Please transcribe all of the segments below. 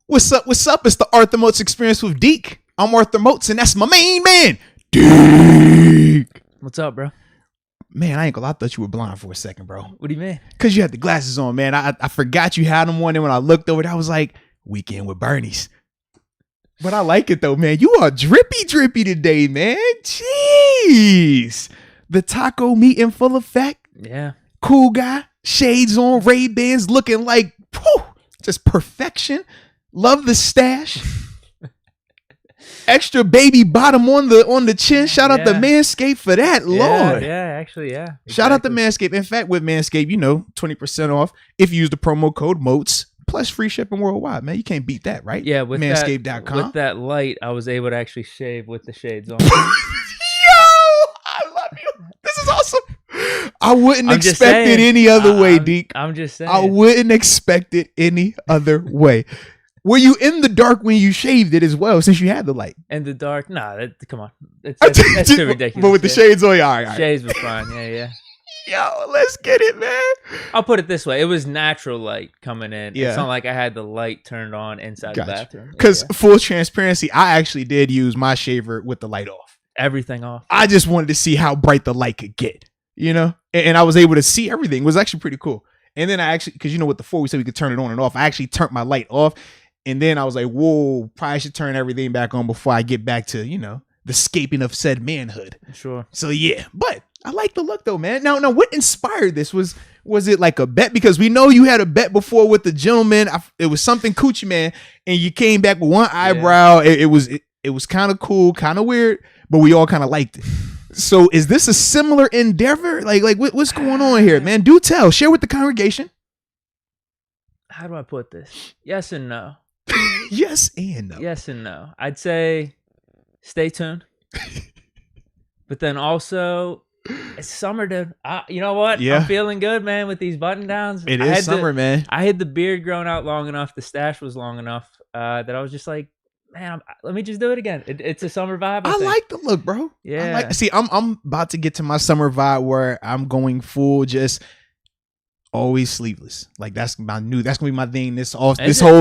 What's up? What's up? It's the Arthur Moats Experience with Deke. I'm Arthur Moats, and that's my main man, Deke. What's up, bro? Man, I ain't gonna lie. I thought you were blind for a second, bro. What do you mean? Because you had the glasses on, man. I forgot you had them on, and when I looked over, I was like, Weekend with Bernie's. But I like it, though, man. You are drippy today, man. Jeez. The taco meat in full effect. Yeah. Cool guy. Shades on, Ray-Bans, looking like, whew, just perfection. Love the stash. Extra baby bottom on the chin. Shout out to Manscaped for that. Lord. Yeah, actually, yeah. Exactly. Shout out to Manscaped. In fact, with Manscaped, 20% off if you use the promo code Moats, plus free shipping worldwide, man. You can't beat that, right? Yeah, with Manscaped.com. With that light, I was able to actually shave with the shades on. Yo, I love you. This is awesome. I wouldn't expect it any other way, Deke. I'm just saying. I wouldn't expect it any other way. Were you in the dark when you shaved it as well, since you had the light? In the dark? Nah, come on. That's too ridiculous. But with the shades on, all right. Shades were fine, yeah. Yo, let's get it, man. I'll put it this way. It was natural light coming in. Yeah. It's not like I had the light turned on inside the bathroom. Because full transparency, I actually did use my shaver with the light off. Everything off. I just wanted to see how bright the light could get, And I was able to see everything. It was actually pretty cool. And then I actually, because with the 4, we said we could turn it on and off. I actually turned my light off. And then I was like, whoa, probably should turn everything back on before I get back to, the escaping of said manhood. Sure. So, yeah. But I like the look, though, man. Now, what inspired this? Was it like a bet? Because we know you had a bet before with the gentleman. It was something coochie, man. And you came back with one eyebrow. Yeah. It was kind of cool, kind of weird, but we all kind of liked it. So is this a similar endeavor? Like what's going on here, man? Do tell. Share with the congregation. How do I put this? Yes and no. Yes and no. Yes and no. I'd say stay tuned. But then also, it's summer, dude. You know what? Yeah. I'm feeling good, man, with these button downs. It is summer, man. I had the beard grown out long enough. The stash was long enough that I was just like, man, let me just do it again. It's a summer vibe. I like the look, bro. Yeah. I'm about to get to my summer vibe where I'm going full just always sleeveless. Like that's gonna be my thing this whole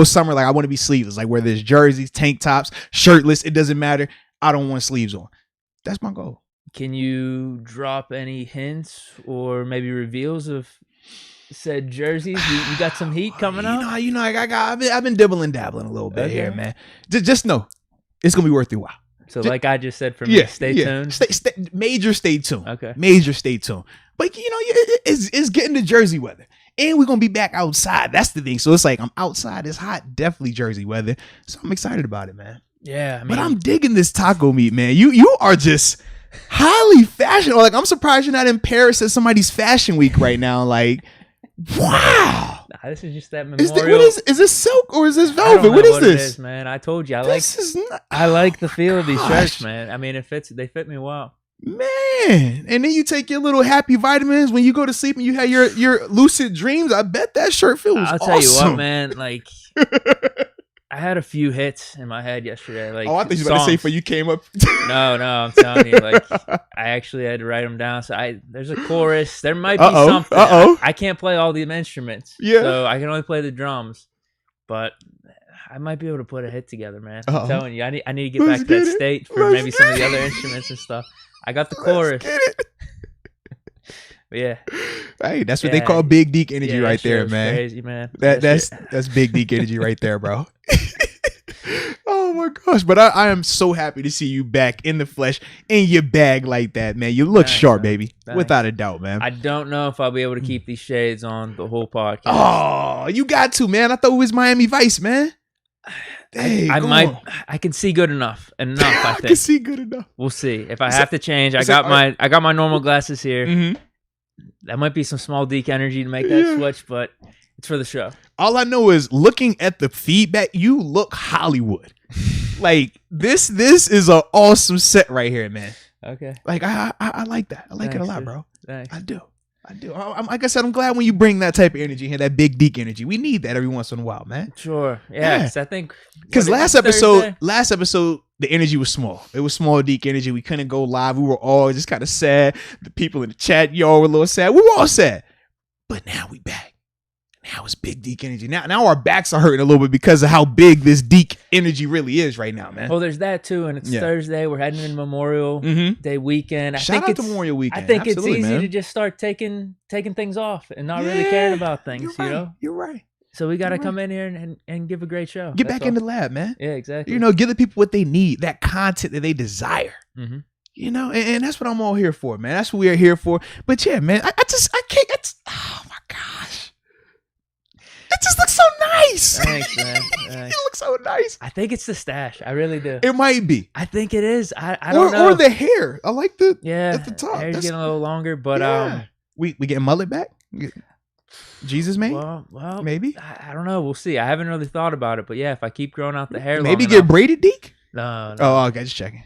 summer. Like I want to be sleeveless. Like whether it's jerseys, tank tops, shirtless, it doesn't matter. I don't want sleeves on. That's my goal. Can you drop any hints or maybe reveals of said jerseys? You got some heat coming up? I've been dibbling dabbling a little bit here, man. Just know it's gonna be worth your while. So like I just said for me, stay tuned. Major stay tuned. Okay. Major stay tuned. But it's getting to Jersey weather. And we're gonna be back outside. That's the thing. So it's like I'm outside, it's hot, definitely Jersey weather. So I'm excited about it, man. Yeah. But I'm digging this taco meat, man. You are just highly fashionable. Like I'm surprised you're not in Paris at somebody's fashion week right now. Like, wow. Nah, this is just that memorial. Is this silk or is this velvet? What is this? It is, man. I told you. I like the feel of these shirts, man. I mean, they fit me well. Man. And then you take your little happy vitamins when you go to sleep and you have your lucid dreams. I bet that shirt feels awesome. I'll tell you what, man. Like I had a few hits in my head yesterday. Like, I thought you were about to say for you came up. No, I'm telling you, like I actually had to write them down. So there's a chorus. There might be something. I can't play all the instruments. Yeah. So I can only play the drums. But I might be able to put a hit together, man. I'm telling you, I need to get back to that state for maybe some of the other instruments and stuff. I got the chorus. But yeah. Hey, that's what they call big Deke energy right there, man. Crazy, man. That's big Deke energy right there, bro. Oh my gosh. But I am so happy to see you back in the flesh in your bag like that, man. You look sharp, baby. Thanks. Without a doubt, man. I don't know if I'll be able to keep these shades on the whole podcast. Oh, you got to, man. I thought it was Miami Vice, man. Dang, I can see good enough. I think. I can see good enough. We'll see. If I have to change, I got my normal glasses here. Mm-hmm. That might be some small Deke energy to make that switch, but it's for the show. All I know is looking at the feedback, you look Hollywood. Like this is an awesome set right here, man. Okay. Like I like that. I like it a lot, bro. Thanks. I do. Like I said, I'm glad when you bring that type of energy here, that big Deke energy. We need that every once in a while, man. Sure. Yeah. I think because last episode, the energy was small. It was small Deke energy. We couldn't go live. We were all just kind of sad. The people in the chat, y'all were a little sad. We were all sad. But now we back. Now it's big Deke energy. Now our backs are hurting a little bit because of how big this Deke energy really is right now, man. Well, there's that too, and it's Thursday. We're heading in Memorial Day weekend. Shout out to Memorial Weekend. I think Absolutely, it's easy man. to just start taking things off and not really caring about things. You're right. So we got to come in here and give a great show. Get back in the lab, man. Yeah, exactly. Give the people what they need, that content that they desire. Mm-hmm. And that's what I'm all here for, man. That's what we are here for. But yeah, man, I can't. Oh my gosh. It just looks so nice. Thanks, man. It looks so nice. I think it's the stash. I really do. It might be. I think it is. I don't know. Or the hair. I like the at the top. Hair's getting a little longer, but we getting mullet back. Jesus, man. Well, maybe. I don't know. We'll see. I haven't really thought about it, but yeah, if I keep growing out the hair, maybe get braided, Deke. No. Oh, okay, just checking.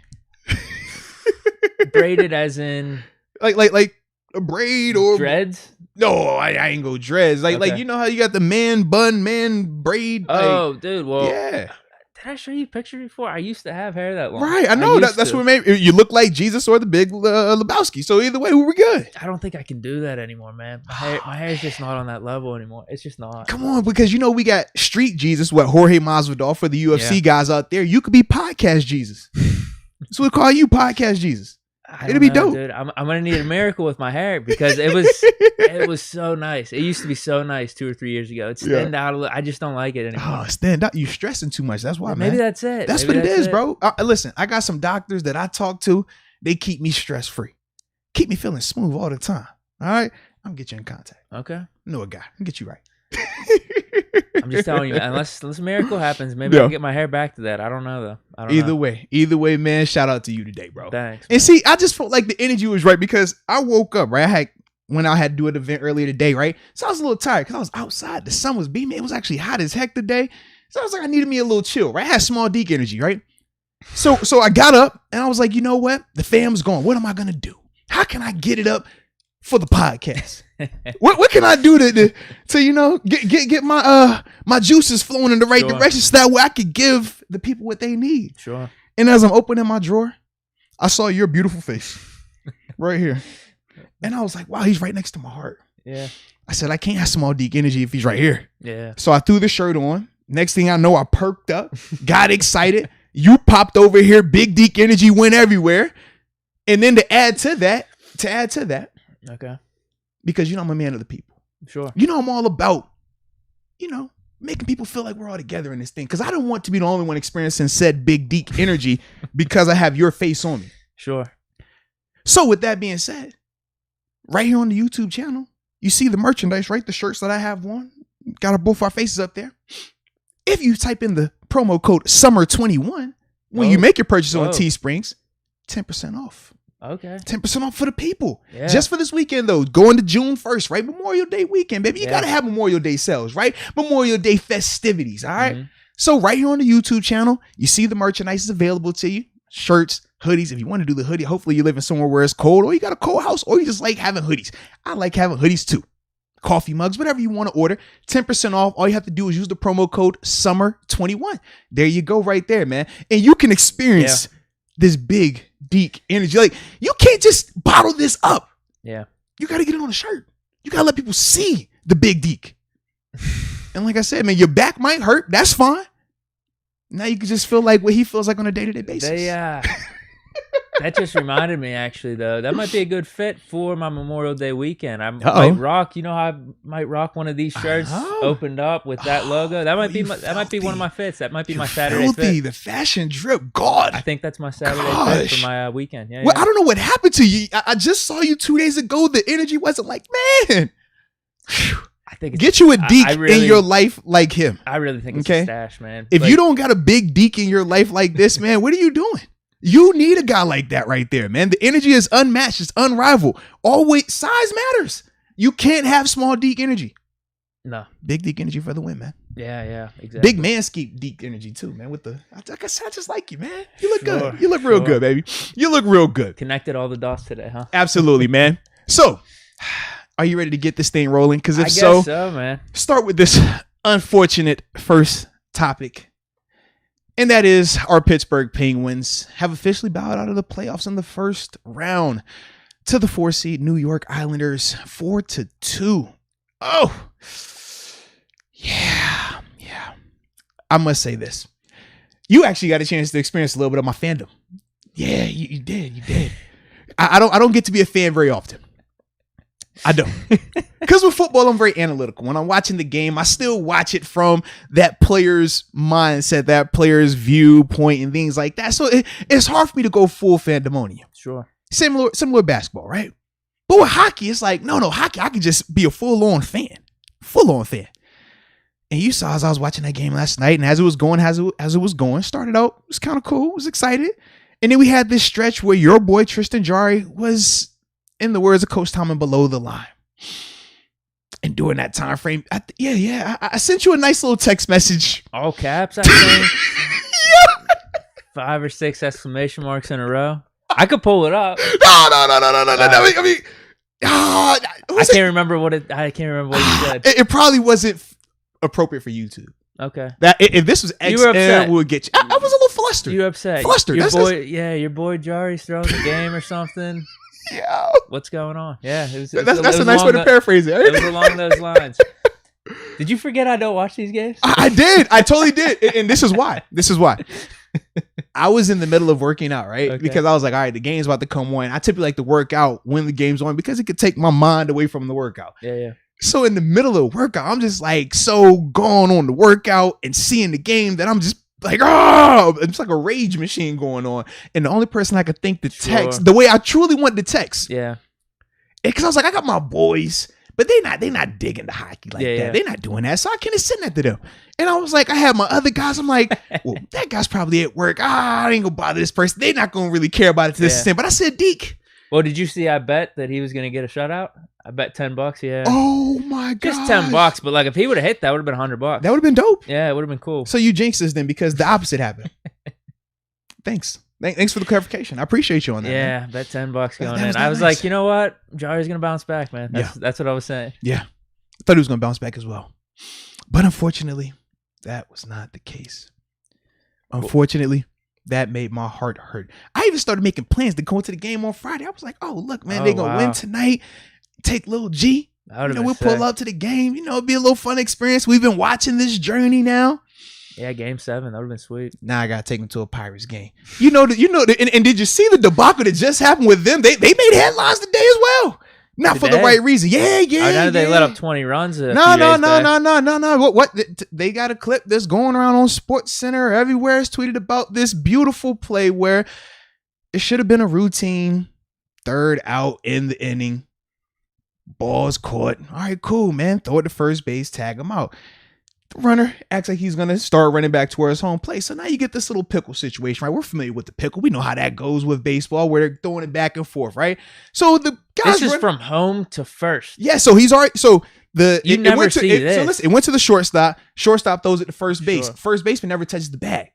Braided as in like a braid or dreads. No, I ain't go dreads. Like you know how you got the man bun, man braid. Oh, dude. Well, yeah. Did I show you a picture before? I used to have hair that long. Right, I know that's what made you look like Jesus or the Big Lebowski. So either way, we were good. I don't think I can do that anymore, man. My hair's just not on that level anymore. It's just not. Come on, because we got Street Jesus, Jorge Masvidal for the UFC guys out there. You could be Podcast Jesus. So we'll call you Podcast Jesus. It'll be dope, dude. I'm gonna need a miracle with my hair because it was so nice. It used to be so nice 2 or 3 years ago. It stand out a little. I just don't like it anymore. Oh, stand out! You stressing too much. That's why, man. Maybe that's it. That's what it is, bro. Listen, I got some doctors that I talk to. They keep me stress free, keep me feeling smooth all the time. All right, I'm gonna get you in contact. Okay, I know a guy. I'll get you right. I'm just telling you, unless a miracle happens, maybe I'll get my hair back to that. I don't know though. Either way, man. Shout out to you today, bro. Thanks. And see, I just felt like the energy was right because I woke up right. I had to do an event earlier today, right? So I was a little tired because I was outside. The sun was beaming. It was actually hot as heck today. So I was like, I needed me a little chill, right? I had small Deke energy, right? So I got up and I was like, you know what? The fam's gone. What am I gonna do? How can I get it up for the podcast? What can I do to get my juices flowing in the right direction so that way I could give the people what they need. Sure. And as I'm opening my drawer, I saw your beautiful face right here. And I was like, wow, he's right next to my heart. Yeah. I said, I can't have small Deke energy if he's right here. Yeah. So I threw the shirt on. Next thing I know, I perked up, got excited. You popped over here. Big Deke energy went everywhere. And then to add to that. Okay. Because I'm a man of the people. Sure. I'm all about, making people feel like we're all together in this thing. Because I don't want to be the only one experiencing said big Deke energy because I have your face on me. Sure. So with that being said, right here on the YouTube channel, you see the merchandise, right? The shirts that I have on. Got both our faces up there. If you type in the promo code SUMMER21 when you make your purchase on Teesprings, 10% off. Okay. 10% off for the people. Yeah. Just for this weekend, though. Going to June 1st, right? Memorial Day weekend, baby. You got to have Memorial Day sales, right? Memorial Day festivities, all right? Mm-hmm. So right here on the YouTube channel, you see the merchandise is available to you. Shirts, hoodies. If you want to do the hoodie, hopefully you're living somewhere where it's cold or you got a cold house or you just like having hoodies. I like having hoodies too. Coffee mugs, whatever you want to order, 10% off. All you have to do is use the promo code SUMMER21. There you go right there, man. And you can experience this big Deke energy. Like, you can't just bottle this up. Yeah. You got to get it on a shirt. You got to let people see the big Deke. And like I said, man, your back might hurt. That's fine. Now you can just feel like what he feels like on a day-to-day basis. That just reminded me, actually, though. That might be a good fit for my Memorial Day weekend. I might rock, how I might rock one of these shirts opened up with that logo. That might be one of my fits. That might be my Saturday fit. The fashion drip, God. I think that's my Saturday fit for my weekend. Yeah. Well, I don't know what happened to you. I just saw you 2 days ago. The energy wasn't like, man. I think get you a Deke in your life like him. I really think it's a stash, man. If you don't got a big Deke in your life like this, man, what are you doing? You need a guy like that right there, man. The energy is unmatched. It's unrivaled. Always, size matters. You can't have small Deke energy. No. Big Deke energy for the win, man. Yeah, exactly. Big manscaped Deke energy too, man. Like I said, I just like you, man. You look good. You look real good, baby. You look real good. Connected all the dots today, huh? Absolutely, man. So, are you ready to get this thing rolling? Because if I guess so, man. Start with this unfortunate first topic. And that is our Pittsburgh Penguins have officially bowed out of the playoffs in the first round to the 4 seed New York Islanders 4-2. Oh, Yeah. I must say this. You actually got a chance to experience a little bit of my fandom. Yeah, you did. I don't get to be a fan very often. I don't. Because with football, I'm very analytical. When I'm watching the game, I still watch it from that player's mindset, that player's viewpoint and things like that. So it's hard for me to go full fandemonium. Sure. Similar basketball, right? But with hockey, it's like, no, hockey, I could just be a full-on fan. And you saw as I was watching that game last night, and as it was going, started out, it was kind of cool. I was excited. And then we had this stretch where your boy Tristan Jarry was, in the words of Coach Tomlin, below the line. And during that time frame, I sent you a nice little text message. All caps, I think. 5 or 6 exclamation marks in a row. I could pull it up. No. I mean, I can't remember what you said. It probably wasn't appropriate for YouTube. Okay. That if this was XM, would get you. I was a little flustered. You were upset. Flustered. Your boy Jarry's throwing the game or something. Yeah. What's going on? Yeah. That's a nice way to paraphrase it. It was along those lines. Did you forget I don't watch these games? I did. I totally did. And this is why. I was in the middle of working out, right? Okay. Because I was like, all right, the game's about to come on. I typically like to work out when the game's on because it could take my mind away from the workout. Yeah. So in the middle of the workout, I'm just like so gone on the workout and seeing the game that I'm just like, it's like a rage machine going on. And the only person I could think to text the way I truly wanted to text. Yeah. Because I was like, I got my boys, but they're not digging the hockey like that. Yeah. They're not doing that. So I can't send that to them. And I was like, I had my other guys. I'm like, well, that guy's probably at work. I ain't gonna bother this person. They're not gonna really care about it to this extent. But I said, Deke. Well, did you see? I bet that he was gonna get a shutout. I bet $10. Yeah. Oh my god. Just $10. But like, if he would have hit, that would have been $100. That would have been dope. Yeah, it would have been cool. So you jinxed us then because the opposite happened. Thanks for the clarification. I appreciate you on that. Yeah, man. Bet $10 going in. I was like, you know what? Jarry's gonna bounce back, man. That's what I was saying. Yeah, I thought he was gonna bounce back as well, but unfortunately, that was not the case. Unfortunately, that made my heart hurt. I even started making plans to go into the game on Friday. I was like, oh, look, man, they're going to win tonight. Take little G. We'll pull up to the game. It'd be a little fun experience. We've been watching this journey now. Yeah, game 7. That would have been sweet. Now I got to take them to a Pirates game. And did you see the debacle that just happened with them? They made headlines today as well. Not for the right reason. Yeah. Now they let up 20 runs. No. What? They got a clip that's going around on Sports Center everywhere. It's tweeted about this beautiful play where it should have been a routine 3rd out in the inning. Ball's caught. All right, cool, man. Throw it to first base, tag him out. The runner acts like he's going to start running back towards home plate. So now you get this little pickle situation, right? We're familiar with the pickle. We know how that goes with baseball where they're throwing it back and forth, right? So the guys... This is from home to first. Yeah, so he's already... So you never see this. So listen, it went to the shortstop. Shortstop throws it to first base. Sure. First baseman never touches the bag.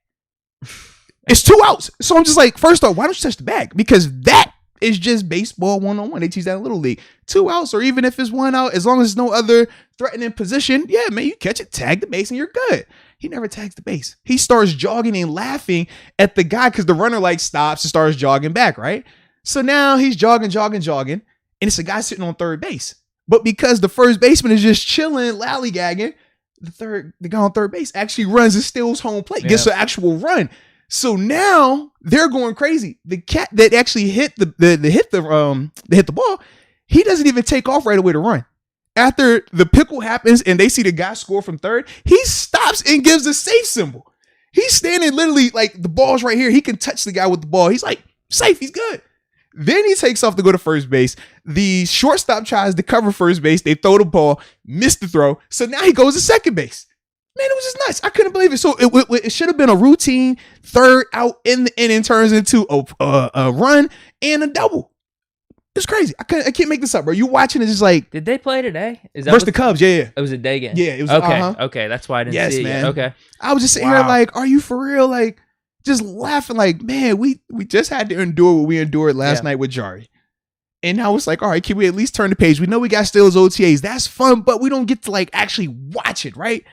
It's 2 outs. So I'm just like, first off, why don't you touch the bag? Because that is just baseball 1-on-1. They teach that in Little League. 2 outs, or even if it's 1 out, as long as there's no other threatening position, yeah, man, you catch it, tag the base, and you're good. He never tags the base. He starts jogging and laughing at the guy because the runner stops and starts jogging back, right? So now he's jogging, and it's a guy sitting on third base. But because the first baseman is just chilling, lollygagging, the guy on third base actually runs and steals home plate, gets an actual run. So now they're going crazy. The cat that actually hit the ball, he doesn't even take off right away to run. After the pickle happens and they see the guy score from third, he stops and gives a safe symbol. He's standing literally like the ball's right here. He can touch the guy with the ball. He's like, safe, he's good. Then he takes off to go to first base. The shortstop tries to cover first base. They throw the ball, miss the throw. So now he goes to second base. Man, it was just nuts. I couldn't believe it. So it should have been a routine 3rd out in the inning turns into a run and a double. It's crazy. I can't make this up, bro. You watching it just like... Did they play today? Is that versus the Cubs, yeah. It was a day game? Yeah, it was. Okay, that's why I didn't see man. it. Okay. I was just sitting here like, are you for real? Like, just laughing like, man, we just had to endure what we endured last night with Jarry. And now it's like, all right, can we at least turn the page? We know we got Steelers OTAs. That's fun, but we don't get to actually watch it, right?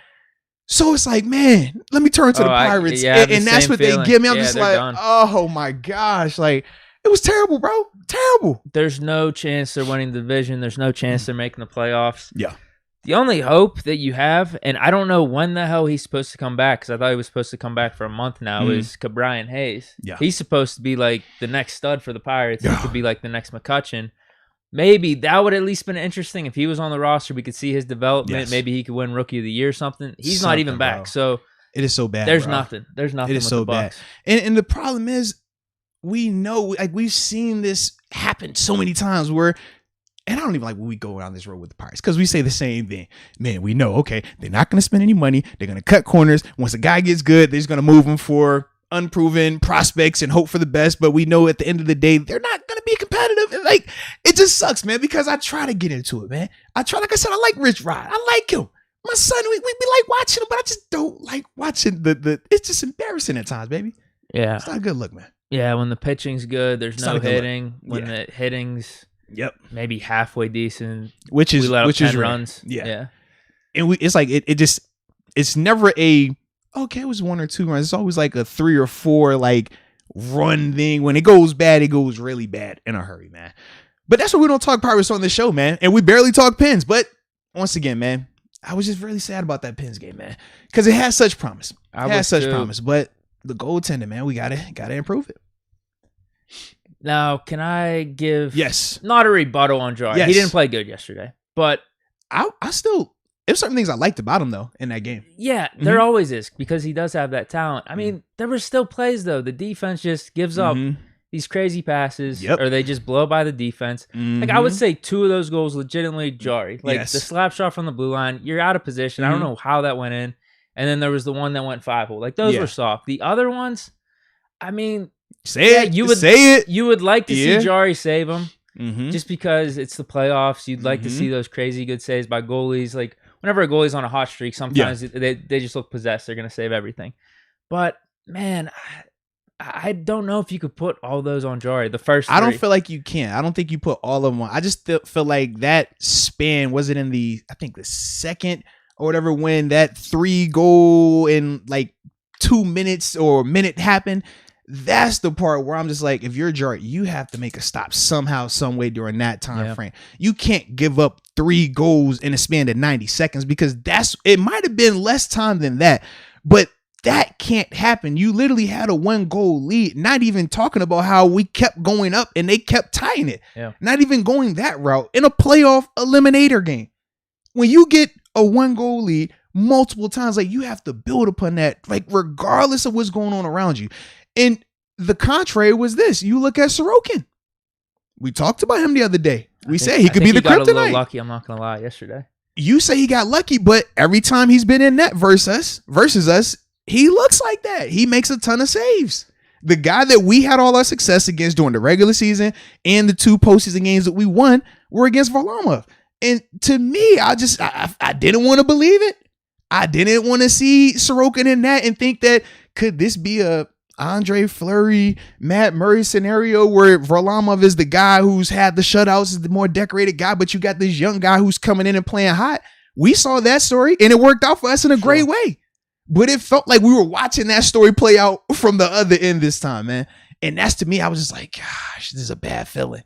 So it's like, man, let me turn to the Pirates. And that's what they give me. I'm just like, done. Oh my gosh. Like, it was terrible, bro. Terrible. There's no chance they're winning the division. There's no chance they're making the playoffs. Yeah. The only hope that you have, and I don't know when the hell he's supposed to come back, because I thought he was supposed to come back for a month now, is Brian Hayes. Yeah. He's supposed to be like the next stud for the Pirates. He could be like the next McCutchen. Maybe that would at least been interesting if he was on the roster. We could see his development. Yes. Maybe he could win Rookie of the Year or something. He's not even back. Bro. So it is so bad. There's nothing. There's nothing. It is so bad. And the problem is, we know, like, we've seen this happen so many times where. And I don't even like when we go around this road with the Pirates because we say the same thing. Man, we know, okay, they're not going to spend any money. They're going to cut corners. Once a guy gets good, they're just going to move him for unproven prospects and hope for the best. But we know at the end of the day, they're not going to be competitive. And like, it just sucks, man, because I try to get into it, man. Like I said, I like Rich Rod. I like him. My son, we like watching him, but I just don't like watching the it's just embarrassing at times, baby. Yeah. It's not a good look, man. Yeah, when the pitching's good, there's no hitting. When the hitting's maybe halfway decent, which is 10 runs. Yeah. And it's like it's never a okay, it was 1 or 2 runs. It's always like a 3 or 4 like run thing. When it goes bad, it goes really bad in a hurry, man. But that's why we don't talk Pirates on this show, man. And we barely talk Pens. But once again, man, I was just really sad about that Pens game, man, because it has such promise. Promise, but the goaltending, man, we gotta improve it. Now, can I give not a rebuttal on Jari? He didn't play good yesterday, but I still there's certain things I liked about him though in that game. Yeah, there always is because he does have that talent. I mean, there were still plays though. The defense just gives up these crazy passes, or they just blow by the defense. Like I would say 2 of those goals legitimately Jari. Like the slap shot from the blue line, you're out of position. I don't know how that went in, and then there was the one that went 5-hole. Like those were soft. The other ones, I mean. You would like to see Jari save them just because it's the playoffs. You'd like to see those crazy good saves by goalies. Like whenever a goalie's on a hot streak, sometimes they just look possessed. They're going to save everything. But man, I don't know if you could put all those on Jari. The first 3. I don't feel like you can. I don't think you put all of them on. I just feel like that span, was it in the second or whatever, when that 3-goal in like 2 minutes or a minute happened. That's the part where I'm just like, if you're Jari, you have to make a stop somehow, some way during that time frame. You can't give up 3 goals in a span of 90 seconds because it might have been less time than that, but that can't happen. You literally had a 1-goal lead, not even talking about how we kept going up and they kept tying it. Not even going that route in a playoff eliminator game. When you get a 1-goal lead multiple times, like you have to build upon that, like regardless of what's going on around you. And the contrary was this. You look at Sorokin. We talked about him the other day. We say he could be the kryptonite. He got a little lucky, I'm not going to lie, yesterday. You say he got lucky, but every time he's been in net versus us, he looks like that. He makes a ton of saves. The guy that we had all our success against during the regular season and the 2 postseason games that we won were against Varlamov. And to me, I didn't want to believe it. I didn't want to see Sorokin in that and think that could this be a Andre Fleury, Matt Murray scenario where Varlamov is the guy who's had the shutouts, is the more decorated guy, but you got this young guy who's coming in and playing hot. We saw that story and it worked out for us in a great way. But it felt like we were watching that story play out from the other end this time, man. And that's, to me, I was just like, gosh, this is a bad feeling.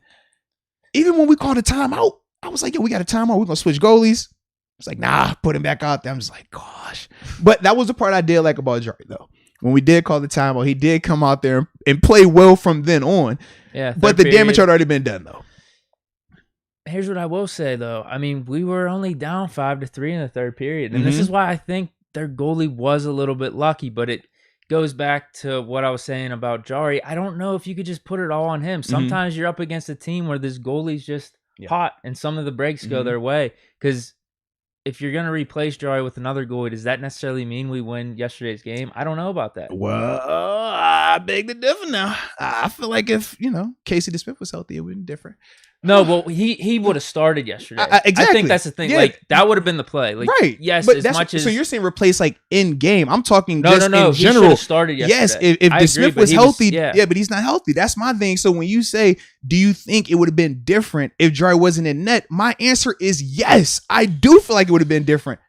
Even when we called a timeout, I was like, yo, we got a timeout. We're going to switch goalies. It's like, nah, put him back out there. I'm just like, gosh. But that was the part I did like about Jari, though. When we did call the timeout, he did come out there and play well from then on. Yeah, but the damage had already been done, though. Here's what I will say, though. I mean, we were only down 5-3 in the third period. And this is why I think their goalie was a little bit lucky. But it goes back to what I was saying about Jari. I don't know if you could just put it all on him. Sometimes you're up against a team where this goalie's just hot and some of the breaks go their way. Because if you're going to replace Jari with another goalie, does that necessarily mean we win yesterday's game? I don't know about that. Well, I beg to differ now. I feel like if, Casey DeSmith was healthy, it would be different. No, well, he would have started yesterday. Exactly. I think that's the thing. Yeah. Like, that would have been the play. Like, right. Yes, but as much as... So you're saying replace, like, in-game. I'm talking in general. He should have started yesterday. Yes, if DeSmith was healthy, but he's not healthy. That's my thing. So when you say, do you think it would have been different if Jari wasn't in net? My answer is yes. I do feel like it would have been different.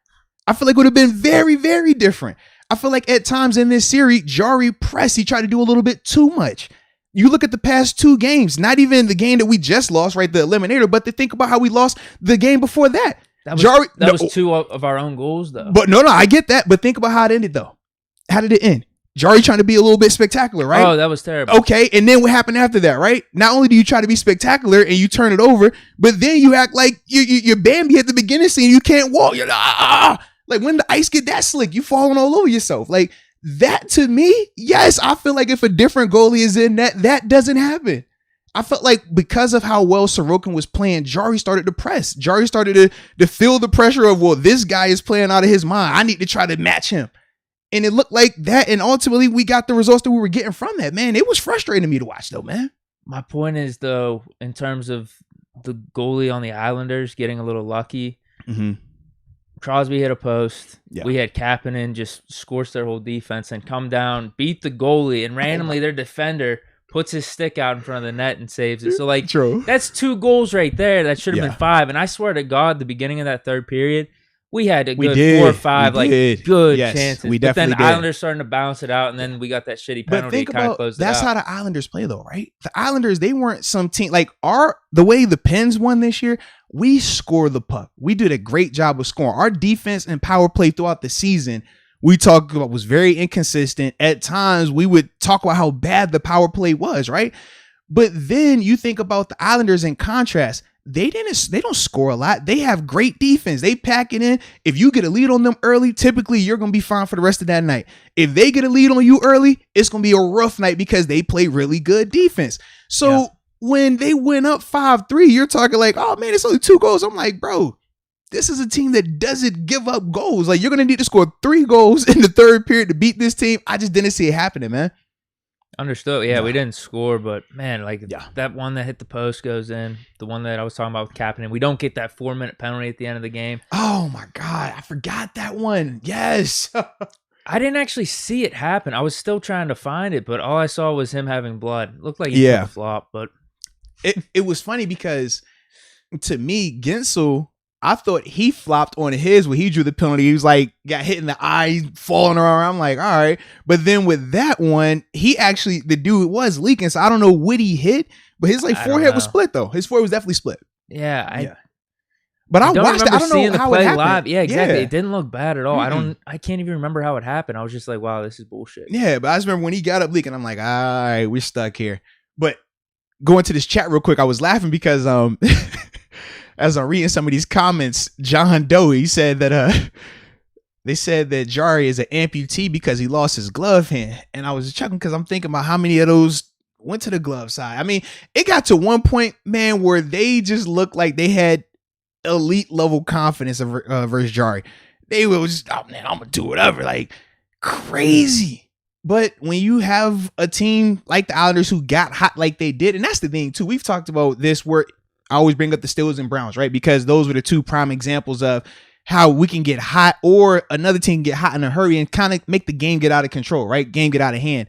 I feel like it would have been very, very different. I feel like at times in this series, Jari pressed. He tried to do a little bit too much. You look at the past 2 games, not even the game that we just lost, right, the eliminator, but to think about how we lost the game before that. That was two of our own goals, though. But no, I get that. But think about how it ended, though. How did it end? Jari trying to be a little bit spectacular, right? Oh, that was terrible. Okay, and then what happened after that, right? Not only do you try to be spectacular and you turn it over, but then you act like you're Bambi at the beginning scene. You can't walk. You're like when the ice get that slick, you falling all over yourself. Like that to me, yes, I feel like if a different goalie is in that doesn't happen. I felt like because of how well Sorokin was playing, Jari started to press. Jari started to feel the pressure of, well, this guy is playing out of his mind. I need to try to match him. And it looked like that. And ultimately, we got the results that we were getting from that, man. It was frustrating to me to watch, though, man. My point is, though, in terms of the goalie on the Islanders getting a little lucky, Crosby hit a post. Yeah. We had Kapanen just scorch their whole defense and come down, beat the goalie, and randomly their defender puts his stick out in front of the net and saves it. So, like, that's 2 goals right there. That should have been 5. And I swear to God, the beginning of that third period, we had a good 4 or 5 good chances. We definitely but then the did. Islanders starting to bounce it out, and then we got that shitty penalty. That's how the Islanders play, though, right? The Islanders, they weren't some team like the way the Pens won this year. We score the puck. We did a great job of scoring. Our defense and power play throughout the season, we talked about, was very inconsistent. At times, we would talk about how bad the power play was, right? But then you think about the Islanders in contrast. They don't score a lot. They have great defense. They pack it in. If you get a lead on them early, typically you're going to be fine for the rest of that night. If they get a lead on you early, it's going to be a rough night because they play really good defense. So when they went up 5-3, you're talking like, oh man, it's only 2 goals. I'm like, bro, this is a team that doesn't give up goals. Like, you're going to need to score 3 goals in the third period to beat this team. I just didn't see it happening, man. Understood. Yeah, we didn't score, but man, that one that hit the post goes in. The one that I was talking about with Kapanen, we don't get that 4-minute penalty at the end of the game. Oh my God, I forgot that one. Yes. I didn't actually see it happen. I was still trying to find it, but all I saw was him having blood. It looked like he took a flop, but it was funny because to me, Gensel, I thought he flopped on his when he drew the penalty. He was like, got hit in the eye, falling around. I'm like, all right. But then with that one, the dude was leaking. So I don't know what he hit, but his forehead was split though. His forehead was definitely split. Yeah. But I watched it. I don't know how it happened. Live. Yeah, exactly. Yeah. It didn't look bad at all. I can't even remember how it happened. I was just like, wow, this is bullshit. Yeah, but I just remember when he got up leaking, I'm like, all right, we're stuck here. But going to this chat real quick, I was laughing because as I'm reading some of these comments, John Doe, he said that they said that Jari is an amputee because he lost his glove hand. And I was chuckling because I'm thinking about how many of those went to the glove side. I mean, it got to one point, man, where they just looked like they had elite level confidence versus Jari. They were just, oh man, I'm gonna do whatever, like crazy. But when you have a team like the Islanders who got hot like they did, and that's the thing too, we've talked about this where I always bring up the Steelers and Browns, right? Because those were the 2 prime examples of how we can get hot or another team get hot in a hurry and kind of make the game get out of control, right? Game get out of hand.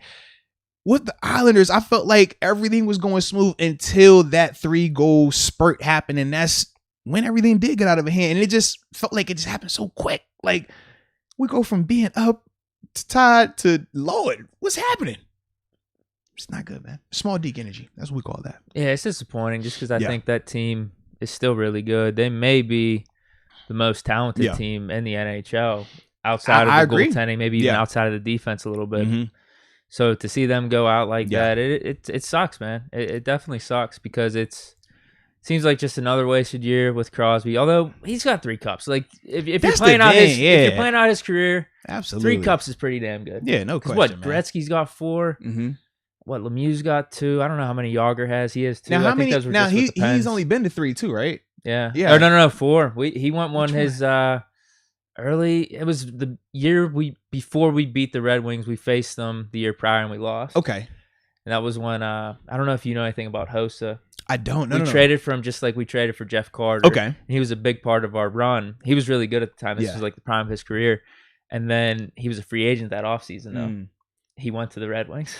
With the Islanders, I felt like everything was going smooth until that 3-goal spurt happened. And that's when everything did get out of hand. And it just felt like it just happened so quick. Like, we go from being up to tied to Lord. What's happening? It's not good, man. Small Deke energy. That's what we call that. Yeah, it's disappointing just because I think that team is still really good. They may be the most talented team in the NHL outside of the goaltending, maybe even outside of the defense a little bit. Mm-hmm. So to see them go out like that, it sucks, man. It definitely sucks because it seems like just another wasted year with Crosby. Although he's got 3 cups. Like if you're playing out if you're playing out his career, absolutely 3 cups is pretty damn good. Yeah, no question. What Gretzky's got 4. Mm-hmm. What Lemieux's got 2. I don't know how many Yager has. He has 2. Now how many? Now he's only been to 3 too, right? Yeah. Or no, 4. He went one his early. It was the year before we beat the Red Wings. We faced them the year prior and we lost. Okay. And that was when I don't know if you know anything about Hossa. I don't know. We traded for him just like we traded for Jeff Carter. Okay. And he was a big part of our run. He was really good at the time. This was like the prime of his career. And then he was a free agent that offseason though. He went to the Red Wings,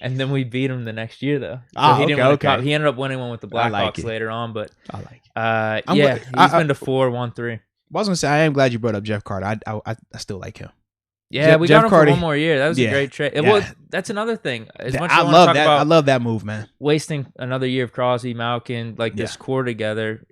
and then we beat him the next year, though. So he didn't win a cup. He ended up winning one with the Blackhawks later on, but I like it. He's been to 4, 1-3. I was gonna say I am glad you brought up Jeff Carter. I still like him. Yeah, we got him for 1 more year. That was a great trade. Well, that's another thing. As much as I love that. I love that move, man. Wasting another year of Crosby, Malkin, this core together.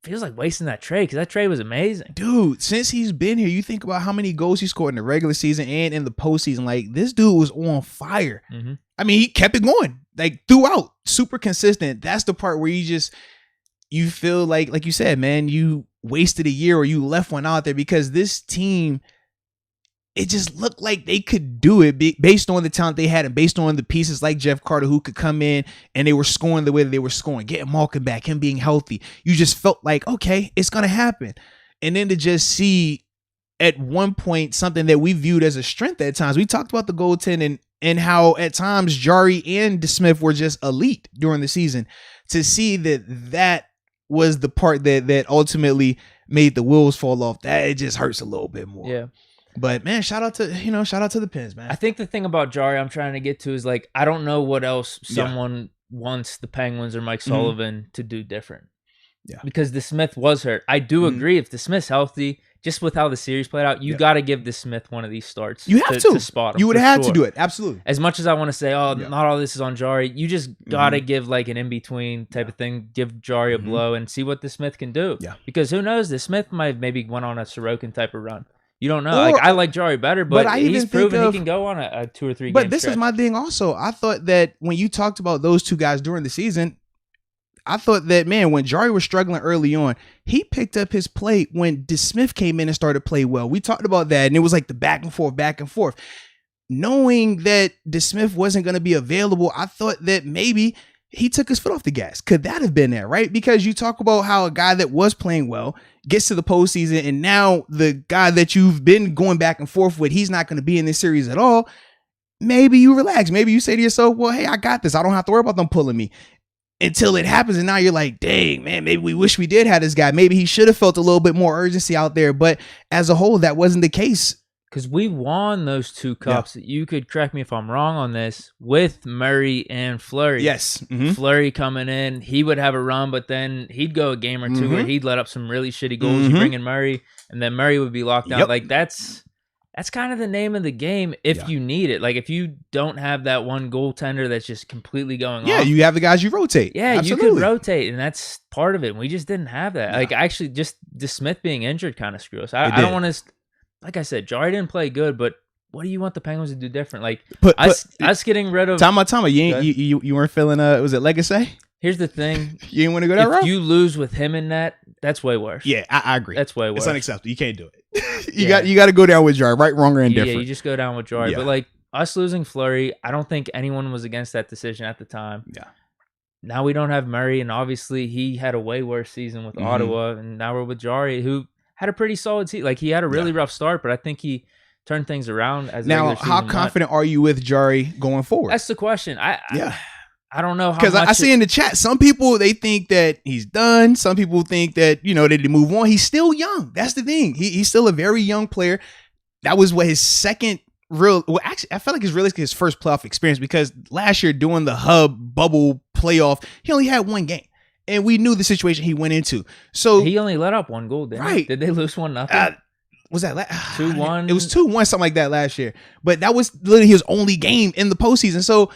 feels like wasting that trade because that trade was amazing. Dude, since he's been here, you think about how many goals he scored in the regular season and in the postseason. Like, this dude was on fire. Mm-hmm. I mean, he kept it going, like, throughout. Super consistent. That's the part where you feel like you said, man, you wasted a year or you left one out there because this team, it just looked like they could do it based on the talent they had and based on the pieces like Jeff Carter who could come in and they were scoring the way that they were scoring, getting Malkin back, him being healthy. You just felt like, okay, it's going to happen. And then to just see at one point something that we viewed as a strength at times. We talked about the goaltending and how at times Jari and DeSmith were just elite during the season. To see that was the part that ultimately made the wheels fall off, that it just hurts a little bit more. Yeah. But man, shout out to the Pens, man. I think the thing about Jari I'm trying to get to is like, I don't know what else someone wants the Penguins or Mike Sullivan to do different. Yeah. Because DeSmith was hurt. I do agree if DeSmith's healthy, just with how the series played out, you got to give DeSmith one of these starts. You have to spot him. You would have had to do it. Absolutely. As much as I want to say, not all this is on Jari, you just got to give like an in-between type of thing, give Jari a blow and see what DeSmith can do. Yeah. Because who knows, DeSmith might have maybe went on a Sorokin type of run. You don't know. I like Jari better, but he's proven he can go on a 2 or 3 game But this stretch. is my thing also. I thought that when you talked about those two guys during the season, I thought that, man, when Jari was struggling early on, he picked up his play when DeSmith came in and started to play well. We talked about that, and it was like the back and forth. Knowing that DeSmith wasn't going to be available, I thought that maybe he took his foot off the gas. Could that have been there, right? Because you talk about how a guy that was playing well gets to the postseason, and now the guy that you've been going back and forth with, he's not going to be in this series at all. Maybe you relax. Maybe you say to yourself, well, hey, I got this. I don't have to worry about them pulling me. Until it happens, and now you're like, dang, man, maybe we wish we did have this guy. Maybe he should have felt a little bit more urgency out there. But as a whole, that wasn't the case. Because we won those 2 cups. Yeah. You could correct me if I'm wrong on this, with Murray and Fleury. Yes. Mm-hmm. Fleury coming in, he would have a run, but then he'd go a game or 2 where he'd let up some really shitty goals. You bring in Murray, and then Murray would be locked down. Yep. Like, that's kind of the name of the game if you need it. Like, if you don't have that one goaltender that's just completely going off. Yeah, you have the guys you rotate. Yeah, absolutely. You could rotate, and that's part of it. We just didn't have that. No. Like, actually, just DeSmith being injured kind of screw us. I don't want to... Like I said, Jari didn't play good, but what do you want the Penguins to do different? Like, us getting rid of... Time out. You weren't feeling... was it Legacy? Here's the thing. You didn't want to go that route? If you lose with him in that, that's way worse. Yeah, I agree. That's way worse. It's unacceptable. You can't do it. You got to go down with Jari, right, wrong, or indifferent. Yeah, you just go down with Jari. Yeah. But, like, us losing Fleury, I don't think anyone was against that decision at the time. Yeah. Now we don't have Murray, and obviously he had a way worse season with Ottawa, and now we're with Jari, who had a pretty solid season. Like, he had a really rough start, but I think he turned things around as now. How confident are you with Jari going forward? That's the question. I don't know how, because I see in the chat some people, they think that he's done. Some people think that they need to move on. He's still young. That's the thing. He's still a very young player. That was what his second real. Well, actually, I felt like it's really his first playoff experience, because last year doing the hub bubble playoff, he only had 1 game. And we knew the situation he went into. So he only let up 1 goal, didn't he? Did they lose 1-0? Was that 2-1? It was 2-1, something like that last year. But that was literally his only game in the postseason. So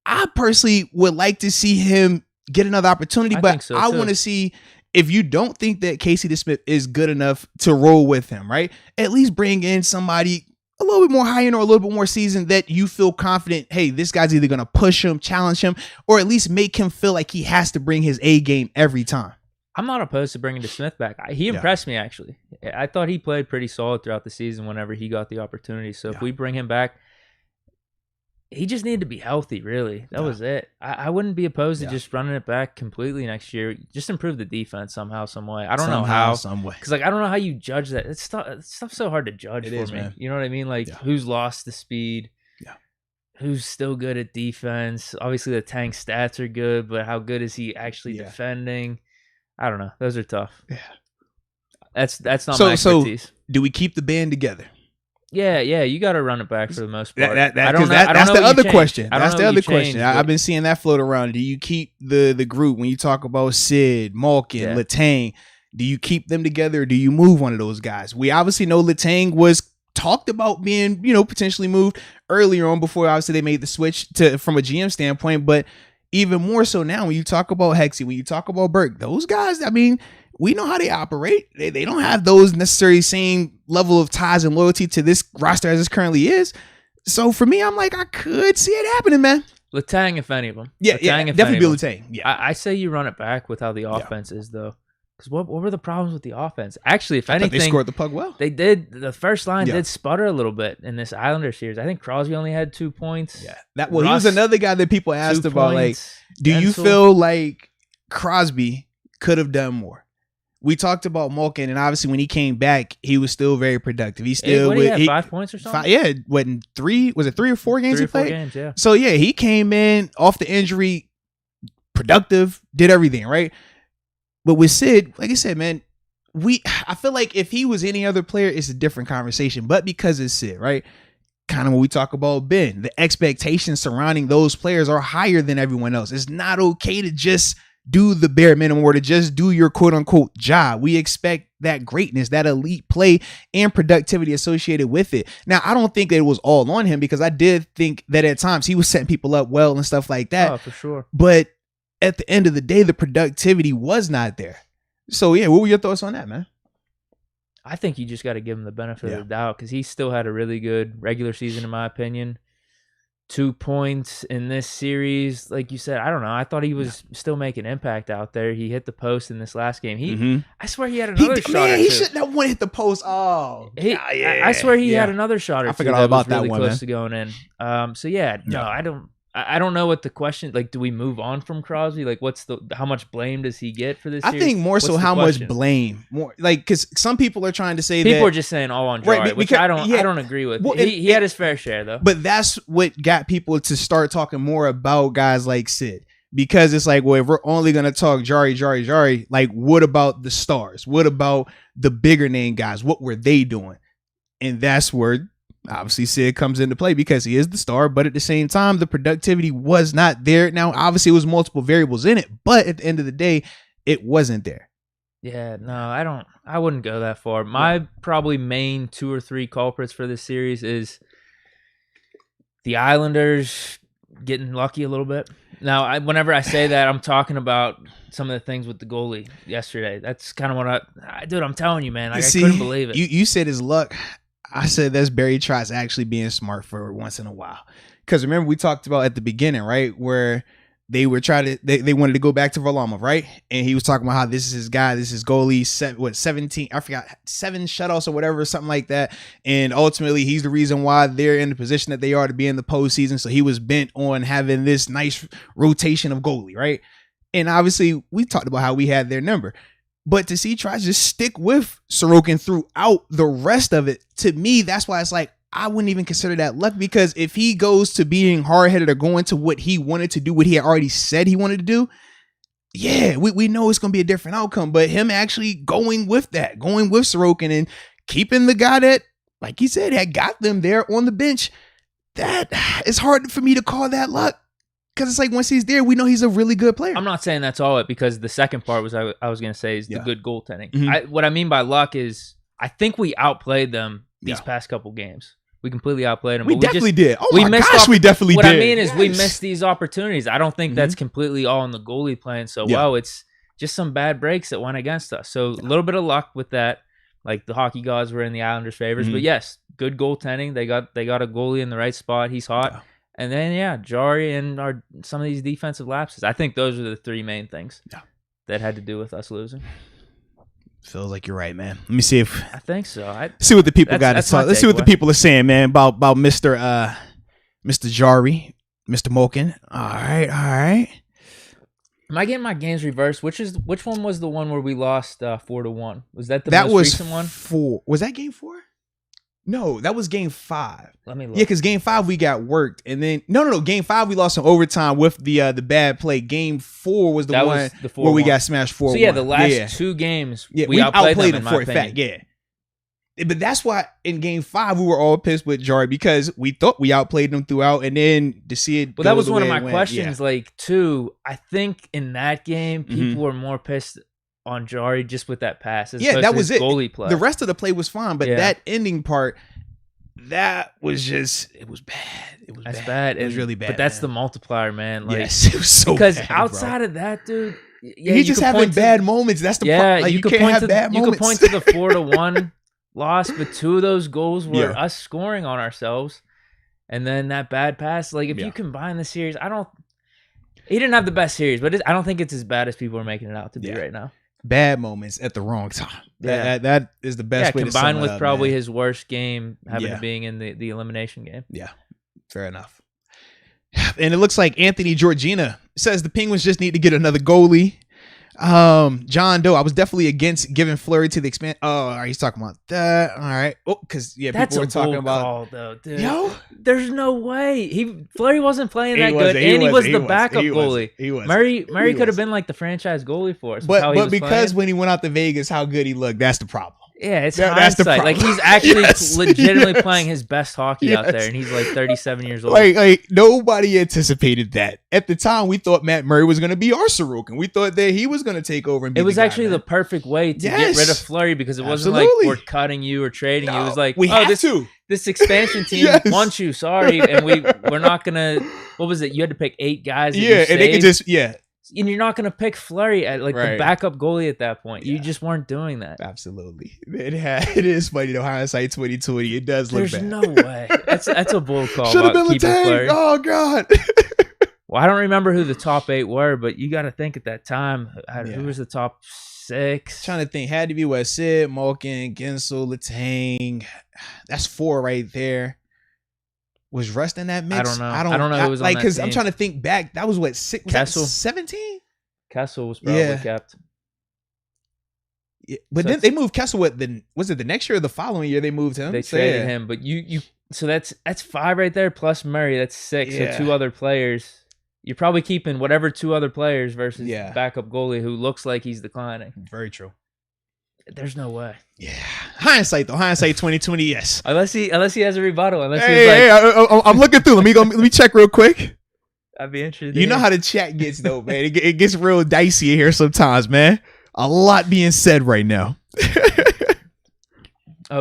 I personally would like to see him get another opportunity. But I want to see, if you don't think that Casey DeSmith is good enough to roll with him, right? At least bring in somebody a little bit more high end or a little bit more seasoned that you feel confident, hey, this guy's either going to push him, challenge him, or at least make him feel like he has to bring his A game every time. I'm not opposed to bringing DeSmith back. He impressed me, actually. I thought he played pretty solid throughout the season whenever he got the opportunity. So if we bring him back, he just needed to be healthy, really. That was it. I wouldn't be opposed to just running it back completely next year. Just improve the defense somehow, some way. I don't know how. Some way. Because, like, I don't know how you judge that. It's stuff's so hard to judge for me. Man. You know what I mean? Like, who's lost the speed? Yeah. Who's still good at defense? Obviously, the tank stats are good, but how good is he actually defending? I don't know. Those are tough. Yeah. That's not my expertise. So, do we keep the band together? Yeah, you got to run it back for the most part. That's the other question. That's the other question. I've been seeing that float around. Do you keep the group when you talk about Sid, Malkin, Letang? Do you keep them together, or do you move one of those guys? We obviously know Letang was talked about being, potentially moved earlier on before obviously they made the switch from a GM standpoint, but even more so now when you talk about Hexie, when you talk about Burke, those guys, I mean, we know how they operate. They don't have those necessary same level of ties and loyalty to this roster as it currently is. So for me, I'm like, I could see it happening, man. Letang, if any of them. Yeah, definitely be Letang. Yeah, I say you run it back with how the offense is, though. Because what were the problems with the offense? Actually, if anything, they scored the puck well. They did. The first line did sputter a little bit in this Islander series. I think Crosby only had 2 points. Yeah, he was another guy that people asked about. Like, do you feel like Crosby could have done more? We talked about Malkin, and obviously when he came back, he was still very productive. He still had 5 points or something. In 3 or 4 games he played? 3 or 4 games, yeah. So yeah, he came in off the injury, productive, did everything right. But with Sid, like I said, man, I feel like if he was any other player, it's a different conversation. But because it's Sid, right? Kind of when we talk about Ben, the expectations surrounding those players are higher than everyone else. It's not okay to just do the bare minimum or to just do your quote unquote job. We expect that greatness, that elite play and productivity associated with it. Now, I don't think that it was all on him, because I did think that at times he was setting people up well and stuff like that. Oh, for sure. But at the end of the day, the productivity was not there. So yeah, what were your thoughts on that, man? I think you just got to give him the benefit of the doubt, because he still had a really good regular season, in my opinion. 2 points in this series. Like you said, I don't know. I thought he was still making impact out there. He hit the post in this last game. I swear he had another shot. Man, he shouldn't have hit the post. Oh, I swear he had another shot or two. I forgot all about that really one. Close to going in. So yeah, no, I don't know what the question. Like, do we move on from Crosby? Like, how much blame does he get for this? I think more so how much blame. More like, because some people are trying to say people are just saying all on Jari, which I don't agree with. Well, he had his fair share though. But that's what got people to start talking more about guys like Sid, because it's like, well, if we're only gonna talk Jari, like, what about the stars? What about the bigger name guys? What were they doing? And that's where obviously Sid comes into play, because he is the star, but at the same time, the productivity was not there. Now, obviously, it was multiple variables in it, but at the end of the day, it wasn't there. Yeah, no, I wouldn't go that far. My probably main 2 or 3 culprits for this series is the Islanders getting lucky a little bit. Now, whenever I say that, I'm talking about some of the things with the goalie yesterday. That's kind of what I'm telling you, man. Like, I couldn't believe it. You said his luck. I said that's Barry Trotz actually being smart for once in a while. Because remember, we talked about at the beginning, right, where they were they wanted to go back to Varlamov, right? And he was talking about how this is his guy, this is goalie, 17, I forgot, 7 shutout or whatever, something like that. And ultimately, he's the reason why they're in the position that they are to be in the postseason. So he was bent on having this nice rotation of goalie, right? And obviously, we talked about how we had their number. But to see Trotz just stick with Sorokin throughout the rest of it, to me, that's why it's like, I wouldn't even consider that luck, because if he goes to being hard-headed or going to what he wanted to do, what he had already said he wanted to do, yeah, we know it's going to be a different outcome. But him actually going with Sorokin and keeping the guy that, like he said, had got them there on the bench, that is hard for me to call that luck. Because it's like, once he's there, we know he's a really good player. I'm not saying that's all it, because the second part was I was going to say is the good goaltending. What I mean by luck is I think we outplayed them these past couple games. We completely outplayed them. We definitely did. Oh my gosh, we definitely did. What I mean is we missed these opportunities. I don't think that's completely all on the goalie playing so well. It's just some bad breaks that went against us. So a little bit of luck with that. Like, the hockey gods were in the Islanders' favors. But yes, good goaltending. They got a goalie in the right spot. He's hot. Yeah. And then, Jari and some of these defensive lapses. I think those are the 3 main things that had to do with us losing. Feels like you're right, man. Let me see if I think so. See what the people got to talk. Let's see what the people are saying, man, about Mr. Jari, Mr. Malkin. All right. Am I getting my games reversed? Which one was the one where we lost 4-1? Was that the most recent one? 4. Was that game 4? No, that was game 5. Let me look. Yeah, because game 5 we got worked, and then no. Game 5 we lost in overtime with the bad play. Game 4 was the one where we got smashed 4-1. So yeah, the last 2 games we outplayed them for a fact. Yeah, but that's why in game 5 we were all pissed with Jari, because we thought we outplayed them throughout, and then to see it. Well, that was one of my questions. Like, too, I think in that game people were more pissed on Jari just with that pass. That was it. Goalie play. The rest of the play was fine, but that ending part, that was just, it was bad. It was bad. It was really bad. But that's the multiplier, man. Like, yes, it was so because bad, outside of that, dude, Yeah, he's just having bad moments. That's the problem. Like, you can't have bad moments. You could point to the 4-1 loss, but 2 of those goals were us scoring on ourselves, and then that bad pass. Like, if you combine the series, he didn't have the best series, but I don't think it's as bad as people are making it out to be right now. Bad moments at the wrong time. That is the best way to sum it up. Combined with probably his worst game being in the elimination game. Yeah, fair enough. And it looks like Anthony Georgina says the Penguins just need to get another goalie. John Doe, I was definitely against giving Fleury to the expand. Oh, he's talking about that. All right. Oh, because that's people were talking about call, though, dude. Yo, there's no way Fleury wasn't playing that good, and he was the backup goalie. He was. Murray could have been like the franchise goalie for us. But because when he went out to Vegas, how good he looked, that's the problem. Yeah, it's hindsight. Like, he's actually legitimately playing his best hockey out there, and he's like 37 years old. Like nobody anticipated that. At the time, we thought Matt Murray was going to be our Sorokin. We thought that he was going to take over and be It was actually the perfect way to get rid of Fleury, because it wasn't like we're cutting you or trading you. It was like, this expansion team wants you. Sorry, and we're not going to. What was it? You had to pick 8 guys. And they could just And you're not going to pick Fleury at the backup goalie at that point. You just weren't doing that. Absolutely. It is funny though. Hindsight 2020. It does look bad. There's no way. That's a bull call. Should have been Letang. Oh God. Well, I don't remember who the top 8 were, but you got to think at that time. Who was the top 6? Trying to think. Had to be Sid, Malkin, Gensel, Letang. That's 4 right there. Was Rust in that mix? I don't know who was on that because team. I'm trying to think back. That was what, 6? Kessel. 17? Kessel was probably kept. Yeah, but then they moved Kessel. Was it the next year or the following year they moved him? They traded him, but so that's 5 right there plus Murray. That's 6. So 2 other players. You're probably keeping whatever 2 other players versus backup goalie who looks like he's declining. Very true. There's no way. Yeah. Hindsight 2020, yes. Unless he has a rebuttal. I'm looking through. Let me check real quick. I'd be interested. You know how the chat gets though, man. It gets real dicey in here sometimes, man. A lot being said right now.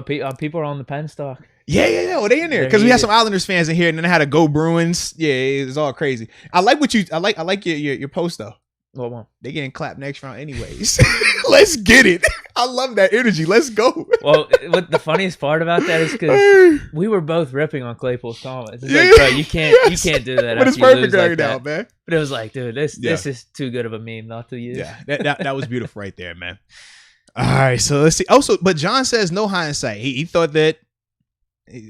People are on the pen stock. Yeah. Well, they in there because we had some Islanders fans in here, and then I had a Go Bruins. Yeah, it's all crazy. I like your post though. What one? They getting clapped next round anyways. Let's get it. I love that energy. Let's go. Well, what the funniest part about that is because we were both ripping on Claypool's comments. It's like, bro, you can't do that. But it's perfect right now, man. But it was like, dude, this is too good of a meme not to use. Yeah, that was beautiful right there, man. All right, so let's see. Also, but John says no hindsight. He thought that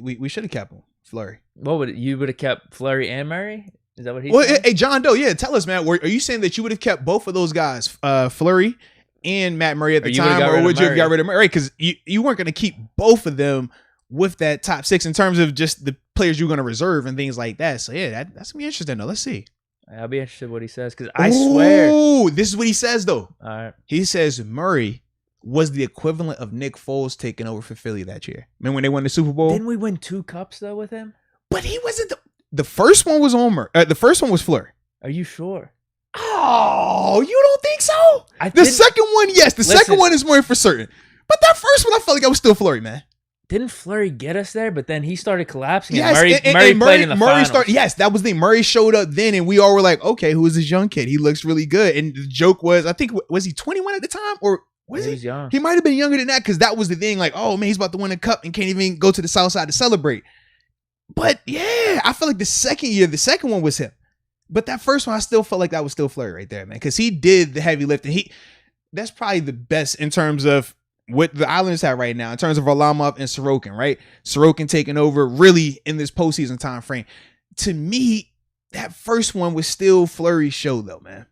we should have kept him, Fleury. You would have kept Fleury and Murray? Is that what he said? Hey, John Doe, tell us, man. Are you saying that you would have kept both of those guys, Fleury and Matt Murray at the time, or would you have got rid of Murray? Because you weren't going to keep both of them with that top 6 in terms of just the players you're going to reserve and things like that. So, that's going to be interesting, though. Let's see. I'll be interested what he says, because I swear. Oh, this is what he says, though. All right. He says Murray was the equivalent of Nick Foles taking over for Philly that year. Remember when they won the Super Bowl? Didn't we win 2 cups, though, with him? But he wasn't the first one was on Murray. The first one was Fleury. Are you sure? Oh, you don't think so? The second one, yes. Second one is Murray for certain. But that first one, I felt like I was still Fleury, man. Didn't Fleury get us there? But then he started collapsing. Yes, Murray played in the finals. Yes, that was the thing. Murray showed up then, and we all were like, okay, who is this young kid? He looks really good. And the joke was, I think, was he 21 at the time? Or was he? He was young. He might have been younger than that, because that was the thing. Like, oh, man, he's about to win a cup and can't even go to the South Side to celebrate. But, yeah, I feel like the second one was him. But that first one, I still felt like that was still Fleury right there, man, because he did the heavy lifting. That's probably the best in terms of what the Islanders have right now, in terms of Varlamov and Sorokin, right? Sorokin taking over really in this postseason time frame. To me, that first one was still Fleury's show, though, man.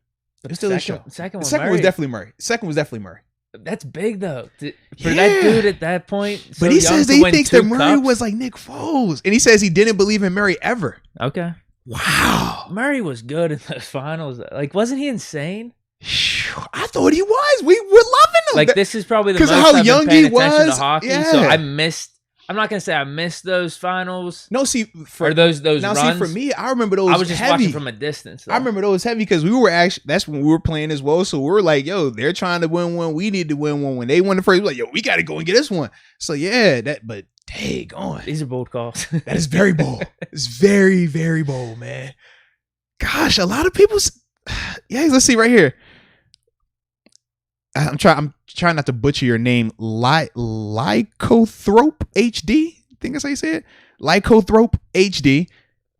It was still a show. The second was definitely Murray. That's big, though. For that dude at that point. But he says that he thinks that Murray was like Nick Foles. And he says he didn't believe in Murray ever. Okay. Wow. Murray was good in the finals. Like, wasn't he insane? I thought he was. We were loving him. Like, this is probably the most I've been paying attention to hockey. Yeah. So I'm not going to say I missed those finals. No, see. Or those runs. See, for me, I remember those heavy. I was just watching from a distance, though. I remember those heavy because we were actually, that's when we were playing as well. So we were like, yo, they're trying to win one. We need to win one. When they won the first, we were like, yo, we got to go and get this one. So, yeah, but dang on. These are bold calls. That is very bold. It's very, very bold, man. Gosh, a lot of people. Yeah, let's see right here. I'm trying not to butcher your name. Lycothrope HD. I think that's how you say it. Lycothrope HD.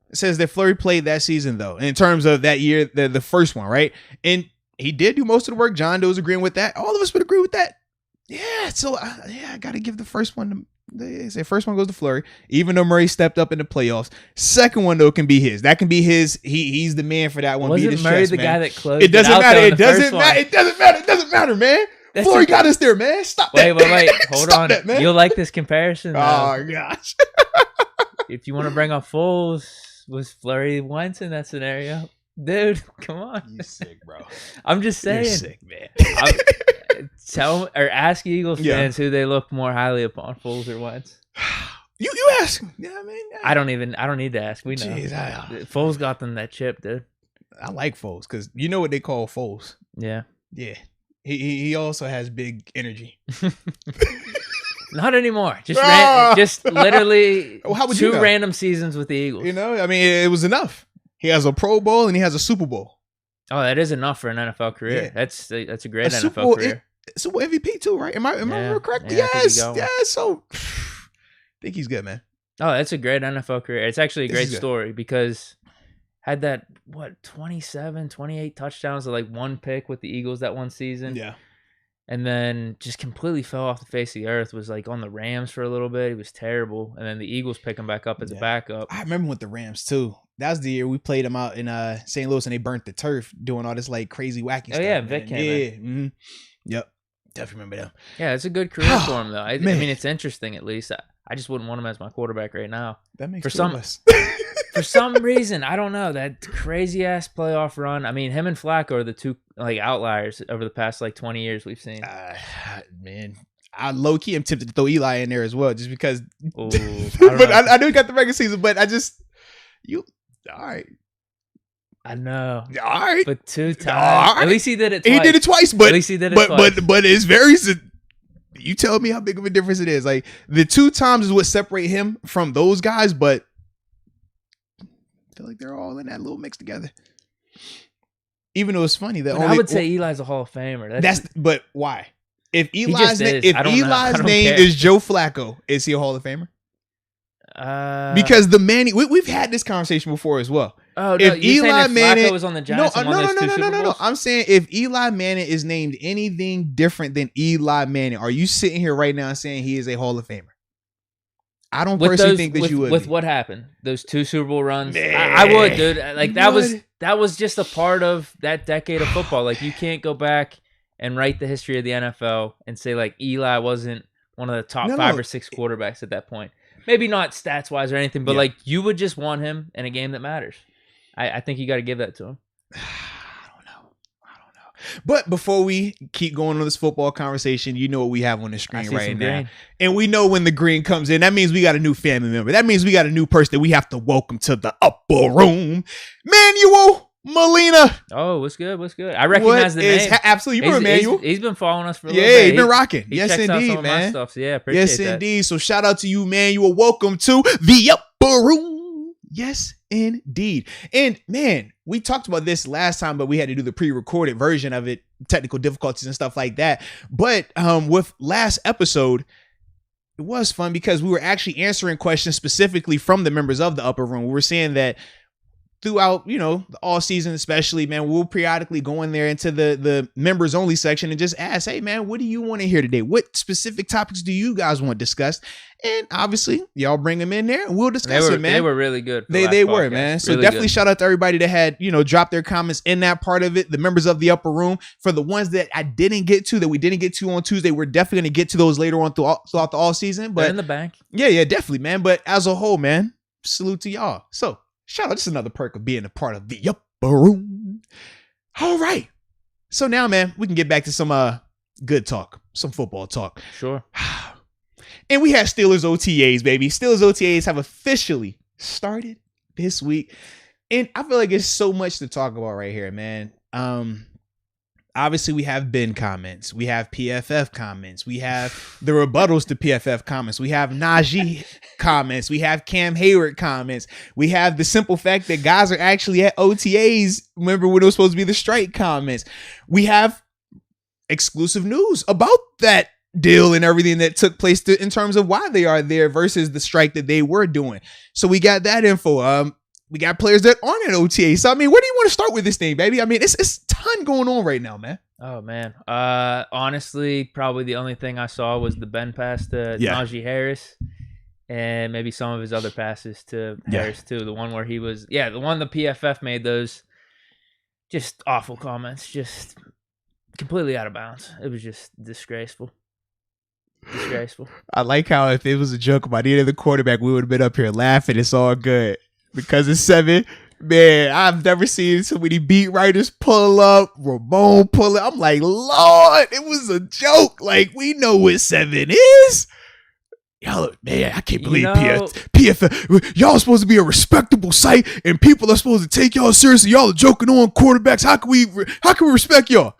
It says that Fleury played that season though. In terms of that year, the first one, right? And he did do most of the work. John Doe's agreeing with that. All of us would agree with that. Yeah. So I got to give the first one. They say first one goes to Fleury, even though Murray stepped up in the playoffs. Second one though can be his. That can be his. He's the man for that one. Wasn't Murray the guy that closed? It doesn't matter. It doesn't matter. It doesn't matter. It doesn't matter, man. Fleury got us there, man. Stop that. Wait. Hold on. That, man. You'll like this comparison. Though. Oh gosh. If you want to bring up Foles, was Fleury Wentz in that scenario? Dude, come on. You sick, bro. I'm just saying. You're sick, man. Ask Eagles fans who they look more highly upon, Foles or Wentz. You ask. Yeah, I mean, I don't need to ask. We know. Jeez, Foles got them that chip, dude. I like Foles because you know what they call Foles. Yeah. Yeah. He also has big energy. Not anymore. Just literally how would 2 you know? random seasons with the Eagles. You know, I mean, it was enough. He has a Pro Bowl and he has a Super Bowl. Oh, that is enough for an NFL career. Yeah. That's a great NFL NFL career. Super Bowl MVP too, right? Am I correct? Yeah, yes. So I think he's good, man. Oh, that's a great NFL career. It's actually a great story because had that 27, 28 touchdowns with like 1 pick with the Eagles that one season. Yeah. And then just completely fell off the face of the earth. Was like on the Rams for a little bit. He was terrible. And then the Eagles pick him back up as a backup. I remember with the Rams too. That was the year we played them out in St. Louis and they burnt the turf doing all this like crazy wacky stuff. Oh yeah, Vic came in. Mm-hmm. Yep. Definitely remember them. Yeah, it's a good career for him though. I mean, it's interesting at least. I just wouldn't want him as my quarterback right now. That makes sense. For some reason, I don't know, that crazy ass playoff run. I mean, him and Flacco are the 2 like outliers over the past like 20 years we've seen. Man, I low key am tempted to throw Eli in there as well, just because. Ooh, but I know he got the regular season, but all right. I know. All right, but 2 times. Right. At least he did it twice. He did it twice, but at least he did it twice. But it's very. You tell me how big of a difference it is. Like the 2 times is what separate him from those guys, but I feel like they're all in that little mix together. Even though it's funny that I would say Eli's a Hall of Famer. But why? If Eli's name is Joe Flacco, is he a Hall of Famer? Because the Manning, we've had this conversation before as well. Oh, no, if Eli Manning was on the Giants, no. I'm saying if Eli Manning is named anything different than Eli Manning, are you sitting here right now saying he is a Hall of Famer? I don't personally think that you would. With what happened, those 2 Super Bowl runs, I would, dude. Like that was just a part of that decade of football. Like you can't go back and write the history of the NFL and say like Eli wasn't one of the top 5 or 6 quarterbacks at that point. Maybe not stats wise or anything, but like you would just want him in a game that matters. I think you got to give that to him. I don't know. But before we keep going on this football conversation, you know what we have on the screen right now. Green. And we know when the green comes in, that means we got a new family member. That means we got a new person that we have to welcome to the upper room. Manuel Molina. Oh, what's good? I recognize the name. Absolutely. You remember Manuel? He's been following us for a little bit. Yeah, he's been rocking. Yes, checks indeed, out some man. Of my stuff, so yeah, appreciate that. Yes, indeed. So shout out to you, Manuel. Welcome to the upper room. Yes, indeed. And man, we talked about this last time, but we had to do the pre-recorded version of it, technical difficulties and stuff like that. But with last episode, it was fun because we were actually answering questions specifically from the members of the upper room. We were saying that throughout, the all season, especially, man, we'll periodically go in there into the members only section and just ask, hey, man, what do you want to hear today? What specific topics do you guys want discussed? And obviously, y'all bring them in there and we'll discuss it, man. They were really good. They were, man. So really definitely shout out to everybody that had, dropped their comments in that part of it. The members of the upper room. For the ones that we didn't get to on Tuesday, we're definitely going to get to those later on throughout the all season. But they're in the bank. Yeah, definitely, man. But as a whole, man, salute to y'all. So shout out, just another perk of being a part of the upper room. All right. So now, man, we can get back to some good talk, some football talk. Sure. And we have Steelers OTAs, baby. Steelers OTAs have officially started this week. And I feel like there's so much to talk about right here, man. Obviously, we have Ben comments. We have PFF comments. We have the rebuttals to PFF comments. We have Najee comments. We have Cam Hayward comments. We have the simple fact that guys are actually at OTAs. Remember when it was supposed to be the strike comments. We have exclusive news about that deal and everything that took place in terms of why they are there versus the strike that they were doing. So we got that info. We got players that aren't at OTA. So, I mean, where do you want to start with this thing, baby? I mean, it's a ton going on right now, man. Oh, man. Honestly, probably the only thing I saw was the bend pass to Najee Harris and maybe some of his other passes to Harris, too. The one where he was, the one the PFF made those just awful comments, just completely out of bounds. It was just disgraceful. Disgraceful. I like how if it was a joke about either the quarterback, we would have been up here laughing. It's all good. Because it's 7, man, I've never seen so many beat writers pull up, Ramon pull up. I'm like, Lord, it was a joke. Like, we know what 7 is. Y'all, man, I can't believe PFF. Y'all supposed to be a respectable site, and people are supposed to take y'all seriously. Y'all are joking on quarterbacks. How can we respect y'all?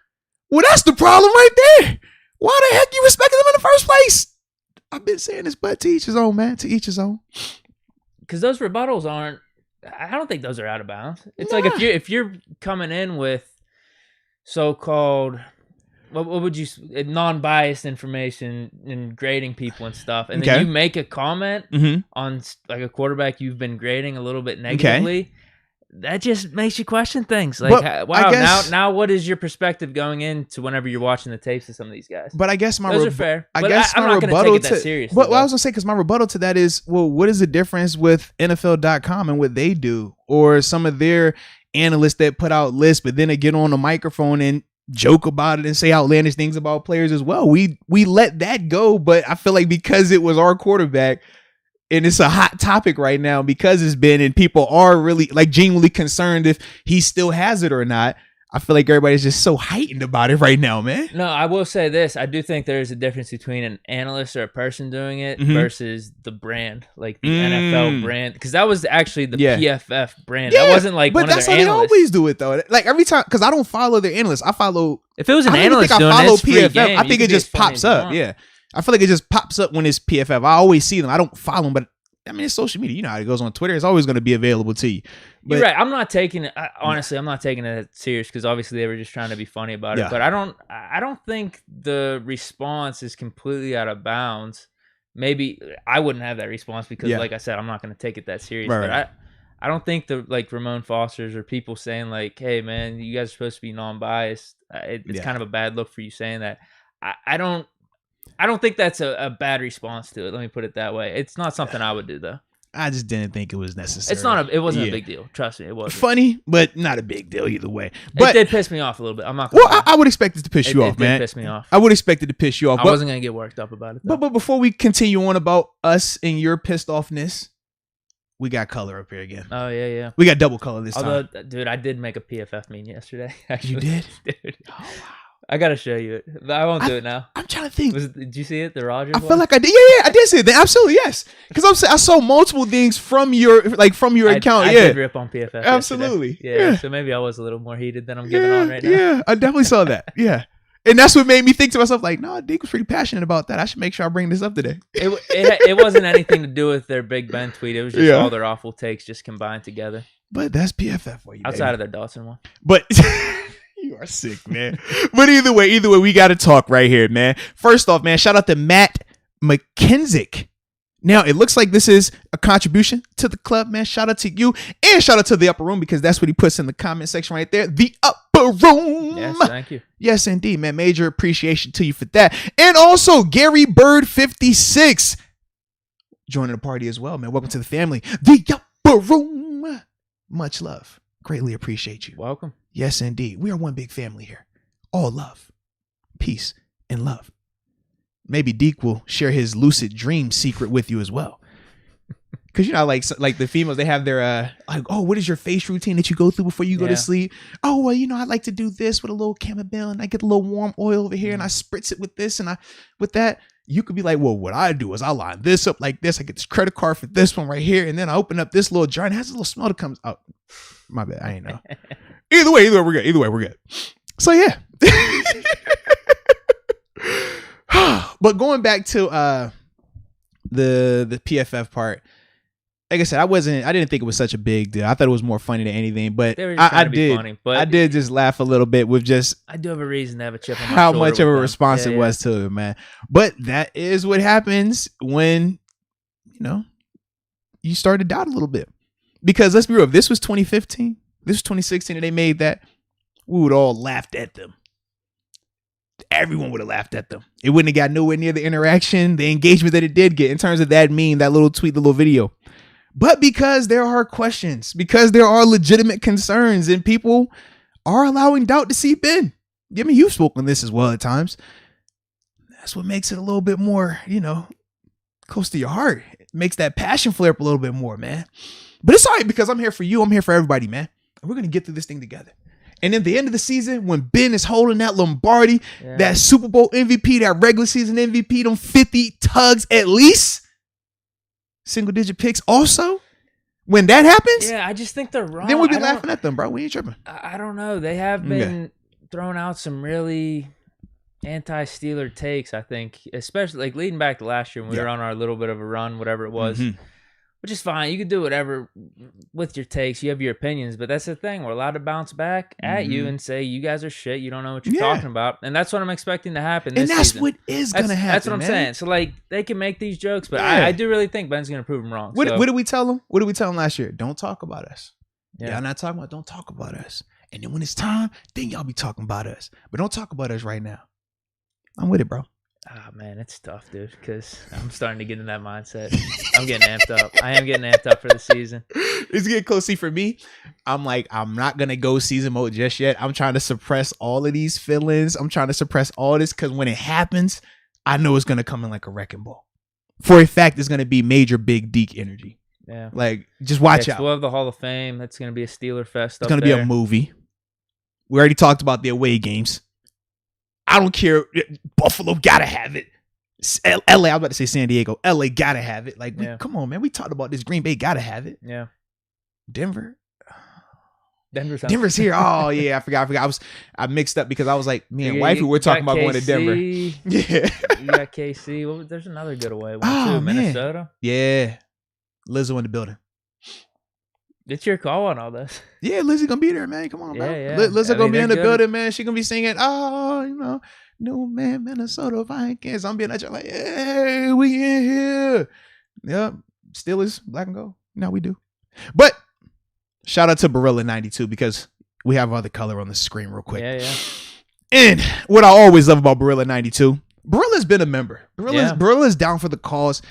Well, that's the problem right there. Why the heck you respecting them in the first place? I've been saying this, but to each his own, man. To each his own. Because those rebuttals aren't. I don't think those are out of bounds. It's like if you're coming in with so-called what would you non-biased information and grading people and stuff, and then you make a comment on like a quarterback you've been grading a little bit negatively. That just makes you question things. Like, now what is your perspective going into whenever you're watching the tapes of some of these guys? But I guess those are fair. I'm not going to take it that seriously. Well, I was going to say, because my rebuttal to that is, well, what is the difference with NFL.com and what they do? Or some of their analysts that put out lists, but then they get on the microphone and joke about it and say outlandish things about players as well. We let that go, but I feel like because it was our quarterback, and it's a hot topic right now because it's been, and people are really like genuinely concerned if he still has it or not. I feel like everybody's just so heightened about it right now, man. No, I will say this. I do think there's a difference between an analyst or a person doing it versus the brand, like the NFL brand. Because that was actually the PFF brand. That wasn't like one of their analysts. But that's how they always do it, though. Like every time, because I don't follow their analysts. I follow. If it was an analyst doing it, PFF, I think it just pops up. Yeah. I feel like it just pops up when it's PFF. I always see them. I don't follow them, but I mean, it's social media. You know how it goes on Twitter. It's always going to be available to you. But, you're right. I'm not taking it. Honestly, I'm not taking it serious because obviously they were just trying to be funny about it. But I don't think the response is completely out of bounds. Maybe I wouldn't have that response because, like I said, I'm not going to take it that serious. But I don't think the like Ramon Foster's or people saying like, "Hey, man, you guys are supposed to be non-biased." It's kind of a bad look for you saying that. I don't think that's a bad response to it. Let me put it that way. It's not something I would do though. I just didn't think it was necessary. It wasn't a big deal. Trust me, it wasn't. Funny, but not a big deal either way. But it did piss me off a little bit. I'm not gonna lie. I would expect it to piss you off, man. It did piss me off. I would expect it to piss you off. I wasn't gonna get worked up about it though. But before we continue on about us and your pissed offness, we got color up here again. Oh yeah. We got double color this time. Dude, I did make a PFF meme yesterday. Actually. You did? Dude. Oh wow. I gotta show you it, but I won't do it now. I'm trying to think. Did you see it? The Rogers I feel like I did. Yeah, I did see it. Absolutely, yes. Because I saw multiple things from your account. I did rip on PFF. Absolutely. Yeah. So maybe I was a little more heated than I'm giving on right now. Yeah, I definitely saw that. Yeah. And that's what made me think to myself, like, no, Deke was pretty passionate about that. I should make sure I bring this up today. It wasn't anything to do with their Big Ben tweet. It was just all their awful takes just combined together. But that's PFF for you, outside of their Dawson one. But you are sick, man. But either way, we got to talk right here, man. First off, man, shout out to Matt McKenzick. Now, it looks like this is a contribution to the club, man. Shout out to you and shout out to the Upper Room because that's what he puts in the comment section right there. The Upper Room. Yes, thank you. Yes, indeed, man. Major appreciation to you for that. And also, Gary Bird 56 joining the party as well, man. Welcome to the family. The Upper Room. Much love. Greatly appreciate you. Welcome. Yes, indeed. We are one big family here. All love, peace, and love. Maybe Deke will share his lucid dream secret with you as well. Because, you know, like the females, they have their, what is your face routine that you go through before you go to sleep? Oh, well, you know, I like to do this with a little chamomile and I get a little warm oil over here and I spritz it with this and with that. You could be like, well, what I do is I line this up like this. I get this credit card for this one right here. And then I open up this little jar and it has a little smell that comes out. My bad. I ain't know. Either way, we're good. So, yeah. But going back to the PFF part, like I said, I didn't think it was such a big deal. I thought it was more funny than anything, but I did just laugh a little bit with just. I do have a reason to have a chip on my how shoulder much of a them. response it was to it, man. But that is what happens when, you start to doubt a little bit. Because let's be real, if this was 2015, this was 2016, and they made that, we would all laughed at them. Everyone would have laughed at them. It wouldn't have got nowhere near the interaction, the engagement that it did get in terms of that meme, that little tweet, the little video. But because there are questions, because there are legitimate concerns, and people are allowing doubt to seep in. I mean, you've spoken this as well at times. That's what makes it a little bit more, close to your heart. It makes that passion flare up a little bit more, man. But it's all right because I'm here for you. I'm here for everybody, man. And we're going to get through this thing together. And in the end of the season, when Ben is holding that Lombardi, that Super Bowl MVP, that regular season MVP, them 50 tugs at least, single digit picks also, when that happens, I just think they're wrong. Then we'll be laughing at them, bro. We ain't tripping. I don't know. They have been throwing out some really anti-Steeler takes, I think, especially like leading back to last year when we were on our little bit of a run, whatever it was. Which is fine. You can do whatever with your takes. You have your opinions, but that's the thing. We're allowed to bounce back at you and say, you guys are shit. You don't know what you're talking about. And that's what I'm expecting to happen this season. And that's what is going to happen, That's what I'm saying. So, like, they can make these jokes, but I do really think Ben's going to prove them wrong. What did we tell them? What did we tell them last year? Don't talk about us. Y'all not talking about, don't talk about us. And then when it's time, then y'all be talking about us. But don't talk about us right now. I'm with it, bro. Oh, man, it's tough, dude, because I'm starting to get in that mindset. I'm getting amped up. I am getting amped up for the season. It's getting close. See, for me, I'm like, I'm not going to go season mode just yet. I'm trying to suppress all of these feelings. I'm trying to suppress all this because when it happens, I know it's going to come in like a wrecking ball. For a fact, it's going to be major big Deke energy. Yeah. Like, just watch out. We'll have the Hall of Fame. That's going to be a Steeler fest. It's going to be a movie. We already talked about the away games. I don't care. Buffalo gotta have it. LA, I was about to say San Diego. LA gotta have it. Like, come on, man. We talked about this. Green Bay gotta have it. Yeah. Denver's Denver's here. Oh yeah, I forgot. I mixed up because I was like, me and wifey were talking about going to Denver. Yeah. You got KC. There's another good away one too. Minnesota. Yeah. Lizzo in the building. It's your call on all this. Yeah, Lizzie gonna be there, man. Come on, man. Yeah. Lizzie gonna be in the building, man. She gonna be singing, no man, Minnesota Vikings. I'm being like, hey, we in here. Yep. Steelers, black and gold. No, we do. But shout out to Barilla92 because we have other color on the screen real quick. Yeah. And what I always love about Barilla92, Barilla's been a member. Barilla's down for the cause.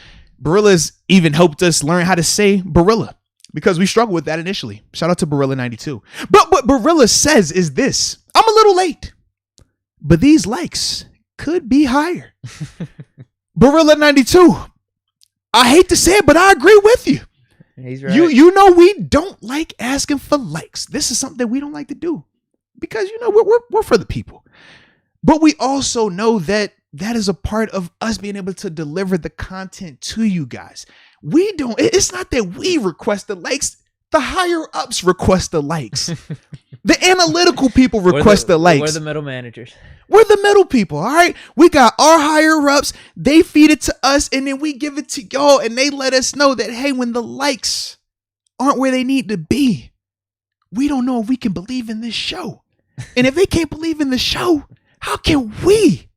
Barilla's even helped us learn how to say Barilla. Because we struggled with that initially. Shout out to Barilla92. But what Barilla says is this. I'm a little late, but these likes could be higher. Barilla92. I hate to say it, but I agree with you. He's right. You know we don't like asking for likes. This is something that we don't like to do. Because, we're for the people. But we also know that is a part of us being able to deliver the content to you guys. It's not that we request the likes. The higher ups request the likes. The analytical people request the likes. We're the middle managers. We're the middle people, all right? We got our higher ups. They feed it to us, and then we give it to y'all, and they let us know that, hey, when the likes aren't where they need to be, we don't know if we can believe in this show. And if they can't believe in the show, how can we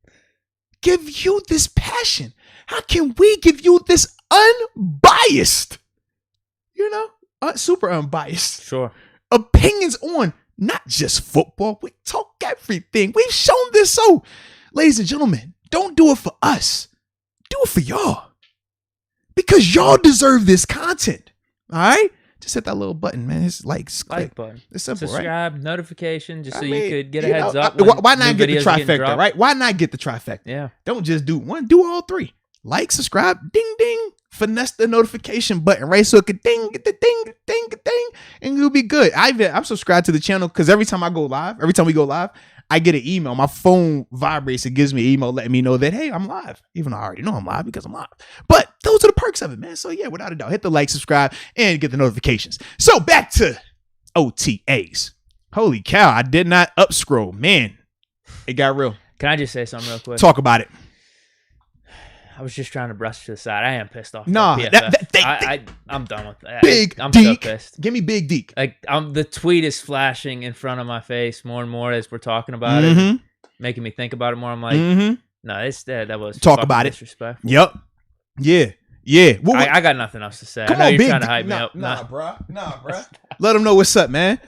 give you this passion? How can we give you this unbiased, super unbiased opinions on not just football? We talk everything. We've shown this. So, ladies and gentlemen, don't do it for us. Do it for y'all. Because y'all deserve this content. All right? Just hit that little button, man. It's like button. It's simple, subscribe, right? Notification, just you could get a heads up. Why not get the trifecta, right? Why not get the trifecta? Yeah. Don't just do one. Do all three. Like, subscribe, ding, ding. Finesse the notification button, right? So it could ding, get the ding, ding, ding, and you'll be good. I'm subscribed to the channel because every time we go live, I get an email. My phone vibrates. It gives me an email letting me know that, hey, I'm live. Even though I already know I'm live because I'm live. But those are the perks of it, man. So yeah, without a doubt, hit the like, subscribe, and get the notifications. So back to OTAs. Holy cow, I did not up scroll. Man, it got real. Can I just say something real quick? Talk about it. I was just trying to brush to the side. I am pissed off. Nah, I'm done with that. I'm Deke. So pissed. Give me Big Deke. Like the tweet is flashing in front of my face more and more as we're talking about it, making me think about it more. I'm like, no, that was talk about disrespectful. Yep. Yeah. I got nothing else to say. I know you're trying to hype me up. Nah, bro. Let them know what's up, man.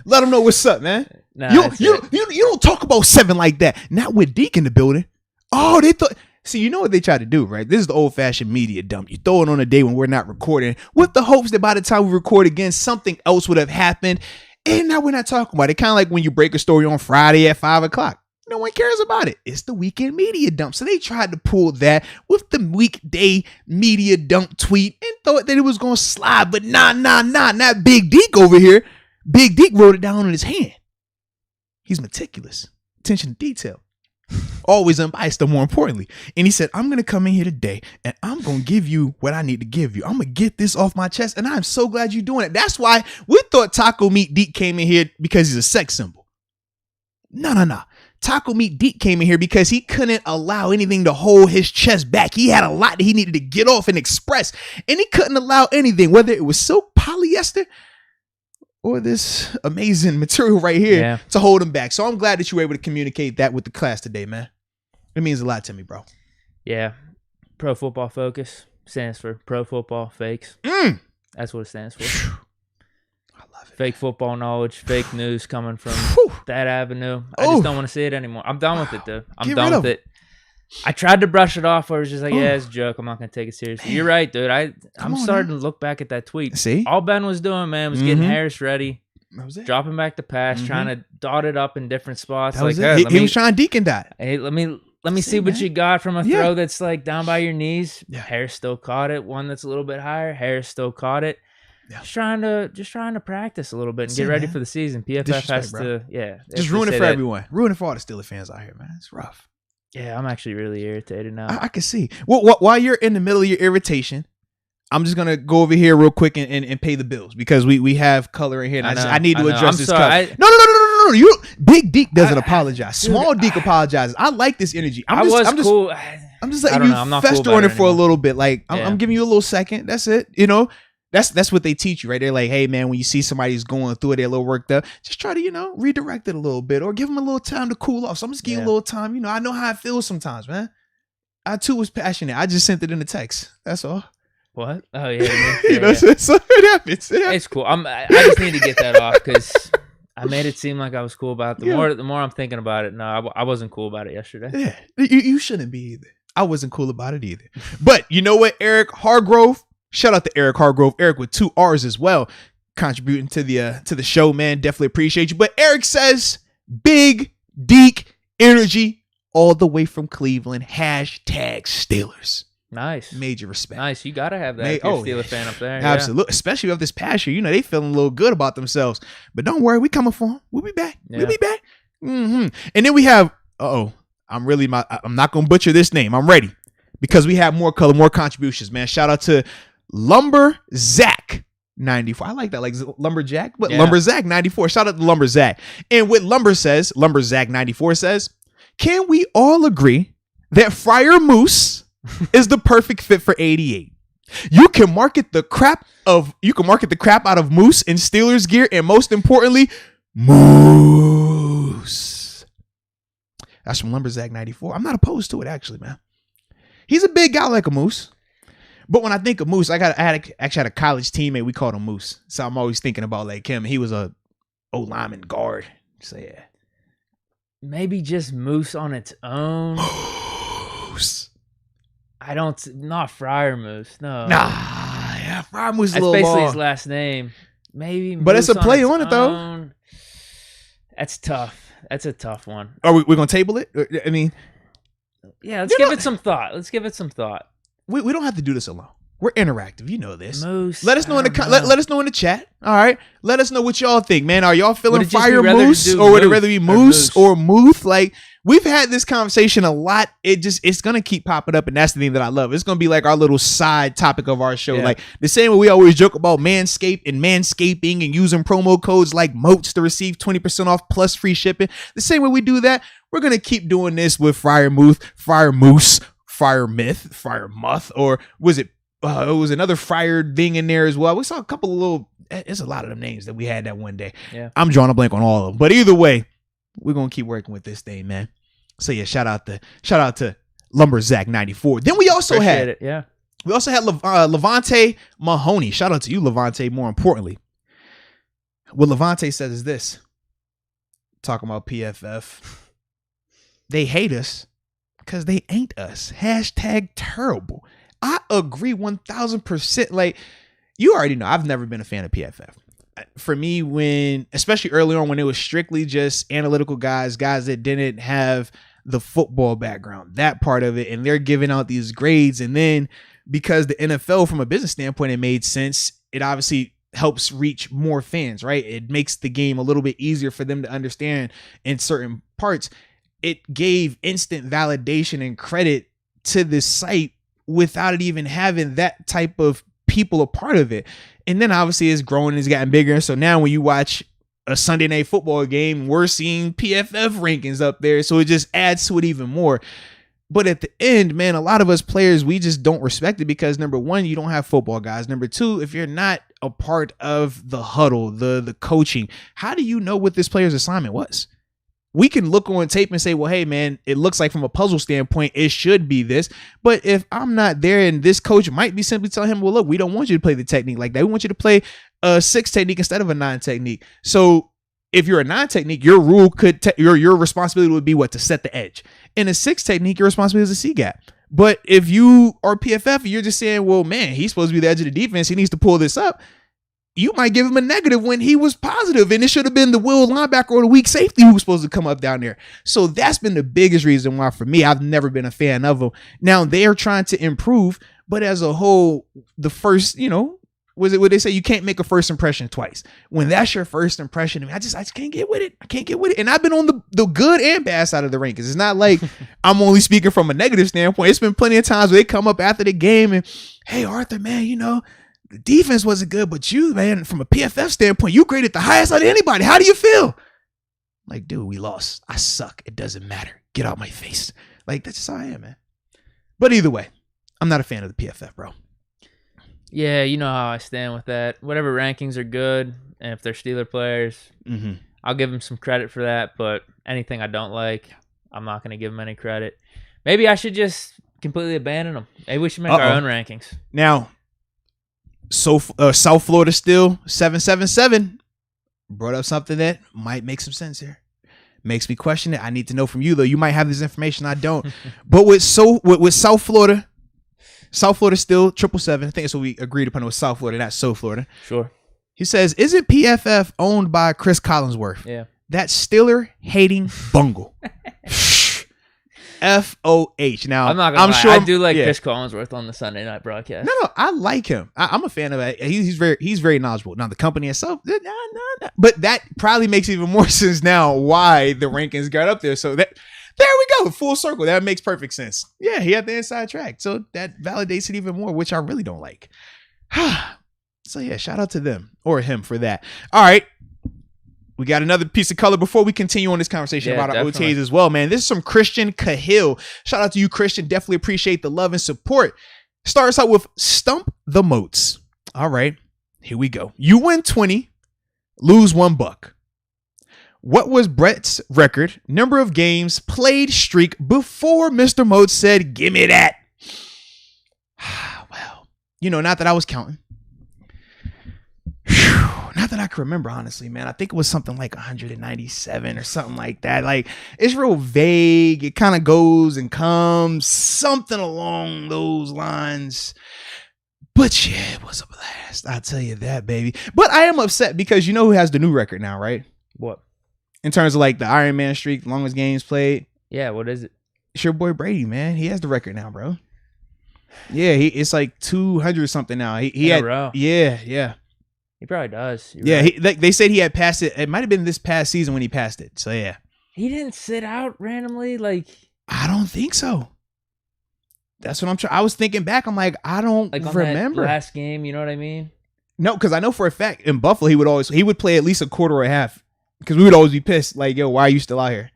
Nah, you don't talk about 7 like that. Not with Deke in the building. Oh, they thought. See, you know what they try to do, right? This is the old-fashioned media dump. You throw it on a day when we're not recording with the hopes that by the time we record again, something else would have happened. And now we're not talking about it. Kind of like when you break a story on Friday at 5 o'clock. No one cares about it. It's the weekend media dump. So they tried to pull that with the weekday media dump tweet and thought that it was going to slide. But nah. Not Big Deke over here. Big Deke wrote it down in his hand. He's meticulous. Attention to detail. Always unbiased, though, more importantly. And he said, I'm going to come in here today and I'm going to give you what I need to give you. I'm going to get this off my chest. And I'm so glad you're doing it. That's why we thought Taco Meat Deke came in here because he's a sex symbol. No. Taco Meat Deke came in here because he couldn't allow anything to hold his chest back. He had a lot that he needed to get off and express. And he couldn't allow anything, whether it was silk, polyester, or this amazing material right here to hold him back. So I'm glad that you were able to communicate that with the class today, man. It means a lot to me, bro. Yeah. Pro Football Focus stands for Pro Football Fakes. That's what it stands for. I love it. Fake football knowledge, fake news coming from that avenue. I just don't want to see it anymore. I'm done with it, dude. I'm done with it. I tried to brush it off. I was just like, yeah, it's a joke. I'm not going to take it seriously. You're right, dude. I'm starting to look back at that tweet. See? All Ben was doing, man, was getting Harris ready, dropping back the pass, trying to dot it up in different spots. That was it. He was trying to Deke and dot. Hey, let me see what you got from a throw that's like down by your knees. Yeah. Harris still caught it. One that's a little bit higher. Harris still caught it. Yeah. Just trying to practice a little bit and get ready for the season. PFF has to, just ruin it for everyone. Ruin it for all the Steelers fans out here, man. It's rough. Yeah, I'm actually really irritated now. I can see. Well, while you're in the middle of your irritation, I'm just gonna go over here real quick and pay the bills because we have color in here. And I need to address this. No. You Big Deke doesn't apologize. Small Deke apologizes. I like this energy. I'm just cool. I'm just letting you fester on it for a little bit. Like I'm giving you a little second. That's it. You know. That's what they teach you, right? They're like, hey, man, when you see somebody's going through it, they're a little worked up, just try to, redirect it a little bit or give them a little time to cool off. So I'm just giving you a little time. I know how it feels sometimes, man. I, too, was passionate. I just sent it in the text. That's all. What? Oh, yeah. So it happens. It's cool. I just need to get that off because I made it seem like I was cool about it. The more I'm thinking about it, no, I wasn't cool about it yesterday. Yeah, you shouldn't be either. I wasn't cool about it either. But you know what, Eric Hargrove? Shout out to Eric Hargrove. Eric with 2 R's as well, contributing to the show, man. Definitely appreciate you. But Eric says, Big Deke energy all the way from Cleveland. #Steelers. Nice. Major respect. Nice. You got to have that if you're a Steelers fan up there. Absolutely. Yeah. Especially with this past year. They feeling a little good about themselves. But don't worry. We coming for them. We'll be back. Yeah. We'll be back. And then we have, I'm not going to butcher this name. I'm ready. Because we have more color, more contributions, man. Shout out to Lumberzack 94. I like that, like Lumberjack, but Lumberzack 94. Shout out to Lumberzack. And what Lumberzack 94 says, can we all agree that Friar Moose is the perfect fit for 88? You can market the crap out of Moose in Steelers gear, and most importantly, Moose. That's from Lumberzack 94. I'm not opposed to it, actually, man. He's a big guy like a Moose. But when I think of Moose, I actually had a college teammate. We called him Moose. So I'm always thinking about like him. He was a O-lineman guard. So yeah. Maybe just Moose on its own. Moose. Not Friar Moose. No. Nah. Friar Moose is That's a little basically long. his last name. Maybe But Moose it's a play on its it though. own. That's tough. That's a tough one. Are we going to table it? I mean. Yeah, let's give it some thought. We don't have to do this alone. We're interactive. You know this. Moose. Let us know let us know in the chat. All right. Let us know what y'all think, man. Are y'all feeling Fire Moose or would it rather be Moose or Mooth? Like we've had this conversation a lot. It's gonna keep popping up, and that's the thing that I love. It's gonna be like our little side topic of our show. Yeah. Like the same way we always joke about Manscaped and manscaping and using promo codes like Moats to receive 20% off plus free shipping. The same way we do that, we're gonna keep doing this with Friar Moose, Muth, or was it? It was another Friar thing in there as well. We saw a couple of little. There's a lot of them names that we had that one day. Yeah, I'm drawing a blank on all of them, but either way, we're gonna keep working with this thing, man. So yeah, shout out to Lumberzack 94. Then we also had Levante Mahoney. Shout out to you, Levante. More importantly, what Levante says is this: talking about PFF, they hate us because they ain't us. #terrible. I agree 1000%. Like, you already know, I've never been a fan of PFF. For me, especially early on, when it was strictly just analytical guys that didn't have the football background, that part of it, and they're giving out these grades. And then because the NFL, from a business standpoint, it made sense. It obviously helps reach more fans, right? It makes the game a little bit easier for them to understand in certain parts. It gave instant validation and credit to this site without it even having that type of people a part of it. And then obviously it's grown and it's gotten bigger. So now when you watch a Sunday night football game, we're seeing PFF rankings up there. So it just adds to it even more. But at the end, man, a lot of us players, we just don't respect it because, number one, you don't have football guys. Number two, if you're not a part of the huddle, the coaching, how do you know what this player's assignment was? We can look on tape and say, well, hey, man, it looks like from a puzzle standpoint, it should be this. But if I'm not there and this coach might be simply telling him, well, look, we don't want you to play the technique like that. We want you to play a 6 technique instead of a 9 technique. So if you're a 9 technique, your rule your responsibility would be what? To set the edge. In a 6 technique, your responsibility is a C gap. But if you are PFF, you're just saying, well, man, he's supposed to be the edge of the defense. He needs to pull this up. You might give him a negative when he was positive, and it should have been the will linebacker or the weak safety who was supposed to come up down there. So that's been the biggest reason why, for me, I've never been a fan of them. Now they're trying to improve, but as a whole, the first, was it what they say? You can't make a first impression twice. When that's your first impression, I just can't get with it. I can't get with it. And I've been on the good and bad side of the rankings. It's not like I'm only speaking from a negative standpoint. It's been plenty of times where they come up after the game and, hey, Arthur, man, the defense wasn't good, but you, man, from a PFF standpoint, you graded the highest out of anybody. How do you feel? Like, dude, we lost. I suck. It doesn't matter. Get out my face. Like, that's just how I am, man. But either way, I'm not a fan of the PFF, bro. Yeah, you know how I stand with that. Whatever rankings are good, and if they're Steeler players, I'll give them some credit for that. But anything I don't like, I'm not going to give them any credit. Maybe I should just completely abandon them. Maybe we should make our own rankings. Now, so South Florida still 777 brought up something that might make some sense here. Makes me question it. I need to know from you, though. You might have this information. I don't. But with South Florida still 777. I think that's what we agreed upon with South Florida, not So Florida. Sure. He says, isn't PFF owned by Chris Collinsworth? Yeah. That Steeler hating bungle. FOH. Now, I'm not gonna lie. Sure I do like Chris Collinsworth on the Sunday night broadcast. No, I like him. I'm a fan of it. He's very knowledgeable. Now, the company itself, but that probably makes even more sense now why the rankings got up there. So there we go, full circle. That makes perfect sense. Yeah, he had the inside track, so that validates it even more, which I really don't like. So yeah, shout out to them or him for that. All right. We got another piece of color before we continue on this conversation about our OTAs as well, man. This is from Christian Cahill. Shout out to you, Christian. Definitely appreciate the love and support. Starts out with Stump the Moats. All right, here we go. You win 20, lose $1. What was Brett's record, number of games played streak before Mr. Moats said, give me that? Well, not that I was counting. Not that I can remember, honestly, man. I think it was something like 197 or something like that. Like, it's real vague. It kind of goes and comes, something along those lines. But yeah, it was a blast. I'll tell you that, baby. But I am upset because you know who has the new record now, right? What? In terms of like the Iron Man streak, longest games played. Yeah, what is it? It's your boy Brady, man. He has the record now, bro. Yeah, it's like 200 something now. He had, yeah. He probably does. You're right. They said he had passed it. It might have been this past season when he passed it. So yeah. He didn't sit out randomly, like. I don't think so. That's what I'm trying. I was thinking back. I'm like, I don't remember that last game. You know what I mean? No, because I know for a fact in Buffalo he would play at least a quarter or a half because we would always be pissed. Like, yo, why are you still out here?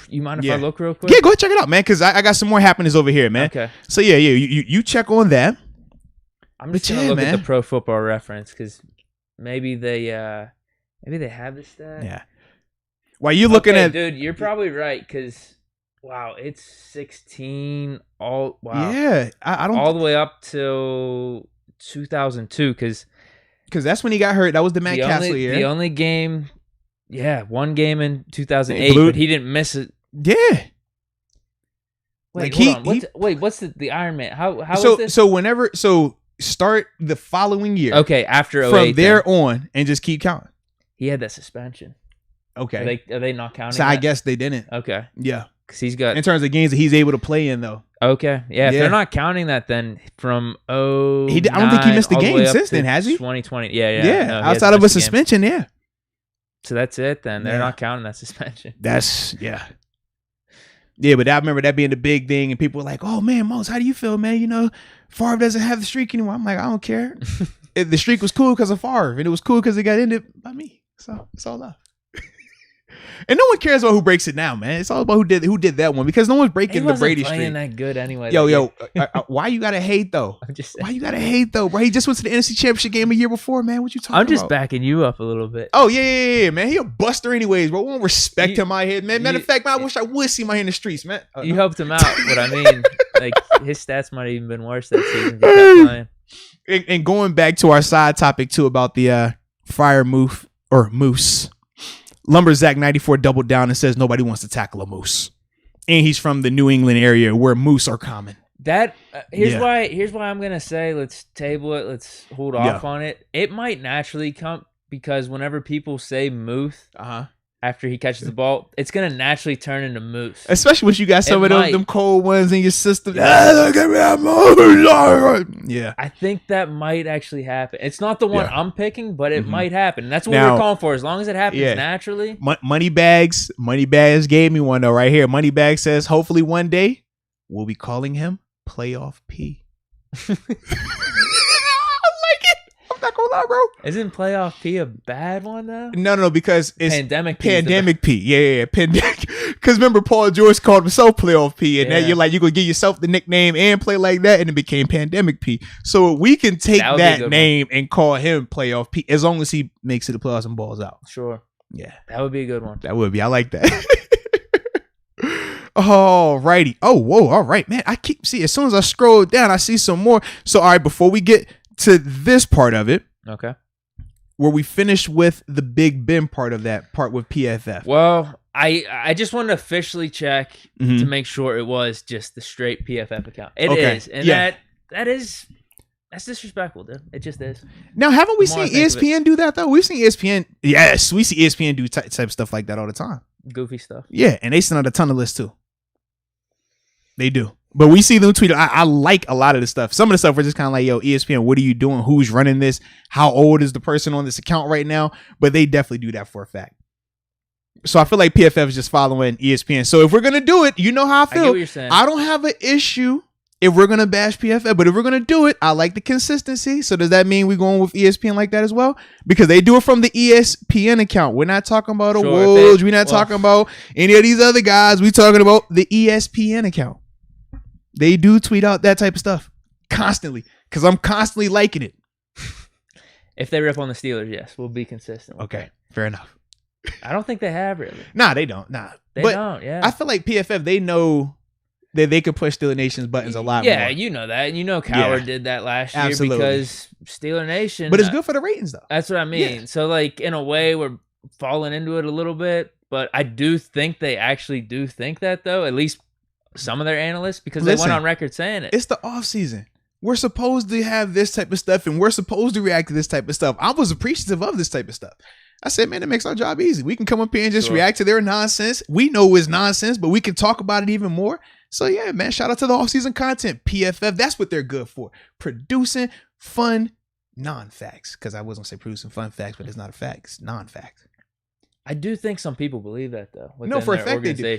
you mind if I look real quick? Yeah, go ahead, check it out, man, because I got some more happenings over here, man. Okay. So, you check on that. I'm just going to look at the Pro Football Reference because maybe they have the stat. Yeah. While you looking at... Dude, you're probably right because, wow, it's 16 all... Wow. Yeah. I don't... All the way up to 2002 because that's when he got hurt. That was the Matt Castle year. The only game... Yeah, one game in 2008, but he didn't miss it. Yeah. Wait, hold on. What's the Iron Man? How is this? So start the following year. Okay, after 08. From there on, and just keep counting. He had that suspension. Okay. Are they not counting So that? I guess they didn't. Okay. Yeah. Because he's got... In terms of games that he's able to play in, though. Okay. Yeah, if they're not counting that, then from I don't think he missed the game since then, has he? 2020. Yeah. Yeah, no, outside of a suspension, yeah. So that's it then. They're not counting that suspension. Yeah, but I remember that being the big thing, and people were like, "Oh man, Moats, how do you feel, man? You know, Favre doesn't have the streak anymore." I'm like, I don't care. The streak was cool because of Favre, and it was cool because it got ended by me. So it's all love. And no one cares about who breaks it now, man. It's all about who did that one, because no one's breaking the Brady streak. He wasn't playing that good anyway. Why you gotta hate though? I'm just saying. Why you gotta hate though, bro? He just went to the NFC Championship game a year before, man. What you talking about? I'm just backing you up a little bit. Oh yeah, man. He a buster anyways, bro. We won't respect him out here, man. Matter of fact, man, I wish I would see him out here in the streets, man. You helped him out. What I mean, like his stats might have even been worse that season. He kept playing. And going back to our side topic too about the Friar Moose. Lumberzack 94 doubled down and says nobody wants to tackle a moose, and he's from the New England area where moose are common. That here's why I'm gonna say let's table it. Let's hold off on it. It might naturally come because whenever people say moose, after he catches the ball, it's gonna naturally turn into moose. Especially when you got some of them cold ones in your system. Look at me, that moose. Yeah, I think that might actually happen. It's not the one I'm picking, but it might happen. That's what we're calling for. As long as it happens naturally. Moneybags gave me one though right here. Moneybag says hopefully one day we'll be calling him Playoff P. I'm not gonna lie, bro. Isn't Playoff P a bad one though? No, because it's Pandemic P. Yeah. Pandemic. Because remember, Paul George called himself Playoff P, and now you're like, you're gonna give yourself the nickname and play like that, and it became Pandemic P. So we can take that name and call him Playoff P as long as he makes it to playoffs and balls out. Sure. Yeah, that would be a good one. That would be. I like that. All righty. Oh, whoa. All right, man. I keep as soon as I scroll down, I see some more. So, all right, before we get to this part of it, okay, where we finish with the Big Ben part of that part with PFF. Well, I just wanted to officially check to make sure it was just the straight PFF account. It is, and that's disrespectful, dude. It just is. Now, haven't we seen ESPN do that though? We've seen ESPN. Yes, we see ESPN do type of stuff like that all the time. Goofy stuff. Yeah, and they send out a ton of lists too. They do. But we see them tweet. I like a lot of the stuff. Some of the stuff we're just kind of like, yo, ESPN, what are you doing? Who's running this? How old is the person on this account right now? But they definitely do that for a fact. So I feel like PFF is just following ESPN. So if we're going to do it, you know how I feel. I get what you're saying. I don't have an issue if we're going to bash PFF. But if we're going to do it, I like the consistency. So does that mean we're going with ESPN like that as well? Because they do it from the ESPN account. We're not talking about awards. We're not talking about any of these other guys. We're talking about the ESPN account. They do tweet out that type of stuff constantly because I'm constantly liking it. If they rip on the Steelers, yes, we'll be consistent. Okay, fair enough. I don't think they have really. Nah, they don't. Nah, they don't. Yeah, I feel like PFF, they know that they could push Steeler Nation's buttons a lot more. Yeah, you know that. You know Coward did that last year because Steeler Nation. But it's good for the ratings though. That's what I mean. Yeah. So like in a way, we're falling into it a little bit, but I do think they actually do think that though. At least some of their analysts, because they went on record saying it. It's the offseason. We're supposed to have this type of stuff, and we're supposed to react to this type of stuff. I was appreciative of this type of stuff. I said, man, it makes our job easy. We can come up here and just react to their nonsense. We know it's nonsense, but we can talk about it even more. So, yeah, man, shout out to the offseason content. PFF, that's what they're good for. Producing fun non-facts. Because I was going to say producing fun facts, but it's not a fact. It's non-facts. I do think some people believe that, though. No, for a fact they do.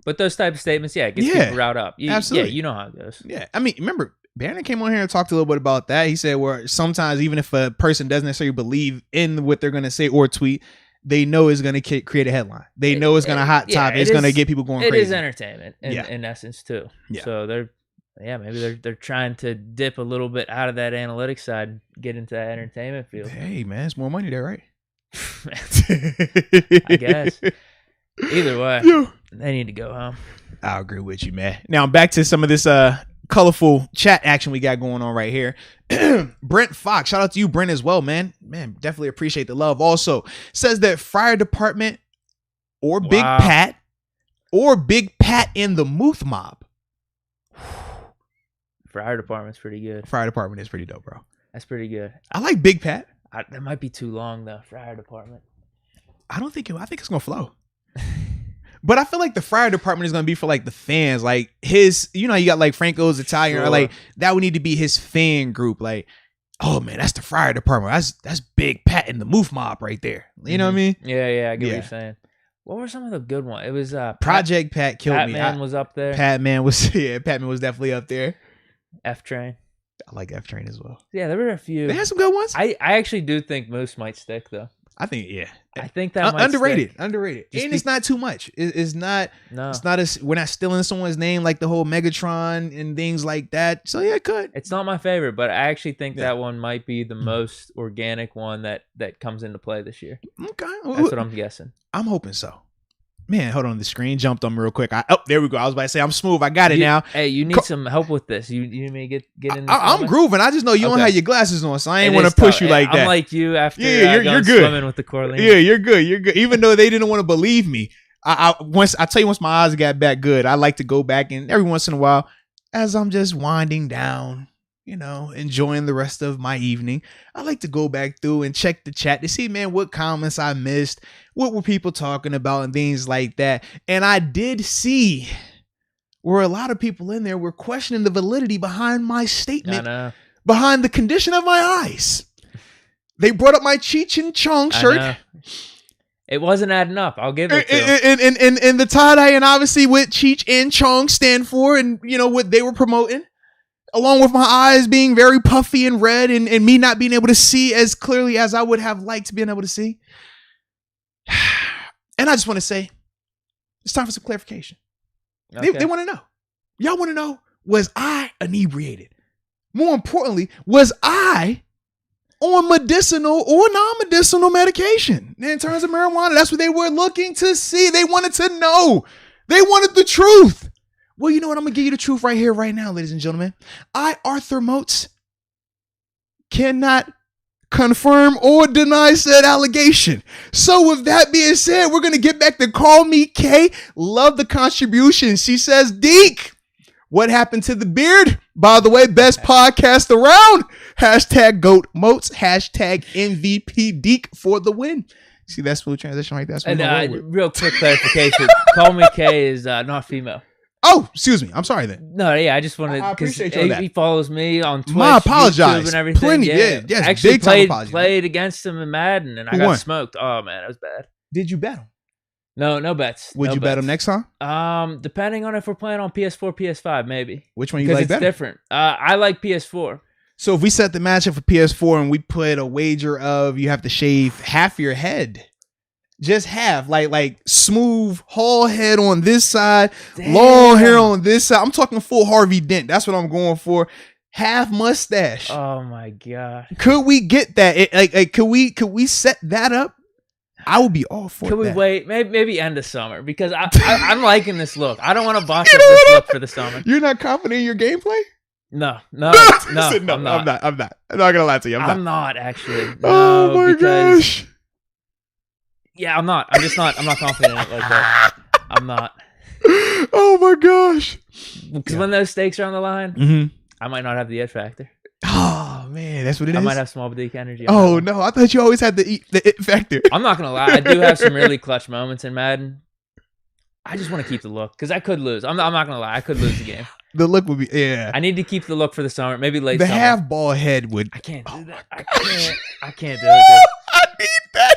But those type of statements, it gets people riled up. Absolutely. Yeah, you know how it goes. Yeah, I mean, remember, Banner came on here and talked a little bit about that. He said, well, sometimes even if a person doesn't necessarily believe in what they're going to say or tweet, they know is going to create a headline. They know it's going to hot top. It's going to get people going crazy. It is entertainment in essence too. Yeah. So maybe they're trying to dip a little bit out of that analytics side, get into that entertainment field. Hey man, it's more money there, right? I guess. Either way, they need to go home. I agree with you, man. Now back to some of this colorful chat action we got going on right here. Brent Fox, shout out to you, Brent, as well, man. Man, definitely appreciate the love. Also says that fire department or Big Pat in the Mooth mob. Fire department's pretty good. Fire department is pretty dope, bro. That's pretty good. I like Big Pat. That might be too long though. Fire department. I think it's gonna flow. But I feel like the fire department is gonna be for like the fans, like his. You know, you got like Franco's Italian, or like that would need to be his fan group. Like, oh man, that's the fire department. That's Big Pat and the Moof mob right there. You know what I mean? Yeah, I get what you're saying. What were some of the good ones? It was Project Pat killed me. Pat Man was up there. Pat Man was definitely up there. F Train. I like F Train as well. Yeah, there were a few. They had some good ones. I actually do think Moose might stick though. I think I think that might underrated. stick. Underrated. And it's not too much. It's not. No. It's not we're not stealing someone's name like the whole Megatron and things like that. So yeah, it could. It's not my favorite, but I actually think that one might be the most organic one that comes into play this year. Okay, that's what I'm guessing. I'm hoping so. Man, hold on. The screen jumped on me real quick. There we go. I was about to say I'm smooth. I got it now. Hey, you need some help with this. You need me to get in this I'm grooving. I just know you don't have your glasses on, so I ain't want to push you like that. I'm like you after you're good. Swimming with the Corleone. Yeah, you're good. You're good. Even though they didn't want to believe me, once my eyes got back good, I like to go back and every once in a while, as I'm just winding down, you know, enjoying the rest of my evening, I like to go back through and check the chat to see, man, what comments I missed, what were people talking about and things like that. And I did see where a lot of people in there were questioning the validity behind my statement, behind the condition of my eyes. They brought up my Cheech and Chong shirt. It wasn't adding up. I'll give it to them. And the tie-dye, and obviously what Cheech and Chong stand for, and you know what they were promoting, along with my eyes being very puffy and red, and me not being able to see as clearly as I would have liked to be able to see. And I just want to say, it's time for some clarification. Okay. They want to know. Y'all want to know, was I inebriated? More importantly, was I on medicinal or non-medicinal medication in terms of marijuana? That's what they were looking to see. They wanted to know. They wanted the truth. Well, you know what? I'm going to give you the truth right here, right now, ladies and gentlemen. I, Arthur Moats, cannot confirm or deny said allegation. So with that being said, we're going to get back to Call Me K. Love the contribution. She says, Deke, what happened to the beard? By the way, best podcast around. Hashtag GOAT Moats. Hashtag MVP Deke for the win. See that smooth transition right there? And real quick clarification. Call Me K is not female. Oh, excuse me. I'm sorry then. No, yeah, I just wanted, because he follows me on Twitch, YouTube, and everything. Plenty, yes, I actually played against him in Madden, and I got smoked. Oh man, it was bad. Did you bet him? No bets. Would you bet him next time? Depending on if we're playing on PS4, PS5, maybe. Which one you like better? It's different. I like PS4. So if we set the matchup for PS4 and we put a wager of you have to shave half your head. Just half, like smooth whole head on this side, long hair on this side. I'm talking full Harvey Dent. That's what I'm going for. Half mustache. Oh my god! Could we get that? Could we set that up? I would be all for. Could we wait? Maybe end of summer, because I'm liking this look. I don't want to box up this look for the summer. You're not confident in your gameplay? No. No, I'm not gonna lie to you. I'm not actually. No, oh my gosh. Yeah, I'm not. I'm not confident in it like that. I'm not. Oh my gosh. Because when those stakes are on the line, I might not have the it factor. Oh man, that's what it is. I might have small Deke energy. Oh no, I thought you always had the it factor. I'm not gonna lie. I do have some really clutch moments in Madden. I just want to keep the look, because I could lose. I'm not gonna lie. I could lose the game. The look would be, yeah. I need to keep the look for the summer. Maybe late the summer. half ball head would. I can't do that. I can't do it. I need that.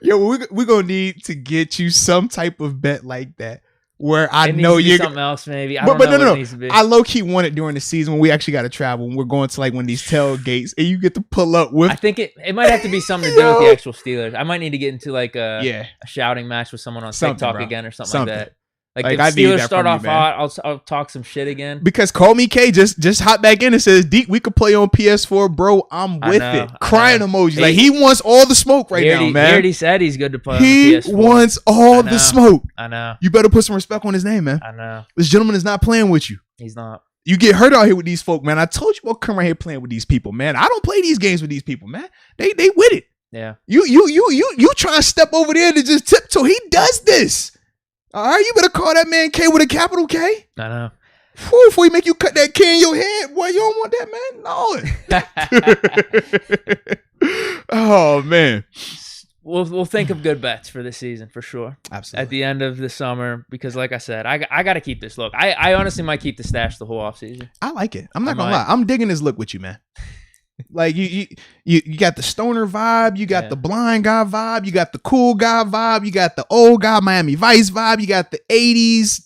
Yo, we're going to need to get you some type of bet like that where I know you're something else maybe. But no. I low key want it during the season when we actually got to travel. When we're going to like one of these tailgates and you get to pull up with. I think it might have to be something to do with the actual Steelers. I might need to get into like a shouting match with someone on TikTok again or something like that. Like if Steelers start off hot, I'll talk some shit again. Because Call Me K just hop back in and says, Deke, we could play on PS4, bro. I'm with it. Crying emoji. Like he wants all the smoke right now, man. He already said he's good to play on the PS4. He wants all the smoke. I know. You better put some respect on his name, man. I know. This gentleman is not playing with you. He's not. You get hurt out here with these folk, man. I told you about come right here playing with these people, man. I don't play these games with these people, man. They with it. Yeah. You try to step over there to just tiptoe. He does this. All right, you better call that man K with a capital K. I know. Whew, before you make you cut that K in your head, boy, you don't want that, man. No. Oh, man. We'll think of good bets for this season for sure. Absolutely. At the end of the summer, because like I said, I got to keep this look. I honestly might keep the stash the whole offseason. I like it. I'm not gonna lie. I'm digging this look with you, man. Like you got the stoner vibe, you got the blind guy vibe, you got the cool guy vibe, you got the old guy Miami Vice vibe, you got the 80s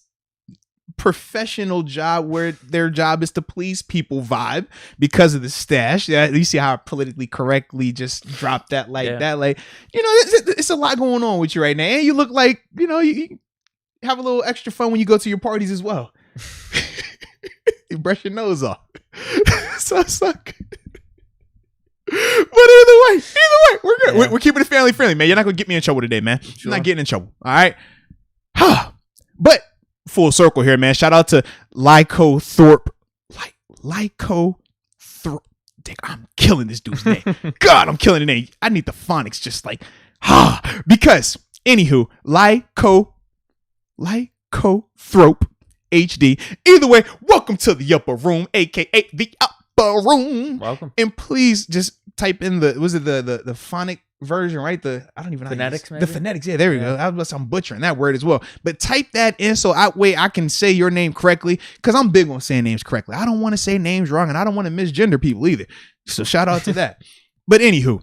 professional job where their job is to please people vibe because of the stash. Yeah, you see how I politically correctly just dropped that that. Like, it's a lot going on with you right now. And you look like, you have a little extra fun when you go to your parties as well. You brush your nose off. So it's like, but either way, we're good. Yeah. We're keeping it family friendly, man. You're not gonna get me in trouble today, man. Sure. You're not getting in trouble. All right. But full circle here, man. Shout out to Lyco Thorpe. Lyco Thorpe. I'm killing this dude's name. God, I'm killing the name. I need the phonics just like because anywho, Lyco Thorpe HD. Either way, welcome to the upper room, aka the room. Welcome. And please just type in the phonic version, right? I don't even know. Phonetics, maybe? The phonetics. Yeah, there we go. I'm butchering that word as well. But type that in so I can say your name correctly, because I'm big on saying names correctly. I don't want to say names wrong, and I don't want to misgender people either. So shout out to that. But anywho,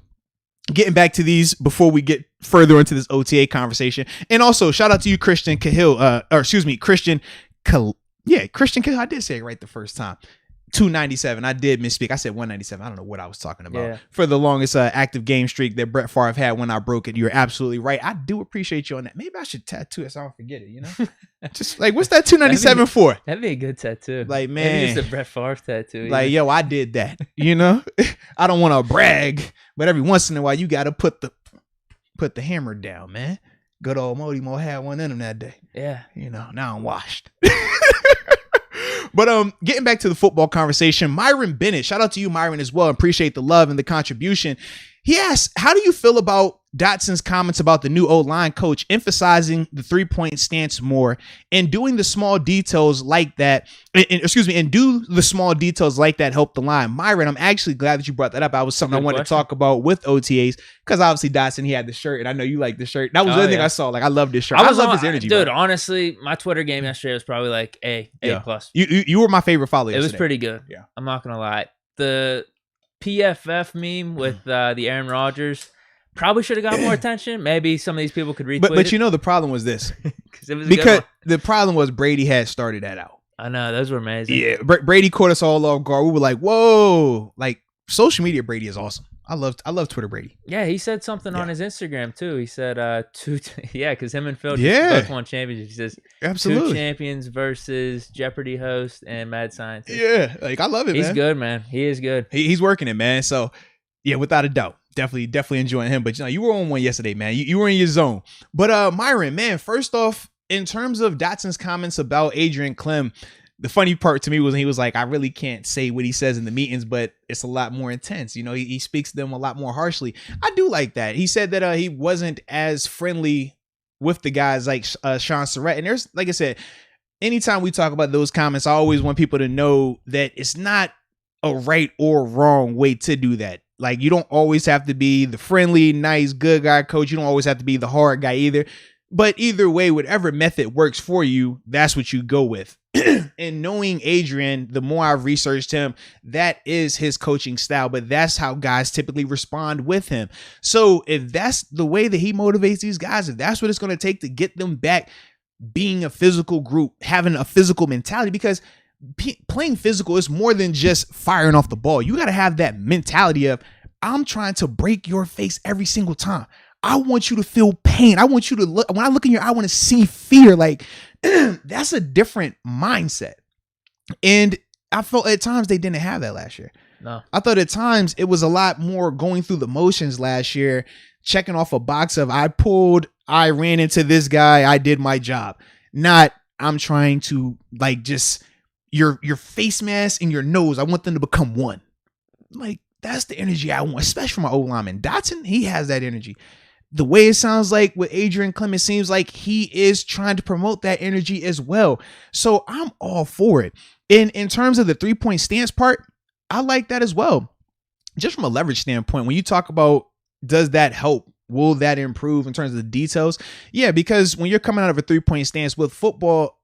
getting back to these before we get further into this OTA conversation. And also shout out to you, Christian Cahill, Christian Cahill. I did say it right the first time. 297. I did misspeak. I said 197. I don't know what I was talking about. Yeah. For the longest active game streak that Brett Favre had when I broke it. You're absolutely right. I do appreciate you on that. Maybe I should tattoo it so I don't forget it, Just like, what's that 297 for? That'd be a good tattoo. Like, man. Maybe just a Brett Favre tattoo. Like, yo, I did that. I don't want to brag, but every once in a while, you got to put the hammer down, man. Good old Mo had one in him that day. Yeah. Now I'm washed. But getting back to the football conversation, Myron Bennett, shout out to you, Myron, as well. Appreciate the love and the contribution. He asked, how do you feel about Dotson's comments about the new O-line coach emphasizing the 3-point stance more and doing the small details like that? And do the small details like that help the line? Myron, I'm actually glad that you brought that up. I was something I wanted to talk about with OTAs because obviously Dotson, he had the shirt, and I know you like the shirt. That was the other thing I saw. Like, I love this shirt. I love his energy, dude. Bro. Honestly, my Twitter game yesterday was probably like A plus. You were my favorite follower yesterday. It was pretty good. Yeah, I'm not gonna lie. The PFF meme with the Aaron Rodgers probably should have got more attention. Maybe some of these people could retweet but the problem was this. Because the problem was Brady had started that out. I know. Those were amazing. Yeah. Brady caught us all off guard. We were like, whoa. Like, social media Brady is awesome. I love Twitter Brady. Yeah, he said something on his Instagram too. He said because him and Phil both won championships. He says absolutely 2 champions versus Jeopardy host and mad scientist. Yeah, like I love it. He's good, man. He is good. He's working it, man. So yeah, without a doubt, definitely enjoying him. But you were on one yesterday, man. You were in your zone. But Myron, man, first off, in terms of Dotson's comments about Adrian Clem, the funny part to me was he was like, I really can't say what he says in the meetings, but it's a lot more intense. He speaks to them a lot more harshly. I do like that. He said that he wasn't as friendly with the guys like Sean Surratt. And there's, like I said, anytime we talk about those comments, I always want people to know that it's not a right or wrong way to do that. Like, you don't always have to be the friendly, nice, good guy coach. You don't always have to be the hard guy either. But either way, whatever method works for you, that's what you go with. And knowing Adrian, the more I've researched him, that is his coaching style, but that's how guys typically respond with him. So if that's the way that he motivates these guys, if that's what it's going to take to get them back, being a physical group, having a physical mentality, because playing physical is more than just firing off the ball. You got to have that mentality of, I'm trying to break your face every single time. I want you to feel pain. I want you to look, when I look in your eye, I want to see fear. Like, that's a different mindset. And I felt at times they didn't have that last year. No. I thought at times it was a lot more going through the motions last year, checking off a box of I ran into this guy, I did my job. Not, I'm trying to, like, just your face mask and your nose, I want them to become one. Like, that's the energy I want, especially from my old lineman. Dotson, he has that energy. The way it sounds like with Adrian Clemens, seems like he is trying to promote that energy as well. So I'm all for it. In terms of the 3-point stance part, I like that as well. Just from a leverage standpoint, when you talk about, does that help? Will that improve in terms of the details? Yeah, because when you're coming out of a 3-point stance with football,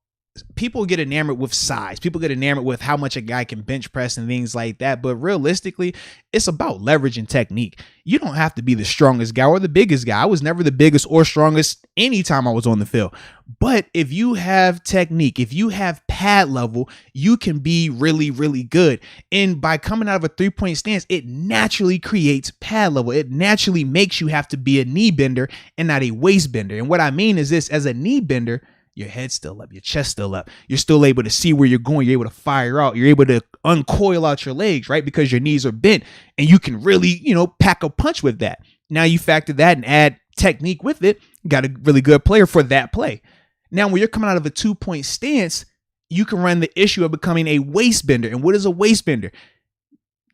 people get enamored with size. People get enamored with how much a guy can bench press and things like that. But realistically, it's about leverage and technique. You don't have to be the strongest guy or the biggest guy. I was never the biggest or strongest anytime I was on the field. But if you have technique, if you have pad level, you can be really, really good. And by coming out of a 3-point stance, it naturally creates pad level. It naturally makes you have to be a knee bender and not a waist bender. And what I mean is this: as a knee bender, your head's still up, your chest still up. You're still able to see where you're going. You're able to fire out. You're able to uncoil out your legs, right? Because your knees are bent and you can really, pack a punch with that. Now you factor that and add technique with it. Got a really good player for that play. Now, when you're coming out of a 2-point stance, you can run the issue of becoming a waist bender. And what is a waist bender?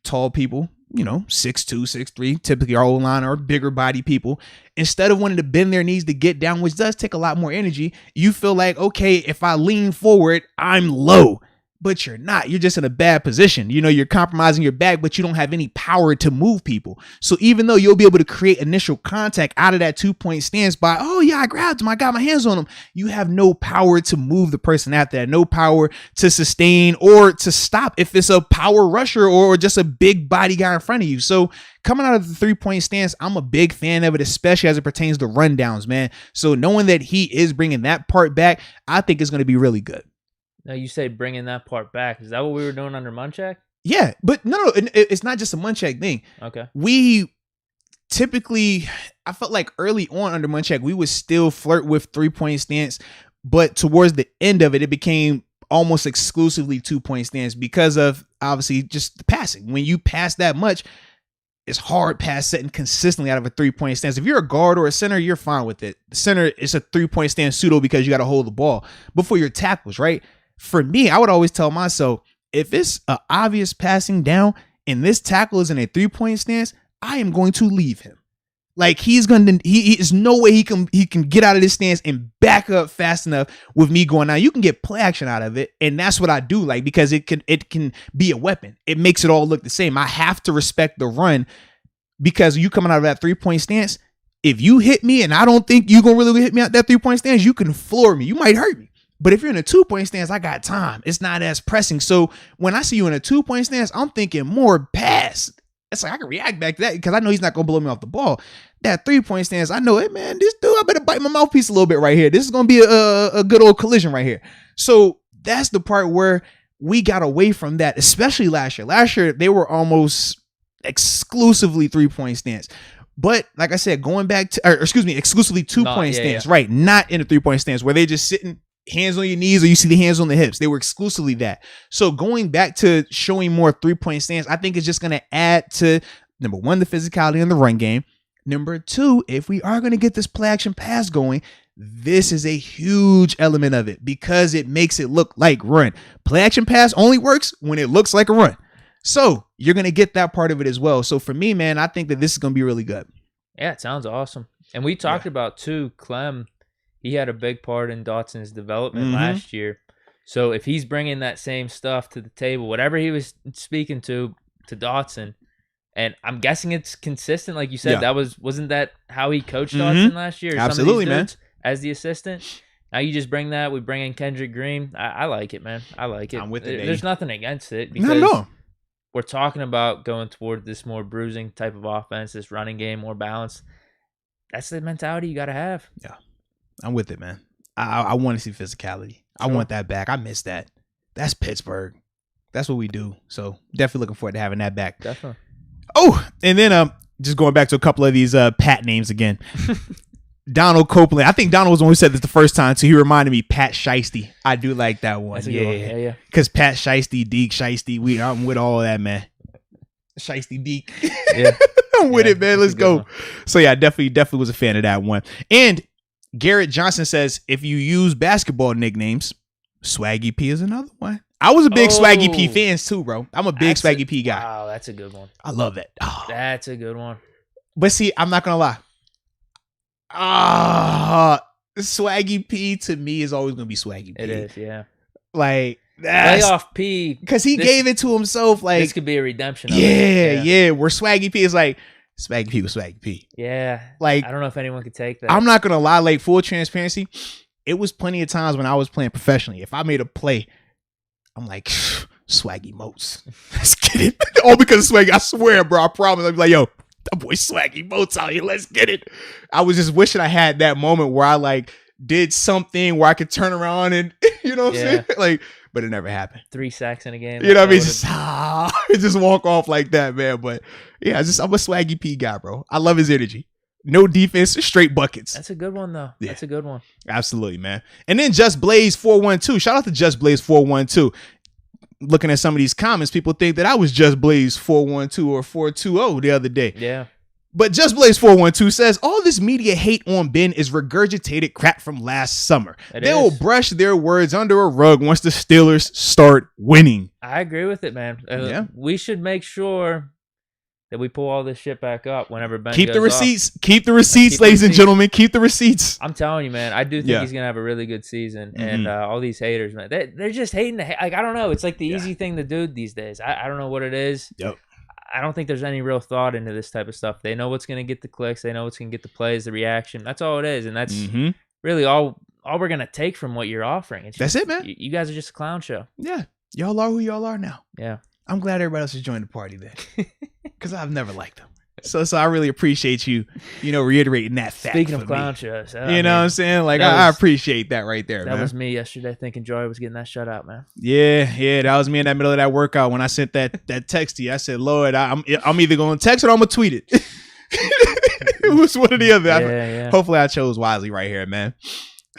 Tall people, 6'2", 6'3", typically our O-line or bigger body people. Instead of wanting to bend their knees to get down, which does take a lot more energy, you feel like, okay, if I lean forward, I'm low. But you're not. You're just in a bad position. You're compromising your back, but you don't have any power to move people. So even though you'll be able to create initial contact out of that 2-point stance by, oh yeah, I grabbed him, I got my hands on him, you have no power to move the person after that, no power to sustain or to stop if it's a power rusher or just a big body guy in front of you. So coming out of the 3-point stance, I'm a big fan of it, especially as it pertains to rundowns, man. So knowing that he is bringing that part back, I think is going to be really good. Now, you say bringing that part back. Is that what we were doing under Munchak? Yeah, but no, it's not just a Munchak thing. Okay. We typically, I felt like early on under Munchak, we would still flirt with 3-point stance, but towards the end of it, it became almost exclusively 2-point stance because of, obviously, just the passing. When you pass that much, it's hard pass setting consistently out of a 3-point stance. If you're a guard or a center, you're fine with it. The center is a 3-point stance pseudo because you got to hold the ball. But for your tackles, right? For me, I would always tell myself, if it's an obvious passing down and this tackle is in a 3-point stance, I am going to leave him. Like he is no way he can get out of this stance and back up fast enough with me going out. You can get play action out of it, and that's what I do, like, because it can be a weapon. It makes it all look the same. I have to respect the run because you coming out of that 3-point stance. If you hit me and I don't think you're gonna really hit me out that 3-point stance, you can floor me. You might hurt me. But if you're in a 2-point stance, I got time. It's not as pressing. So when I see you in a 2-point stance, I'm thinking more pass. It's like I can react back to that because I know he's not going to blow me off the ball. That 3-point stance, I know, hey, man, this dude, I better bite my mouthpiece a little bit right here. This is going to be a good old collision right here. So that's the part where we got away from that, especially last year. Last year, they were almost exclusively 3-point stance. But like I said, going back to, exclusively 2-point stance, right? Not in a 3-point stance where they just sitting hands on your knees or you see the hands on the hips. They were exclusively that. So going back to showing more 3-point stance, I think it's just going to add to, number one, the physicality in the run game. Number two, if we are going to get this play action pass going, this is a huge element of it because it makes it look like run. Play action pass only works when it looks like a run. So you're going to get that part of it as well. So for me, man, I think that this is going to be really good. Yeah, it sounds awesome. And we talked about, too, Clem, he had a big part in Dotson's development last year. So if he's bringing that same stuff to the table, whatever he was speaking to Dotson, and I'm guessing it's consistent, like you said, wasn't that how he coached Dotson last year? Absolutely, man. As the assistant. Now you just bring that. We bring in Kendrick Green. I like it, man. I like it. I'm with it. There's nothing against it because we're talking about going toward this more bruising type of offense, this running game, more balanced. That's the mentality you got to have. Yeah. I'm with it, man. I want to see physicality. Sure. I want that back. I miss that. That's Pittsburgh. That's what we do. So definitely looking forward to having that back. Definitely. Oh, and then just going back to a couple of these Pat names again. Donald Copeland. I think Donald was the one who said this the first time, so he reminded me Pat Shiesty. I do like that one. That's a good one. Yeah. Because Pat Shiesty, Deke Shiesty, I'm with all of that, man. Shiesty Deke. Yeah. I'm with it, man. Let's go. One. So yeah, definitely was a fan of that one. And Garrett Johnson says, if you use basketball nicknames, Swaggy P is another one. I was a big Swaggy P fan too, bro. I'm a big Swaggy P guy. Wow, that's a good one. I love that. Oh. That's a good one. But see, I'm not gonna lie. Swaggy P to me is always gonna be Swaggy P. It is, yeah. Like playoff P, because he gave it to himself. Like this could be a redemption. Yeah. Where Swaggy P is like Swaggy P was Swaggy P. Yeah, like I don't know if anyone could take that. I'm not gonna lie. Like full transparency, it was plenty of times when I was playing professionally. If I made a play, I'm like Swaggy Moats. Let's get it. All because of Swaggy. I swear, bro. I promise. I'd be like, yo. That boy Swaggy Moats out here. Let's get it. I was just wishing I had that moment where I like did something where I could turn around and you know what I'm saying? Like, but it never happened. 3 sacks in a game. You know what I mean? Just walk off like that, man. But yeah, I'm a Swaggy P guy, bro. I love his energy. No defense, straight buckets. That's a good one though. Yeah. That's a good one. Absolutely, man. And then Just Blaze 412. Shout out to Just Blaze 412. Looking at some of these comments, people think that I was Just Blaze 412 or 420 the other day. Yeah. But Just Blaze 412 says, all this media hate on Ben is regurgitated crap from last summer. They will brush their words under a rug once the Steelers start winning. I agree with it, man. Yeah. We should make sure that we pull all this shit back up whenever Ben Keep goes the receipts. Off. Keep the receipts, ladies and gentlemen. Keep the receipts. I'm telling you, man. I do think he's going to have a really good season. Mm-hmm. And all these haters, man, they're just hating. Like, I don't know. It's like the easy thing to do these days. I don't know what it is. Yep. I don't think there's any real thought into this type of stuff. They know what's going to get the clicks. They know what's going to get the plays, the reaction. That's all it is. And that's really all we're going to take from what you're offering. That's it, man. You guys are just a clown show. Yeah. Y'all are who y'all are now. Yeah. I'm glad everybody else has joined the party then. Because I've never liked them. So I really appreciate you, reiterating that fact. Speaking of clown shows. You know what I'm saying? Like, I appreciate that right there, man. That was me yesterday thinking Joy was getting that shutout, man. Yeah. That was me in that middle of that workout when I sent that text to you. I said, Lord, I'm either going to text it or I'm going to tweet it. It was one or the other. Yeah. Hopefully I chose wisely right here, man.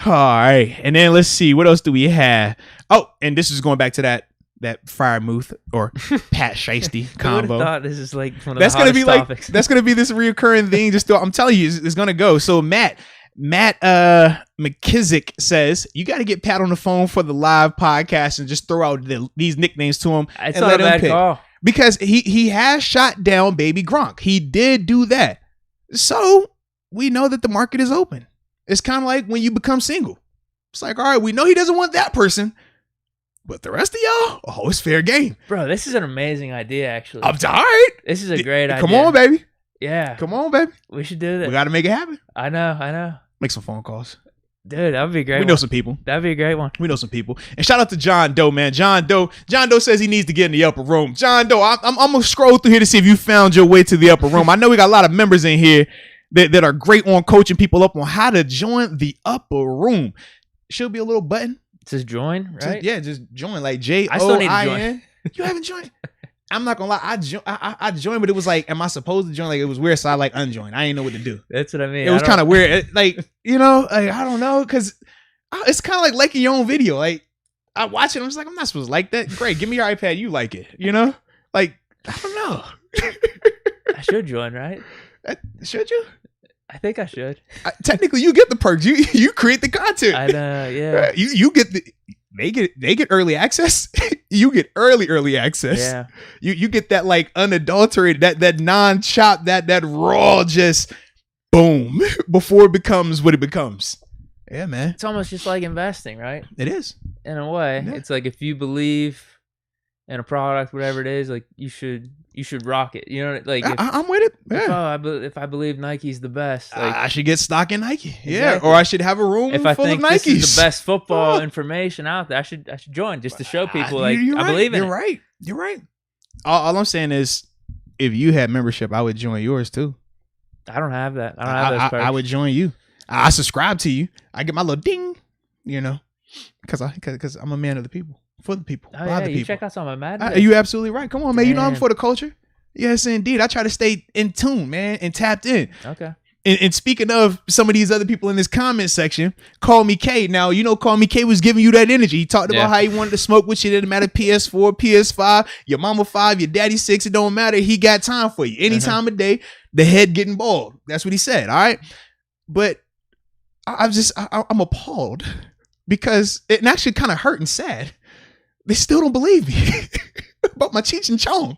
All right. And then let's see. What else do we have? Oh, and this is going back to that Firemuth or Pat Shiesty combo. I thought this is like one of the hottest topics. That's gonna be this reoccurring thing. I'm telling you, it's gonna go. So Matt McKissick says you got to get Pat on the phone for the live podcast and just throw out these nicknames to him. It's not a bad call because he has shot down Baby Gronk. He did do that, so we know that the market is open. It's kind of like when you become single. It's like, all right, we know he doesn't want that person. But the rest of y'all, it's fair game. Bro, this is an amazing idea, actually. I'm all right. This is a great idea. Come on, baby. Yeah. Come on, baby. We should do this. We got to make it happen. I know. Make some phone calls. Dude, that would be a great one. We know some people. That'd be a great one. We know some people. And shout out to John Doe, man. John Doe says he needs to get in the upper room. John Doe, I'm going to scroll through here to see if you found your way to the upper room. I know we got a lot of members in here that are great on coaching people up on how to join the upper room. Should be a little button. It says join, right? Just join, like Join. I still need to join. You haven't joined? I'm not gonna lie, I joined, but it was like, am I supposed to join? Like, it was weird, so I like unjoined. I didn't know what to do. That's what I mean. It was kind of weird. I don't know, because it's kind of like liking your own video. Like, I watch it, I'm just like, I'm not supposed to like that. Great, give me your iPad, you like it. Like, I don't know. I should join, right? Should you? I think I should. Technically, you get the perks. You create the content. I know, yeah. You get they get early access. You get early access. Yeah. You get that like unadulterated, that non-chop, that raw, just boom before it becomes what it becomes. Yeah, man. It's almost just like investing, right? It is. In a way, It's like if you believe in a product, whatever it is, like you should rock it. Like I'm with it. Yeah. If I believe Nike's the best, like, I should get stock in Nike. Exactly. Yeah, or I should have a room full of Nikes. This is the best football information out there, I should join just to show people I believe in it. You're right. All I'm saying is, if you had membership, I would join yours too. I don't have that. I don't have those perks. I would join you. I subscribe to you. I get my little ding. you know, because I'm a man of the people, for the people, oh, by yeah, the people. You check out some of my Madden. You absolutely right. Come on, man. You know I'm for the culture. Yes, indeed. I try to stay in tune, man, and tapped in. Okay. And speaking of some of these other people in this comment section, Call Me K. Now, you know, Call Me K was giving you that energy. He talked about how he wanted to smoke with you. It didn't matter PS4, PS5, your mama 5, your daddy 6. It don't matter. He got time for you. Any time of day, the head getting bald. That's what he said. All right. But I'm appalled because it actually kind of hurt and sad. They still don't believe me about my Cheech and Chong,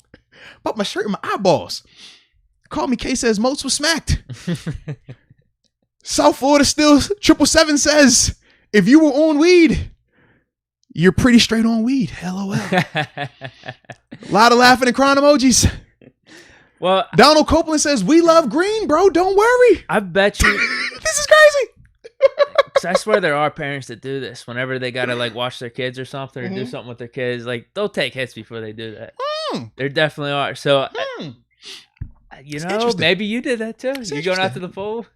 about my shirt and my eyeballs. Call Me K says Moats was smacked. South Florida still 777 says if you were on weed, you're pretty straight on weed. LOL. A lot of laughing and crying emojis. Well, Donald Copeland says we love green, bro. Don't worry. I bet you this is crazy. Cause I swear there are parents that do this whenever they gotta like watch their kids or something or do something with their kids. Like they'll take hits before they do that. There definitely are. So. You know, maybe you did that too. You going out to the pool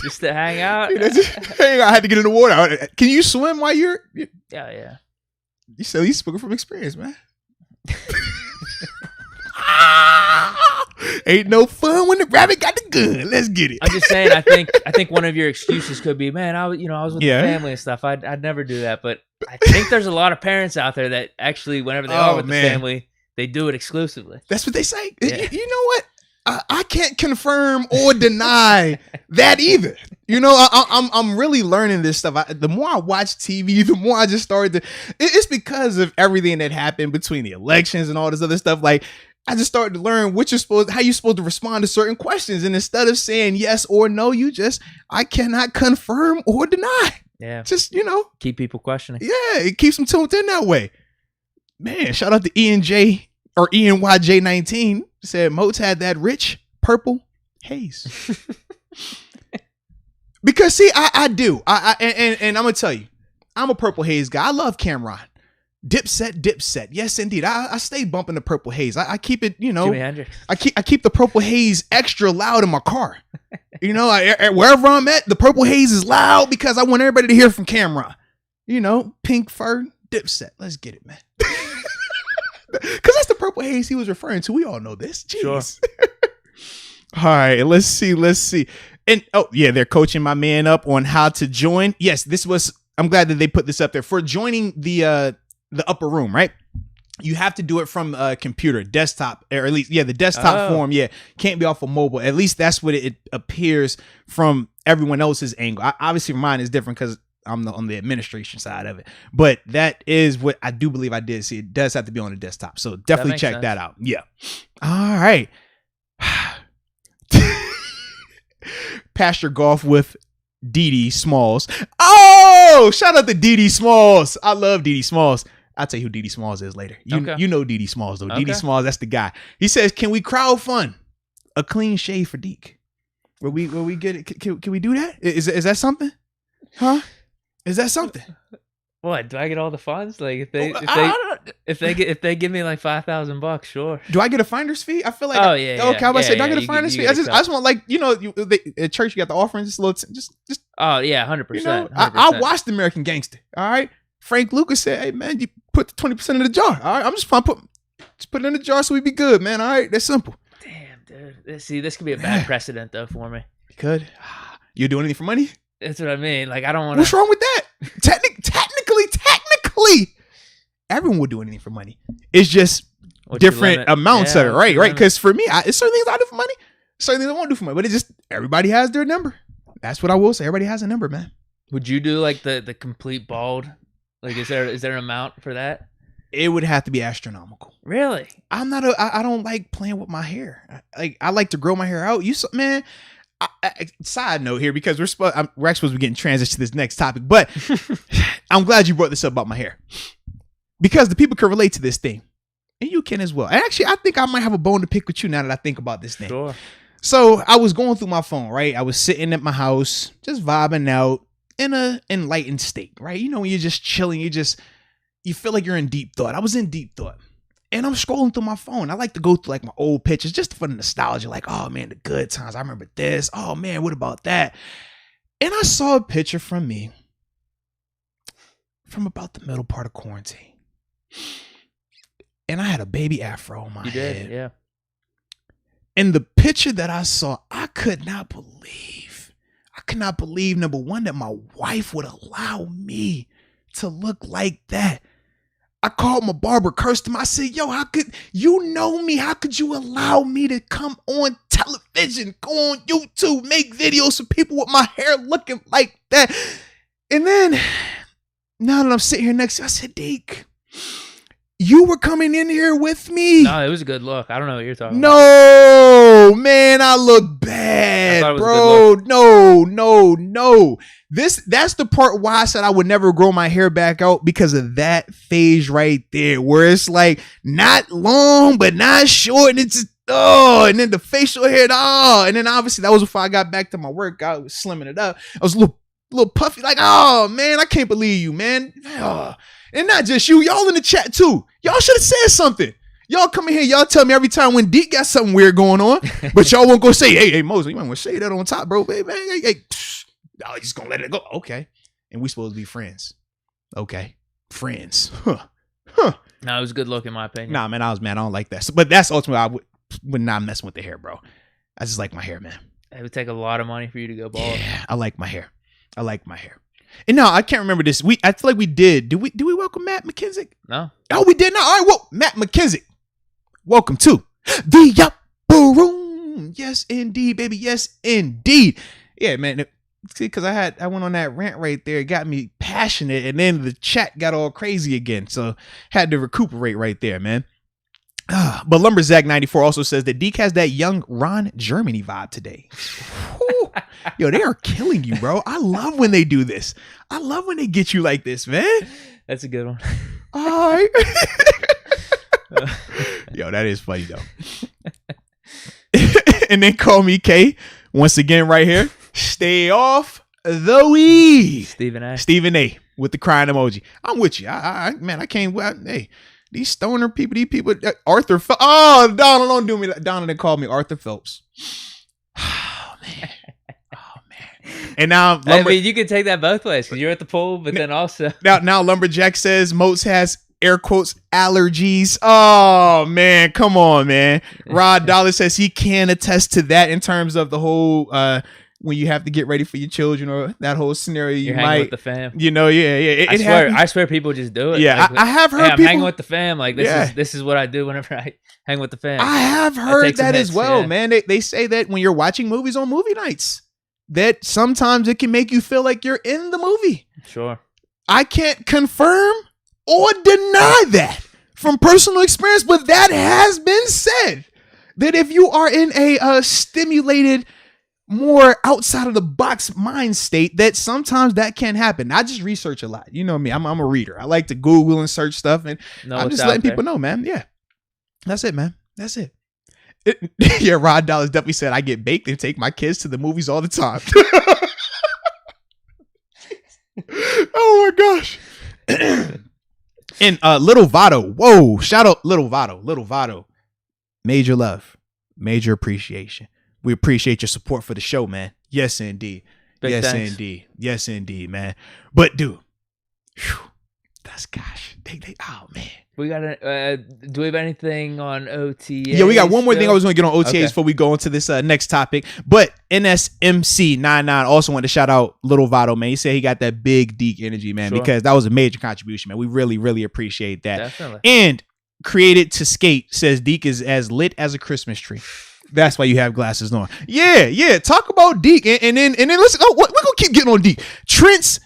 just to hang out? I had to get in the water. Can you swim while you're? Yeah. You said you spoke from experience, man. Ain't no fun when the rabbit got the gun. Let's get it. I'm just saying. I think one of your excuses could be, man, I was with the family and stuff. I'd never do that, but I think there's a lot of parents out there that actually, whenever they are with the family, they do it exclusively. That's what they say. Yeah. You know what? I can't confirm or deny that either. You know, I'm really learning this stuff. The more I watch TV, the more I just started to. It's because of everything that happened between the elections and all this other stuff. Like, I just started to learn how you're supposed to respond to certain questions. And instead of saying yes or no, I cannot confirm or deny. Yeah. Just, you know, keep people questioning. Yeah, it keeps them tuned in that way. Man, shout out to ENJ or ENYJ19 said Moats had that rich purple haze. Because see, I do. And I'm gonna tell you, I'm a purple haze guy. I love Cameron. Dipset. Yes, indeed. I stay bumping the purple haze. I keep it, you know. I keep the purple haze extra loud in my car. You know, wherever I'm at, the purple haze is loud because I want everybody to hear from Cameron. You know, pink fur, Dipset. Let's get it, man. Because that's the purple haze he was referring to. We all know this. Jeez. Sure. All right, let's see. And they're coaching my man up on how to join. Yes, I'm glad that they put this up there for joining the upper room, right? You have to do it from a computer, desktop, or at least, the desktop form. Yeah, can't be off of mobile. At least that's what it appears from everyone else's angle. Obviously, mine is different because I'm on the administration side of it. But that is what I do believe I did see. It does have to be on the desktop. So definitely check that out. Yeah. All right. Pasture Golf with Dee Smalls. Oh, shout out to Dee Smalls. I love Dee Smalls. I'll tell you who Dee Smalls is later. You know Dee Smalls, though. Okay. Dee Smalls, that's the guy. He says, can we crowd fund a clean shave for Deke? Will we get it? Can we do that? Is that something? Huh? Is that something? What, do I get all the funds? Like if they give me like $5,000, sure. Do I get a finder's fee? I feel like okay. I'm about to say, do I get a finder's fee? I just want, like, you know, at church you got the offerings, just a little, just. Oh yeah, 100%. You know, I watched American Gangster. All right, Frank Lucas said, "Hey man, you put the 20% in the jar. All right, I'm just trying to put it in the jar so we be good, man. All right, that's simple." Damn, dude. See, this could be a bad precedent though for me. It could. You do anything for money? That's what I mean. Like, I don't want to. What's wrong with that? Technically, everyone would do anything for money. It's just different amounts of it, right? Right? Because for me, it's certain things I do for money, certain things I won't do for money. But it's just everybody has their number. That's what I will say. Everybody has a number, man. Would you do like the complete bald? Like, is there an amount for that? It would have to be astronomical. Really? I don't like playing with my hair. I like to grow my hair out. Man. Side note here, because we're actually supposed to be getting transition to this next topic, but I'm glad you brought this up about my hair, because the people can relate to this thing, and you can as well. And actually, I think I might have a bone to pick with you now that I think about this thing. Sure. So I was going through my phone, right? I was sitting at my house, just vibing out in a enlightened state, right? You know, when you're just chilling, you feel like you're in deep thought. I was in deep thought. And I'm scrolling through my phone. I like to go through like my old pictures just for the nostalgia. Like, oh man, the good times. I remember this. Oh man, what about that? And I saw a picture from me from about the middle part of quarantine. And I had a baby afro on my head. Did, yeah. And the picture that I saw, I could not believe, number one, that my wife would allow me to look like that. I called my barber, cursed him. I said, yo, how could you know me? How could you allow me to come on television, go on YouTube, make videos of people with my hair looking like that? And then, now that I'm sitting here next to you, I said, Deke, you were coming in here with me. No, it was a good look. I don't know what you're talking about. No, man, I look bad, bro. No. That's the part why I said I would never grow my hair back out, because of that phase right there, where it's like not long but not short, and it's just, and then the facial hair, and then obviously that was before I got back to my workout. I was slimming it up. I was a little puffy, like, oh man, I can't believe you, man. And not just you, y'all in the chat too. Y'all should have said something. Y'all come in here, y'all tell me every time when Deke got something weird going on, but y'all won't go say, hey, Moses, you might want to say that on top, bro. Hey, y'all just gonna let it go. Okay. And we supposed to be friends. Okay. Friends. Huh. No, it was a good look in my opinion. Nah, man, I don't like that. But that's ultimately, I would not mess with the hair, bro. I just like my hair, man. It would take a lot of money for you to go bald. Yeah, I like my hair. And no, I can't remember this. I feel like we did. Do we welcome Matt McKenzie? No. Oh, we did not. All right, well, Matt McKenzie, welcome to the Upper Room. Yes, indeed, baby. Yes, indeed. Yeah, man. See, because I went on that rant right there. It got me passionate, and then the chat got all crazy again. So had to recuperate right there, man. But Lumberzack94 also says that Deke has that young Ron Germany vibe today. Yo, they are killing you, bro. I love when they do this. I love when they get you like this, man. That's a good one. All right. Yo, that is funny, though. And then call me K once again right here. Stay off the weed. Stephen A. with the crying emoji. I'm with you. I can't. Hey. These stoner people, Arthur Phelps. Oh, Donald, don't do me that. Donald didn't call me Arthur Phelps. Oh, man. And now, I mean, you can take that both ways, because you're at the pool, but then also. Now, Lumberjack says Moats has, air quotes, allergies. Oh, man. Come on, man. Rod Dollar says he can attest to that in terms of the whole, when you have to get ready for your children, or that whole scenario, you're hanging with the fam. You know, yeah. I swear people just do it. Yeah, like, I have heard people. I'm hanging with the fam. Like, this is what I do whenever I hang with the fam. I have heard that as well, man. They say that when you're watching movies on movie nights, that sometimes it can make you feel like you're in the movie. Sure. I can't confirm or deny that from personal experience, but that has been said, that if you are in a stimulated, more outside of the box mind state, that sometimes that can happen. I just research a lot. You know me. I'm a reader. I like to Google and search stuff, and I'm just letting people know, man. Yeah. That's it, man. That's it. Yeah, Rod Dollars definitely said I get baked and take my kids to the movies all the time. Oh my gosh. And Little Vado. Whoa. Shout out Little Vado. Major love. Major appreciation. We appreciate your support for the show, man. Yes, indeed. Yes, indeed, man. But dude, that's gosh. Oh man. We got do we have anything on OTAs? Yeah, we got one more thing I was going to get on OTAs before we go into this next topic. But NSMC99 also wanted to shout out Little Vado, man. He said he got that big Deke energy, man, because that was a major contribution, man. We really, really appreciate that. Definitely. And Created to Skate says Deke is as lit as a Christmas tree. That's why you have glasses on. Yeah. Talk about Deke, and then listen. Oh, we're gonna keep getting on Deke. Trent's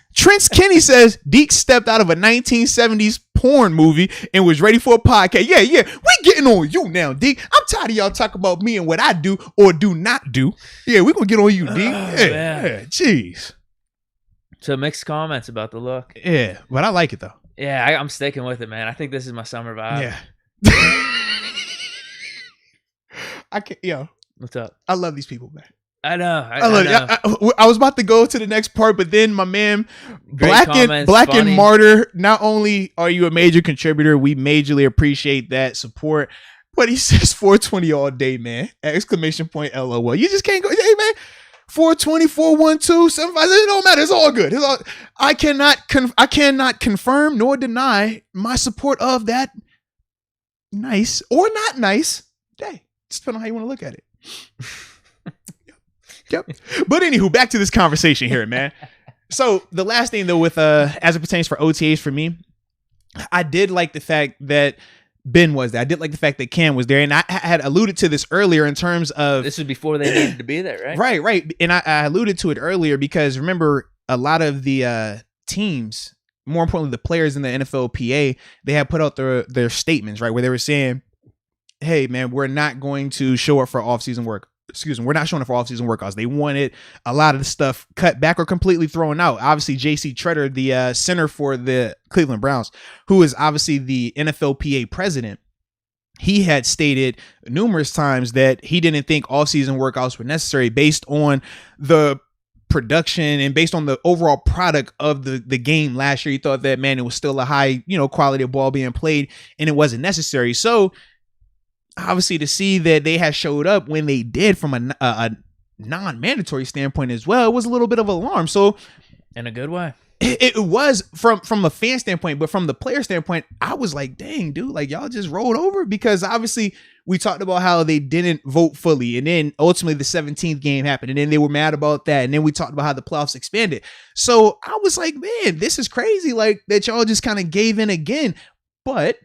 Kenny says Deke stepped out of a 1970s porn movie and was ready for a podcast. Yeah. We getting on you now, Deke. I'm tired of y'all talking about me and what I do or do not do. Yeah, we're gonna get on you, Deke. Yeah. Jeez. So mixed comments about the look. Yeah, but I like it though. Yeah, I'm sticking with it, man. I think this is my summer vibe. Yeah. I can't, what's up? I love these people, man. I know. I was about to go to the next part, but then my man, Black and Martyr, not only are you a major contributor, we majorly appreciate that support, but he says 420 all day, man. ! LOL. You just can't go. Hey, man, 420, 412, 750. It don't matter. It's all good. I cannot confirm nor deny my support of that nice or not nice day. Just depending on how you want to look at it. Yep. But anywho, back to this conversation here, man. So the last thing though, with as it pertains for OTAs for me, I did like the fact that Ben was there. I did like the fact that Cam was there, and I had alluded to this earlier in terms of this was before they needed to be there, right? Right. And I alluded to it earlier because remember a lot of the teams, more importantly, the players in the NFLPA, they had put out their statements, right, where they were saying, "Hey, man, we're not going to show up for off-season work. We're not showing up for off-season workouts." They wanted a lot of the stuff cut back or completely thrown out. Obviously, J.C. Tretter, the center for the Cleveland Browns, who is obviously the NFLPA president, he had stated numerous times that he didn't think off-season workouts were necessary based on the production and based on the overall product of the game last year. He thought that, man, it was still a high, quality of ball being played, and it wasn't necessary. So obviously, to see that they had showed up when they did from a non-mandatory standpoint as well, it was a little bit of alarm. So, in a good way, it was from a fan standpoint, but from the player standpoint, I was like, dang, dude, like y'all just rolled over, because obviously we talked about how they didn't vote fully, and then ultimately the 17th game happened, and then they were mad about that, and then we talked about how the playoffs expanded. So I was like, man, this is crazy, like that y'all just kind of gave in again. But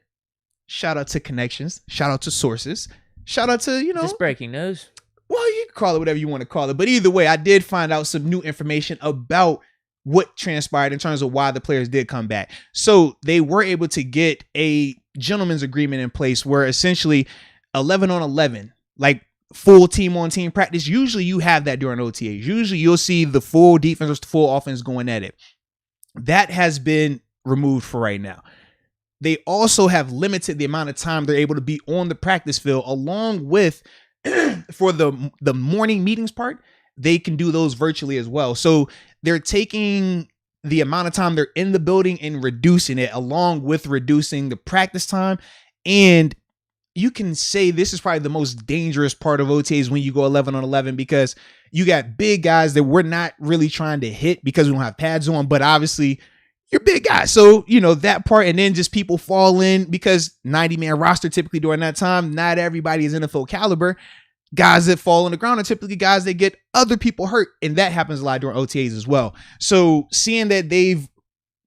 shout out to connections. Shout out to sources. Shout out to, just breaking news. Well, you can call it whatever you want to call it. But either way, I did find out some new information about what transpired in terms of why the players did come back. So they were able to get a gentleman's agreement in place where essentially 11 on 11, like full team on team practice. Usually you have that during OTAs. Usually you'll see the full defense or the full offense going at it. That has been removed for right now. They also have limited the amount of time they're able to be on the practice field, along with for the morning meetings part, they can do those virtually as well. So they're taking the amount of time they're in the building and reducing it, along with reducing the practice time. And you can say this is probably the most dangerous part of OTAs when you go 11 on 11, because you got big guys that we're not really trying to hit because we don't have pads on, but obviously you're big guys. So, that part, and then just people fall in because 90-man roster typically during that time, not everybody is NFL caliber. Guys that fall on the ground are typically guys that get other people hurt. And that happens a lot during OTAs as well. So seeing that they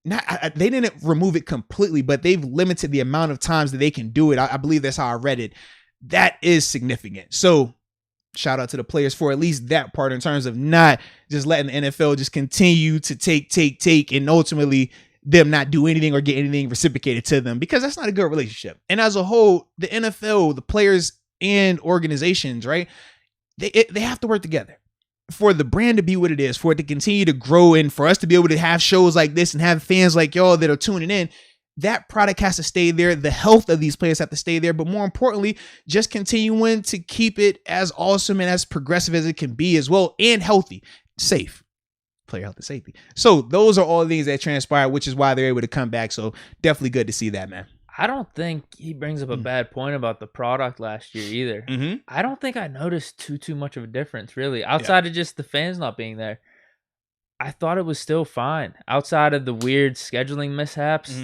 didn't remove it completely, but they've limited the amount of times that they can do it. I believe that's how I read it. That is significant. So shout out to the players for at least that part, in terms of not just letting the NFL just continue to take, and ultimately them not do anything or get anything reciprocated to them, because that's not a good relationship. And as a whole, the NFL, the players and organizations, right? They have to work together for the brand to be what it is, for it to continue to grow, and for us to be able to have shows like this and have fans like y'all that are tuning in. That product has to stay there. The health of these players have to stay there. But more importantly, just continuing to keep it as awesome and as progressive as it can be as well, and healthy, safe. Player health and safety. So those are all the things that transpire, which is why they're able to come back. So definitely good to see that, man. I don't think he brings up a bad point about the product last year either. Mm-hmm. I don't think I noticed too much of a difference, really, outside of just the fans not being there. I thought it was still fine. Outside of the weird scheduling mishaps,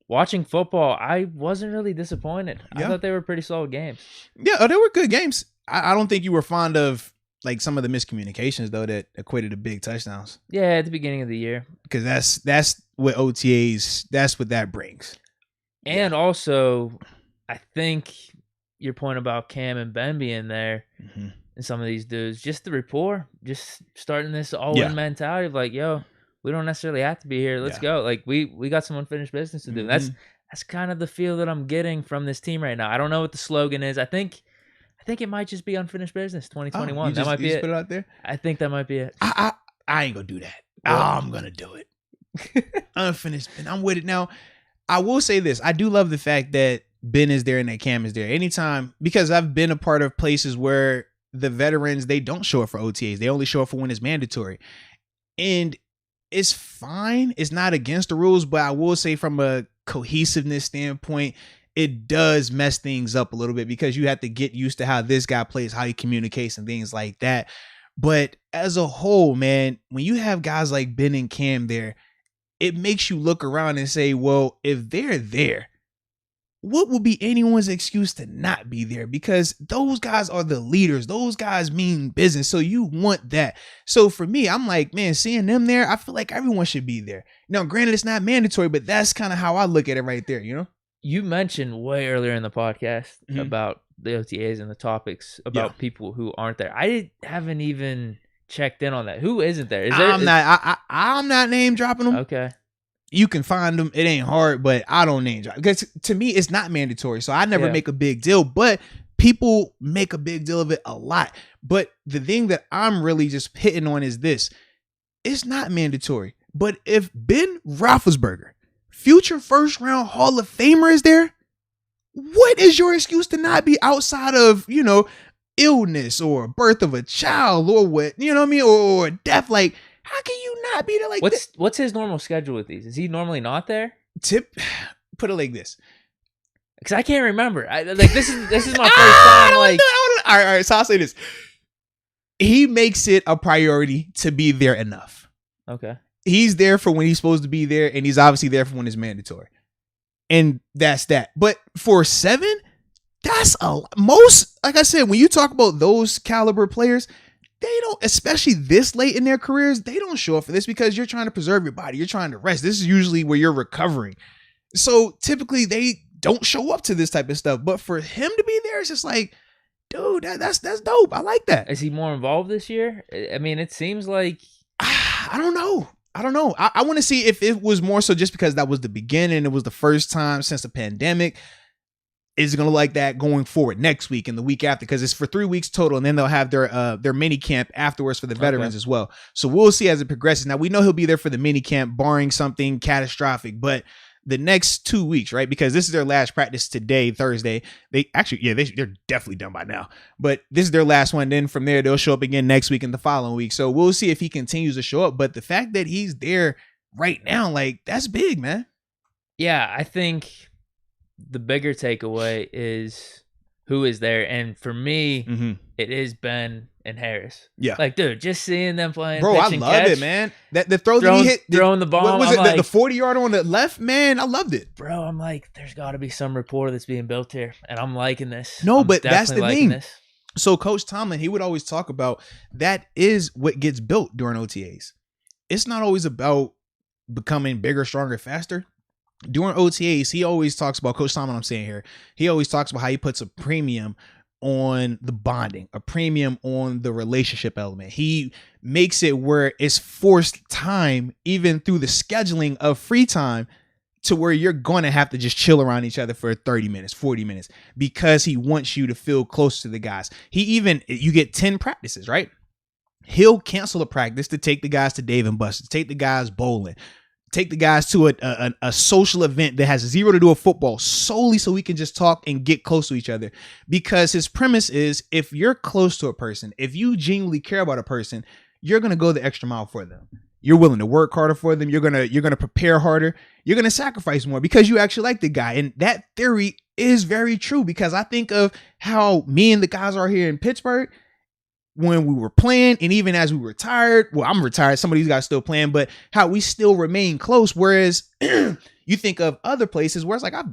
watching football, I wasn't really disappointed. I thought they were pretty solid games. Yeah, they were good games. I don't think you were fond of like some of the miscommunications though that equated to big touchdowns. Yeah, at the beginning of the year. Because that's what OTAs, that's what that brings. And also, I think your point about Cam and Ben being there and some of these dudes, just the rapport, just starting this all-in mentality of like, yo, we don't necessarily have to be here. Let's go. Like, we got some unfinished business to do. That's kind of the feel that I'm getting from this team right now. I don't know what the slogan is. I think it might just be unfinished business 2021. That might be it. Put it out there? I think that might be it. I ain't gonna do that. I'm gonna do it. Unfinished. And I'm with it. Now, I will say this. I do love the fact that Ben is there and that Cam is there. Anytime, because I've been a part of places where the veterans, they don't show up for OTAs. They only show up for when it's mandatory. And it's fine. It's not against the rules, but I will say from a cohesiveness standpoint, it does mess things up a little bit, because you have to get used to how this guy plays, how he communicates and things like that. But as a whole, man, when you have guys like Ben and Cam there, it makes you look around and say, well, if they're there, what would be anyone's excuse to not be there? Because those guys are the leaders. Those guys mean business. So you want that. So for me, I'm like, man, seeing them there, I feel like everyone should be there. Now, granted, it's not mandatory, but that's kind of how I look at it right there, you know? You mentioned way earlier in the podcast about the OTAs and the topics about people who aren't there. I haven't even checked in on that. Who isn't there? I'm not name dropping them. Okay. You can find them. It ain't hard, but I don't name drop because to me it's not mandatory. So I never make a big deal, but people make a big deal of it a lot. But the thing that I'm really just hitting on is this: it's not mandatory. But if Ben Roethlisberger, future first round Hall of Famer, is there, what is your excuse to not be outside of, you know, illness or birth of a child or what, you know what I mean, or death? Like, how can you not be there? Like, what's his normal schedule with these? Is he normally not there? Put it like this, because I can't remember. This is my first time. Like, all right. So I'll say this: he makes it a priority to be there enough. Okay. He's there for when he's supposed to be there, and he's obviously there for when it's mandatory. And that's that. But for 7, that's most, like I said, when you talk about those caliber players, they don't, especially this late in their careers, they don't show up for this because you're trying to preserve your body. You're trying to rest. This is usually where you're recovering. So typically they don't show up to this type of stuff. But for him to be there, it's just like, dude, that's dope. I like that. Is he more involved this year? I mean, it seems like. I don't know. I want to see if it was more so just because that was the beginning. It was the first time since the pandemic. Is it going to like that going forward next week and the week after? Because it's for 3 weeks total. And then they'll have their mini camp afterwards for the veterans as well. So we'll see as it progresses. Now, we know he'll be there for the mini camp, barring something catastrophic. But the next 2 weeks, right? Because this is their last practice today, Thursday. They're definitely done by now. But this is their last one. Then from there, they'll show up again next week and the following week. So we'll see if he continues to show up. But the fact that he's there right now, like, that's big, man. Yeah, I think the bigger takeaway is who is there. And for me, it is Ben and Harris. Yeah. Like, dude, just seeing them playing. Bro, I love it, man. That the throw that he hit. Throwing the ball. What was it? The 40-yarder on the left? Man, I loved it. Bro, I'm like, there's got to be some rapport that's being built here. And I'm liking this. No, but that's the thing. So Coach Tomlin, he would always talk about that is what gets built during OTAs. It's not always about becoming bigger, stronger, faster. During OTAs, he always talks about, Coach Tomlin, I'm saying here, he always talks about how he puts a premium on the bonding, a premium on the relationship element. He makes it where it's forced time, even through the scheduling of free time, to where you're going to have to just chill around each other for 30 minutes, 40 minutes, because he wants you to feel close to the guys. You get 10 practices, right? He'll cancel a practice to take the guys to Dave and Buster's, take the guys bowling, take the guys to a social event that has zero to do with football, solely so we can just talk and get close to each other. Because his premise is, if you're close to a person, if you genuinely care about a person, you're going to go the extra mile for them. You're willing to work harder for them. You're going to prepare harder. You're going to sacrifice more because you actually like the guy. And that theory is very true, because I think of how me and the guys are here in Pittsburgh when we were playing, and even as we retired. Well, I'm retired. Some of these guys still playing, but how we still remain close. Whereas you think of other places where it's like, I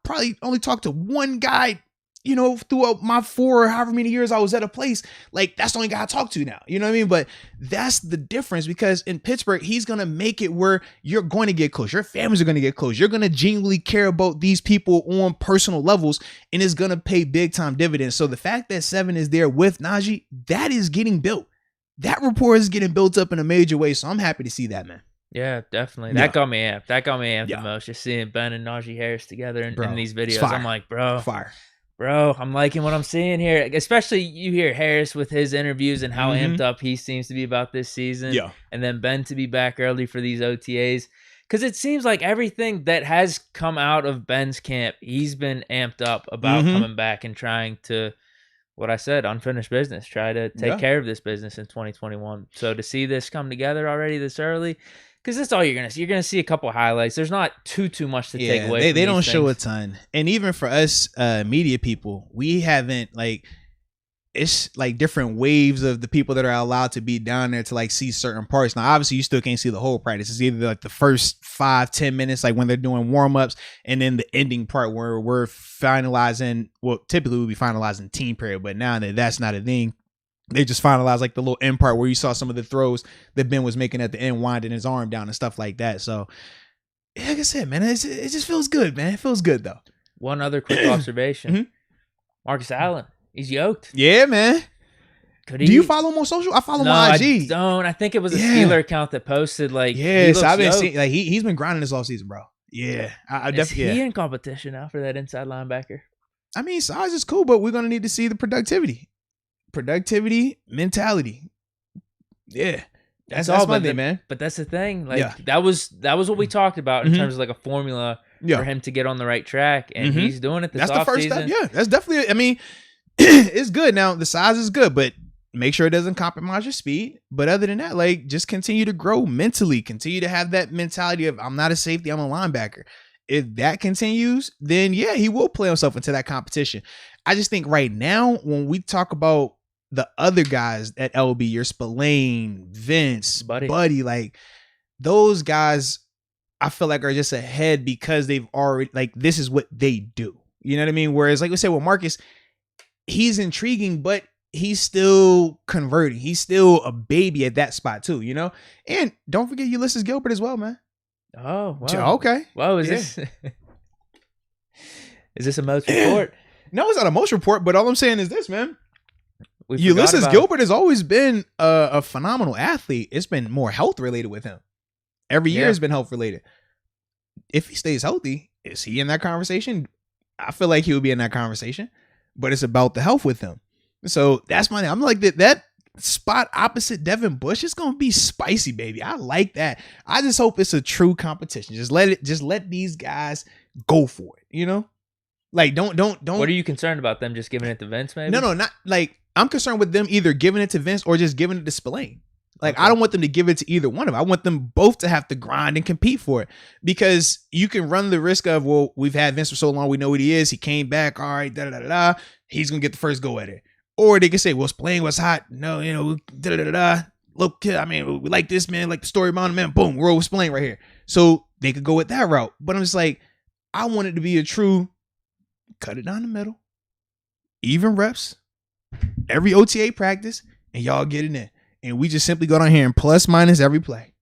probably only talked to one guy, you know, throughout my 4 or however many years I was at a place. Like, that's the only guy I talk to now. You know what I mean? But that's the difference, because in Pittsburgh, he's going to make it where you're going to get close. Your families are going to get close. You're going to genuinely care about these people on personal levels, and it's going to pay big time dividends. So the fact that 7 is there with Najee, that is getting built. That rapport is getting built up in a major way. So I'm happy to see that, man. Yeah, definitely. That got me amped. The most. Just seeing Ben and Najee Harris together in these videos. I'm like, bro. Fire. Bro, I'm liking what I'm seeing here. Especially you hear Harris with his interviews and how amped up he seems to be about this season. Yeah. And then Ben to be back early for these OTAs. Because it seems like everything that has come out of Ben's camp, he's been amped up about coming back and trying to, what I said, unfinished business. Try to take care of this business in 2021. So to see this come together already this early, because that's all you're going to see. You're going to see a couple highlights. There's not too much to take away from they don't things. show a ton. And even for us media people, we haven't, like, it's like different waves of the people that are allowed to be down there to like see certain parts. Now, obviously, you still can't see the whole practice. It's either like the first 5-10 minutes, like when they're doing warm-ups, and then the ending part where we're finalizing. Well, typically we'll be finalizing team period, but now that that's not a thing, they just finalized like the little end part where you saw some of the throws that Ben was making at the end, winding his arm down and stuff like that. So, like I said, man, it just feels good, man. It feels good though. One other quick observation: Marcus Allen, he's yoked. Yeah, man. Do you follow him on social? I follow him on IG. I don't. I think it was a Steeler account that posted like. Yeah, so I've been seeing like he's been grinding this offseason, bro. Yeah, I definitely. Is he in competition now for that inside linebacker? I mean, size is cool, but we're gonna need to see the productivity, mentality. Yeah, that's my thing, man. But that's the thing. Like that was what we talked about in terms of like a formula for him to get on the right track, and he's doing it. That's the first step. Yeah, that's definitely. I mean, it's good. Now the size is good, but make sure it doesn't compromise your speed. But other than that, like just continue to grow mentally. Continue to have that mentality of I'm not a safety, I'm a linebacker. If that continues, then yeah, he will play himself into that competition. I just think right now when we talk about the other guys at LB, your Spillane, Vince, Buddy, like those guys, I feel like are just ahead because they've already like this is what they do. You know what I mean? Whereas, like we said with Marcus, he's intriguing, but he's still converting. He's still a baby at that spot too, you know? And don't forget Ulysses Gilbert as well, man. Oh, wow. Okay. Whoa, is this a Moats report? No, it's not a Moats report, but all I'm saying is this, man. Ulysses Gilbert has always been a phenomenal athlete. It's been more health related with him. Every year has been health related. If he stays healthy, is he in that conversation? I feel like he would be in that conversation, but it's about the health with him. So that's my thing. I'm like that spot opposite Devin Bush is going to be spicy, baby. I like that. I just hope it's a true competition. Just let these guys go for it, you know? Like don't. What are you concerned about, them just giving it to Vince, maybe? No, not like I'm concerned with them either giving it to Vince or just giving it to Spillane. Like, I don't want them to give it to either one of them. I want them both to have to grind and compete for it, because you can run the risk of, well, we've had Vince for so long, we know what he is. He came back. All right, da-da-da-da. He's going to get the first go at it. Or they can say, well, Spillane was hot. No, you know, da-da-da-da. Look, I mean, we like this, man. Like the story behind him, man. Boom, we're with Spillane right here. So they could go with that route. But I'm just like, I want it to be a true cut it down the middle, even reps, every OTA practice, and y'all get it in. And we just simply go down here and plus minus every play.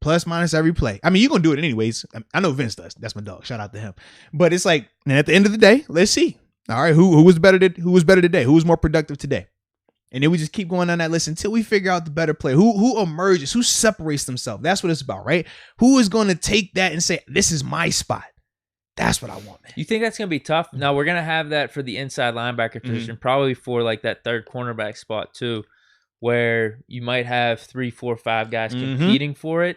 Plus minus every play. I mean, you're going to do it anyways. I know Vince does. That's my dog. Shout out to him. But it's like, and at the end of the day, let's see. All right, who was better today? Who was more productive today? And then we just keep going on that list until we figure out the better player. Who emerges? Who separates themselves? That's what it's about, right? Who is going to take that and say, this is my spot? That's what I want, man. You think that's going to be tough? No, we're going to have that for the inside linebacker position, probably for like that third cornerback spot too, where you might have 3, 4, 5 guys competing for it.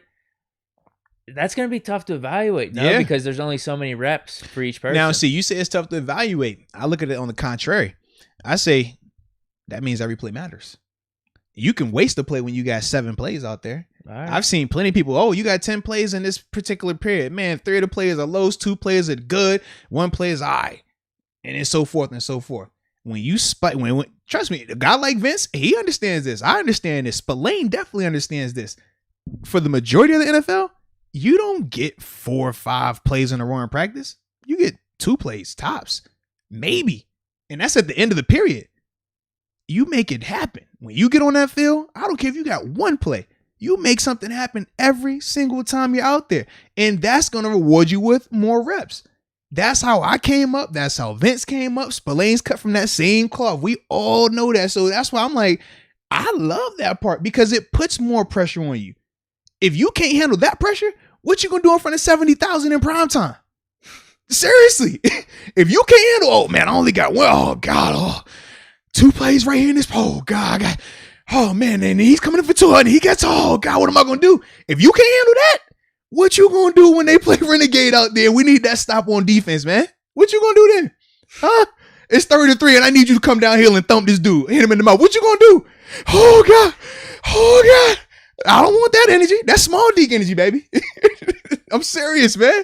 That's going to be tough to evaluate, because there's only so many reps for each person. Now, see, you say it's tough to evaluate. I look at it on the contrary. I say that means every play matters. You can waste a play when you got 7 plays out there. Right. I've seen plenty of people, you got 10 plays in this particular period. Man, 3 of the plays are lows, 2 plays are good, 1 play is high, and then so forth and so forth. When you trust me, a guy like Vince, he understands this. I understand this. Spillane definitely understands this. For the majority of the NFL, you don't get 4 or 5 plays in a row in practice. You get 2 plays tops, maybe, and that's at the end of the period. You make it happen. When you get on that field, I don't care if you got 1 play. You make something happen every single time you're out there, and that's going to reward you with more reps. That's how I came up. That's how Vince came up. Spillane's cut from that same cloth. We all know that. So that's why I'm like, I love that part, because it puts more pressure on you. If you can't handle that pressure, what you going to do in front of 70,000 in prime time? Seriously. If you can't handle, I only got 2 plays right here in this. Oh, God, and he's coming in for 200. He gets, God, what am I going to do? If you can't handle that, what you going to do when they play Renegade out there? We need that stop on defense, man. What you going to do then? Huh? It's 30-3, and I need you to come downhill and thump this dude. Hit him in the mouth. What you going to do? Oh, God. I don't want that energy. That's small Deke energy, baby. I'm serious, man.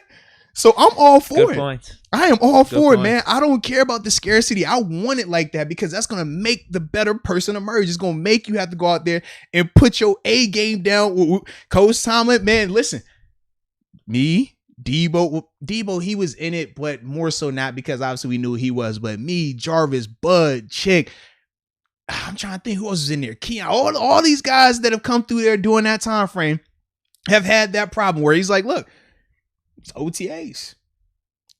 So I'm all for it. Good point. I am all for it, man. I don't care about the scarcity. I want it like that because that's going to make the better person emerge. It's going to make you have to go out there and put your A game down. Coach Tomlin, man, listen. Me, Debo, he was in it, but more so not because obviously we knew he was. But me, Jarvis, Bud, Chick. I'm trying to think who else is in there. Keon, all these guys that have come through there during that time frame have had that problem where he's like, look, it's OTAs.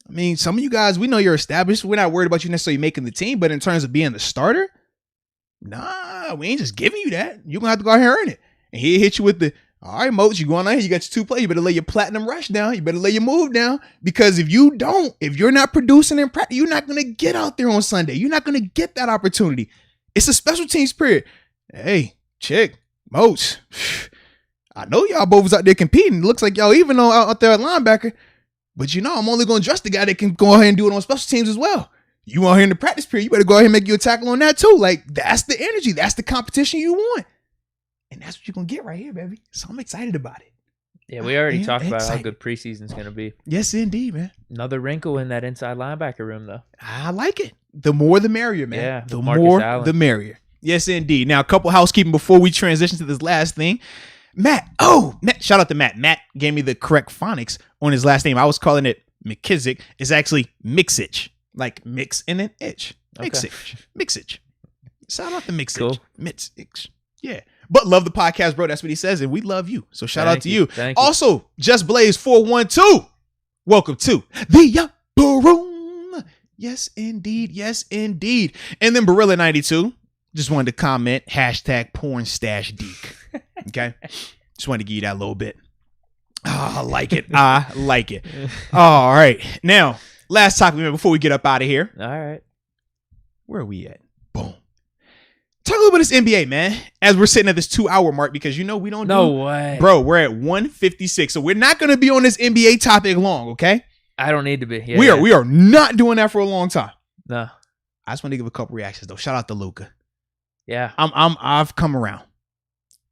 I mean, some of you guys, we know you're established. We're not worried about you necessarily making the team, but in terms of being the starter, nah, we ain't just giving you that. You're going to have to go out here and earn it. And he hit you with the, all right, Moats, you going out here, you got your 2 plays. You better lay your platinum rush down. You better lay your move down because if you're not producing in practice, you're not going to get out there on Sunday. You're not going to get that opportunity. It's a special teams period. Hey, Chick, Moats, I know y'all both was out there competing. It looks like y'all even though out there at linebacker. But I'm only going to trust the guy that can go ahead and do it on special teams as well. You out here in the practice period, you better go ahead and make you a tackle on that too. Like, that's the energy. That's the competition you want. And that's what you're going to get right here, baby. So I'm excited about it. Yeah, we already talked about how good preseason's going to be. Yes, indeed, man. Another wrinkle in that inside linebacker room, though. I like it. The more, the merrier, man. Yeah, the more, the merrier. Yes, indeed. Now, a couple housekeeping before we transition to this last thing. Matt, shout out to Matt. Matt gave me the correct phonics on his last name. I was calling it McKissick. It's actually Mixich, like mix and an itch. Mixich. Shout out to Mixich. Cool. Mixich. Yeah. But love the podcast, bro. That's what he says, and we love you. So shout out to you. Thank you. Also, Just Blaze 412. Welcome to the Upper Room. Yes, indeed. Yes, indeed. And then Barilla 92. Just wanted to comment, #porn stash Deke. Okay. Just wanted to give you that little bit. I like it. I like it. All right. Now, last topic before we get up out of here. All right. Where are we at? Boom. Talk a little bit of this NBA, man, as we're sitting at this 2-hour mark because we don't No way. Bro, we're at 1:56. So we're not going to be on this NBA topic long, okay? I don't need to be. Yeah, we are not doing that for a long time. No. I just want to give a couple reactions though. Shout out to Luka. Yeah. I've come around.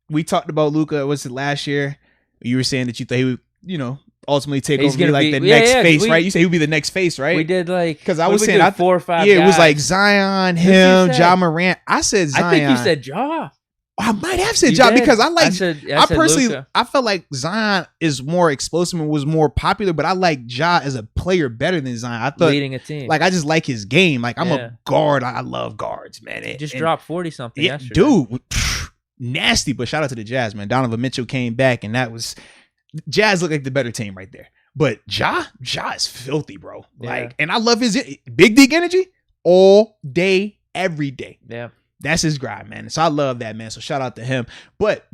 We talked about Luka, was it last year? You were saying that you thought he would, ultimately take over the next face, right? You say he would be the next face, right? We did because I was saying 4 or 5 Yeah, guys. It was like Zion, him, Ja Morant. I said Zion. I think you said Ja. I might have said Ja because I personally Luka. I felt like Zion is more explosive and was more popular, but I like Ja as a player better than Zion. I thought leading a team. Like I just like his game. Like I'm a guard. I love guards, man. He just dropped 40-something yesterday. Dude, nasty. But shout out to the Jazz, man. Donovan Mitchell came back, and that was Jazz looked like the better team right there. But Ja is filthy, bro. Like, and I love his big Deke energy all day, every day. Yeah. That's his grind, man. So I love that, man. So shout out to him. But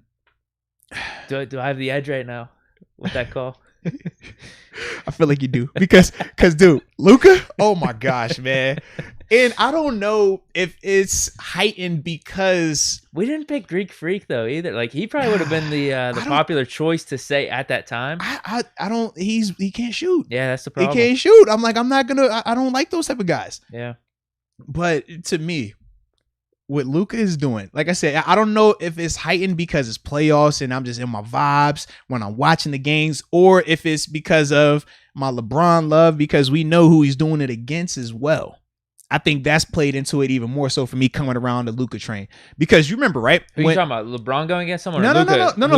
do I have the edge right now with that call? I feel like you do because dude, Luka, oh my gosh, man. And I don't know if it's heightened because we didn't pick Greek Freak though either. Like he probably would have been the popular choice to say at that time. I don't. He can't shoot. Yeah, that's the problem. He can't shoot. I'm like, I'm not gonna. I don't like those type of guys. Yeah. But to me, what Luka is doing, like I said, I don't know if it's heightened because it's playoffs and I'm just in my vibes when I'm watching the games, or if it's because of my LeBron love because we know who he's doing it against as well. I think that's played into it even more so for me coming around the Luka train because you remember, right? Who you talking about? LeBron going against someone? No.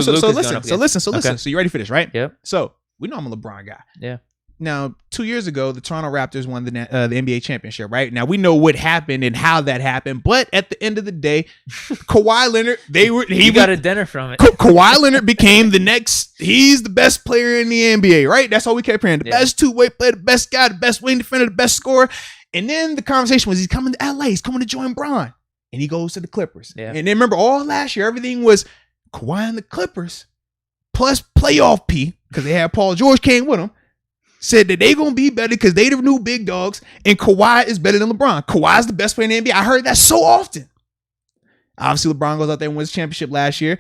So listen. Okay. So you ready for this, right? Yep. So we know I'm a LeBron guy. Yeah. Now, 2 years ago, the Toronto Raptors won the NBA championship, right? Now, we know what happened and how that happened, but at the end of the day, Kawhi Leonard, he got a dinner from it. Kawhi Leonard became the next, he's the best player in the NBA, right? That's all we kept hearing. The best two-way player, the best guy, the best wing defender, the best scorer. And then the conversation was he's coming to LA, he's coming to join Bron, and he goes to the Clippers. Yeah. And then remember, all last year, everything was Kawhi and the Clippers, plus playoff P, because they had Paul George came with him. Said that they gonna be better because they the new big dogs, and Kawhi is better than LeBron. Kawhi's the best player in the NBA. I heard that so often. Obviously, LeBron goes out there and wins championship last year.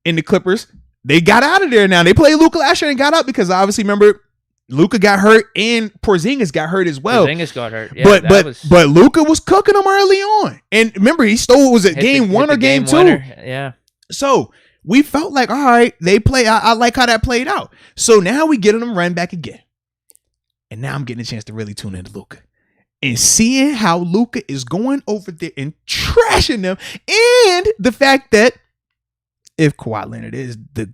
In the Clippers, they got out of there now. They played Luka last year and got out because obviously, remember, Luka got hurt and Porzingis got hurt as well. Porzingis got hurt. Yeah, but Luka was cooking them early on. And remember, he stole, was it game one or game two? Yeah. So we felt like, all right, they play. I like how that played out. So now we get them run back again. And now I'm getting a chance to really tune into Luka. And seeing how Luka is going over there and trashing them. And the fact that if Kawhi Leonard is the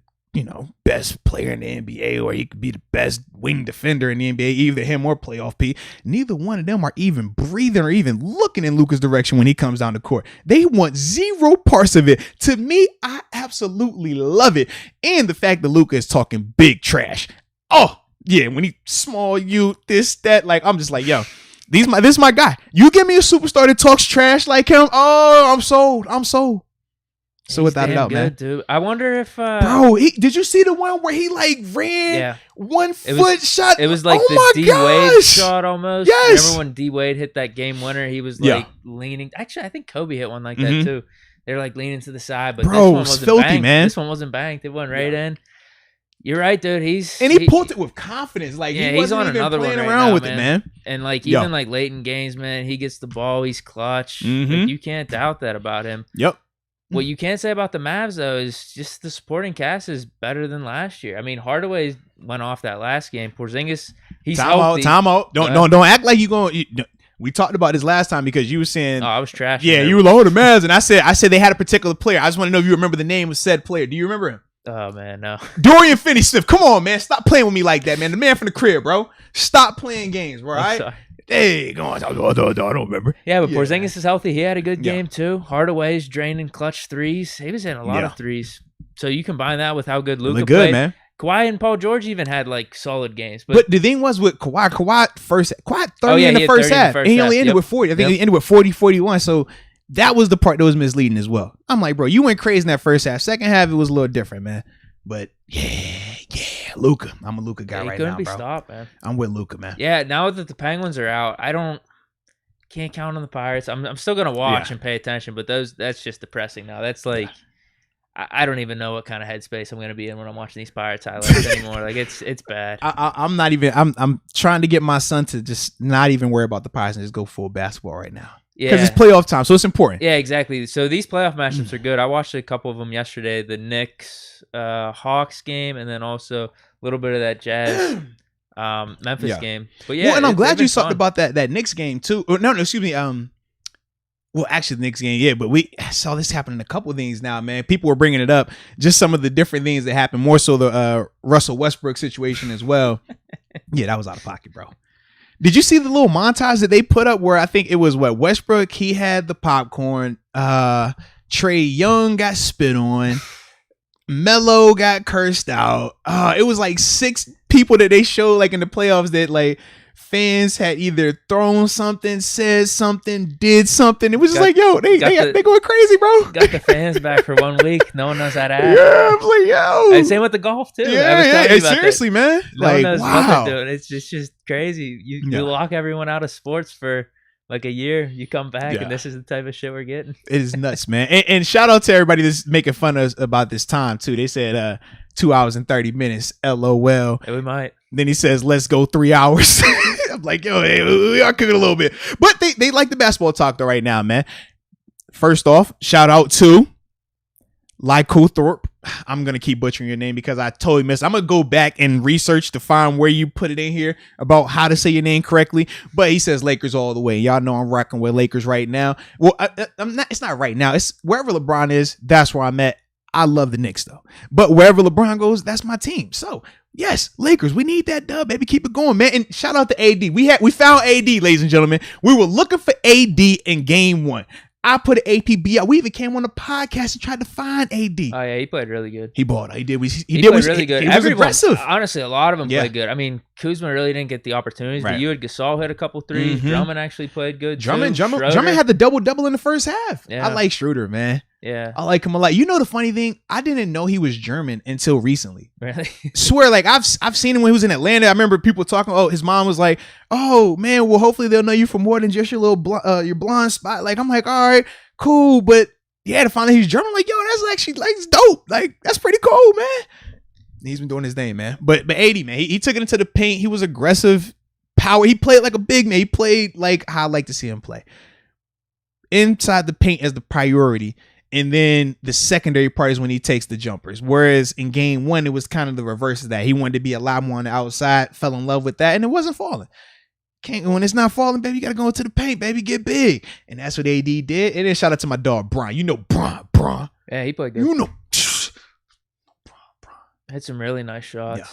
best player in the NBA, or he could be the best wing defender in the NBA, either him or Playoff P, neither one of them are even breathing or even looking in Luka's direction when he comes down the court. They want zero parts of it. To me, I absolutely love it. And the fact that Luka is talking big trash. Oh, yeah, when he small you, this, that, like, I'm just like, yo, this is my guy. You give me a superstar that talks trash like him, oh, I'm sold. So without a doubt, man, dude. I wonder if bro, did you see the one where he like ran 1 foot shot? It was like the D Wade shot almost. Yes. Remember when D Wade hit that game winner? He was like leaning. Actually, I think Kobe hit one like that too. They're like leaning to the side, but bro, this one wasn't filthy, banked. Man. This one wasn't banked. It went right in. You're right, dude. He pulled it with confidence. Like he wasn't even another playing one around now, with it, man. And like even like late in games, man, he gets the ball. He's clutch. Like, you can't doubt that about him. Yep. What you can't say about the Mavs, though, is just the supporting cast is better than last year. I mean, Hardaway went off that last game. Porzingis, he's healthy. Time out. Don't act like you're going. We talked about this last time because you were saying. Oh, I was trashing. Yeah, you were low the Mavs, and I said they had a particular player. I just want to know if you remember the name of said player. Do you remember him? Oh man, no. Dorian Finney-Smith. Come on, man. Stop playing with me like that, man. The man from the crib, bro. Stop playing games, bro. All right. Hey, go on. I don't remember. Yeah, but Porzingis is healthy. He had a good game too. Hardaway's draining clutch threes. He was in a lot of threes. So you combine that with how good Luka played. Man. Kawhi and Paul George even had like solid games. But the thing was with Kawhi 30 in the first half. And he only ended with 40. I think he ended with 40, 41. So that was the part that was misleading as well. I'm like, bro, you went crazy in that first half. Second half, it was a little different, man. But Luka. I'm a Luka guy right now, bro. He couldn't be stopped, man. I'm with Luka, man. Yeah, now that the Penguins are out, can't count on the Pirates. I'm still gonna watch and pay attention, but that's just depressing now. That's like I don't even know what kind of headspace I'm gonna be in when I'm watching these Pirates highlights anymore. Like it's bad. I'm not even. I'm trying to get my son to just not even worry about the Pirates and just go full basketball right now. Yeah, because it's playoff time, so it's important. Yeah, exactly. So these playoff matchups are good. I watched a couple of them yesterday. The Knicks, Hawks game, and then also a little bit of that Jazz, Memphis game. But yeah, and I'm glad you talked about that Knicks game too. No, excuse me. Well, actually, the Knicks game, but we saw this happen in a couple of things now, man. People were bringing it up, just some of the different things that happened. More so the Russell Westbrook situation as well. Yeah, that was out of pocket, bro. Did you see the little montage that they put up where I think it was Westbrook, he had the popcorn, Trae Young got spit on, Melo got cursed out. It was like 6 people that they showed like in the playoffs that like fans had either thrown something, said something, did something. It was just like, yo, they going crazy, bro. Got the fans back for 1 week. No one knows how to act. Yeah, I was like, yo. And same with the golf too. Yeah. Seriously, man. No one knows what they're doing. It's just crazy. You lock everyone out of sports for like a year. You come back and this is the type of shit we're getting. It is nuts, man. And shout out to everybody that's making fun of us about this time too. They said 2 hours and 30 minutes. LOL. Yeah, we might. Then he says, let's go 3 hours. I'm like, yo, hey, we are cooking a little bit. But they like the basketball talk though right now, man. First off, shout out to Lycothorpe. I'm going to keep butchering your name because I totally missed. I'm going to go back and research to find where you put it in here about how to say your name correctly. But he says Lakers all the way. Y'all know I'm rocking with Lakers right now. Well, I'm not. It's not right now. It's wherever LeBron is. That's where I'm at. I love the Knicks though. But wherever LeBron goes, that's my team. So yes, Lakers, we need that dub, baby. Keep it going, man. And shout out to AD. We found AD, ladies and gentlemen. We were looking for AD in game 1. I put an APB out. We even came on the podcast and tried to find AD. Oh yeah, he played really good. He balled. He did. He played really good. He was aggressive. Honestly, a lot of them played good. I mean, Kuzma really didn't get the opportunities, but you had Gasol hit a couple threes. Drummond actually played good. Drummond had the double in the first half. Yeah. I like Schroeder, man. Yeah, I like him a lot. You know the funny thing? I didn't know he was German until recently. Really? Swear, like I've seen him when he was in Atlanta. I remember people talking. Oh, his mom was like, "Oh man, well hopefully they'll know you for more than just your little your blonde spot." Like I'm like, all right, cool, but yeah, to find out he's German, I'm like, yo, that's actually like it's dope. Like that's pretty cool, man. He's been doing his thing, man. But AD, man, he took it into the paint. He was aggressive, power. He played like a big man. He played like how I like to see him play. Inside the paint as the priority. And then the secondary part is when he takes the jumpers. Whereas in game 1, it was kind of the reverse of that. He wanted to be a lot more on the outside, fell in love with that, and it wasn't falling. When it's not falling, baby, you got to go into the paint, baby, get big. And that's what AD did. And then shout out to my dog, Brian. You know Brian. Yeah, he played good. You know. Had some really nice shots. Yeah.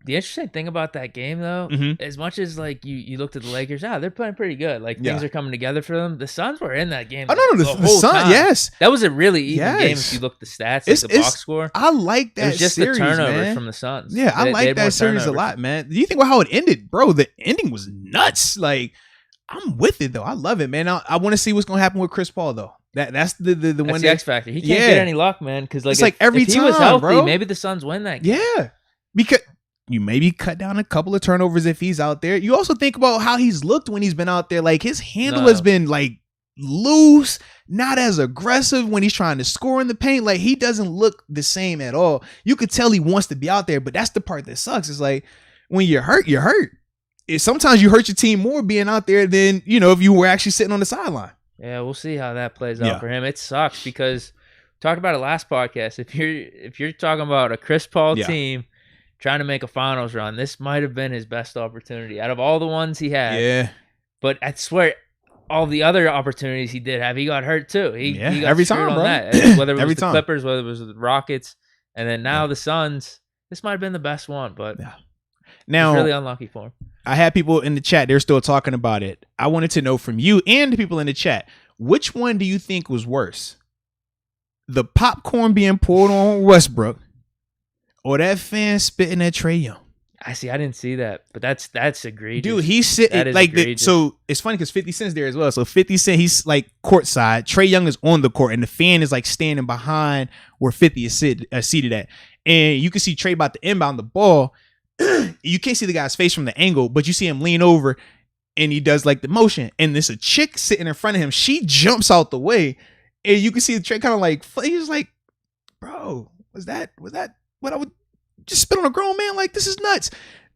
The interesting thing about that game, though, as much as like you looked at the Lakers, they're playing pretty good. Like things are coming together for them. The Suns were in that game. Oh no, the whole Suns, time. yes, that was a really even game if you look at the stats, like the box score. I like that. It was just series, the turnovers man. from the Suns. Yeah, I like that series a lot, man. Do you think about how it ended, bro? The ending was nuts. Like I'm with it though. I love it, man. I want to see what's gonna happen with Chris Paul though. That's the one. The X factor. He can't get any luck, man. Because like, it's every if time, he was healthy, bro. Maybe the Suns win that game. Yeah, because you maybe cut down a couple of turnovers if he's out there. You also think about how he's looked when he's been out there. Like his handle has been like loose, not as aggressive when he's trying to score in the paint. Like he doesn't look the same at all. You could tell he wants to be out there, but that's the part that sucks. It's like when you're hurt, you're hurt. Sometimes you hurt your team more being out there than, if you were actually sitting on the sideline. Yeah, we'll see how that plays out for him. It sucks because talked about it last podcast. If you're talking about a Chris Paul team trying to make a finals run, this might have been his best opportunity out of all the ones he had. Yeah. But I swear, all the other opportunities he did have, he got hurt too. He got every screwed time, on bro. that. Whether it was every the time. Clippers, whether it was the Rockets, and then now the Suns. This might have been the best one, but now it's really unlucky for him. I had people in the chat, they're still talking about it. I wanted to know from you and the people in the chat, which one do you think was worse? The popcorn being poured on Westbrook or that fan spitting at Trae Young? I didn't see that, but that's egregious. Dude, he's sitting like so it's funny because 50 Cent's there as well. So 50 Cent, he's like courtside. Trae Young is on the court and the fan is like standing behind where 50 is seated at. And you can see Trae about to inbound the ball. You can't see the guy's face from the angle, but you see him lean over and he does like the motion. And there's a chick sitting in front of him. She jumps out the way and you can see the Trae kind of like, he's like, bro, was that what I would just spit on a grown man? Like, this is nuts.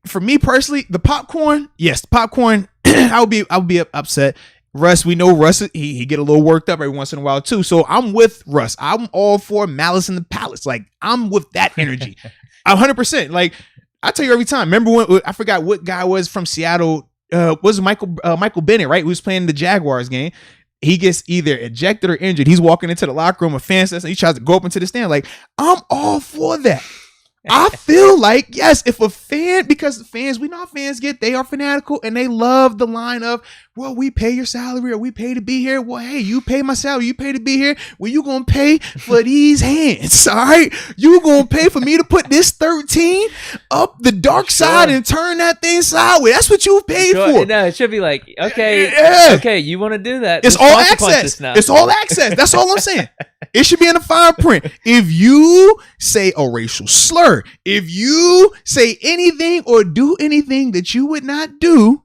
For me personally, the popcorn, I would be upset. Russ, we know Russ, he get a little worked up every once in a while too. So I'm with Russ. I'm all for Malice in the Palace. Like, I'm with that energy. 100%. Like, I tell you every time. Remember when I forgot what guy was from Seattle? Was Michael Bennett, right? Who was playing the Jaguars game. He gets either ejected or injured. He's walking into the locker room, a fan says, and he tries to go up into the stand. Like, I'm all for that. I feel like, yes, if a fan, because the fans, we know how fans get, they are fanatical and they love the line of, well, we pay your salary or we pay to be here. Well, hey, you pay my salary, you pay to be here. Well, you going to pay for these hands, all right? You going to pay for me to put this 13 up the dark side and turn that thing sideways. That's what you paid for. No, it should be like, okay, you want to do that. It's all access. It's all access. That's all I'm saying. It should be in the fine print. If you say a racial slur, if you say anything or do anything that you would not do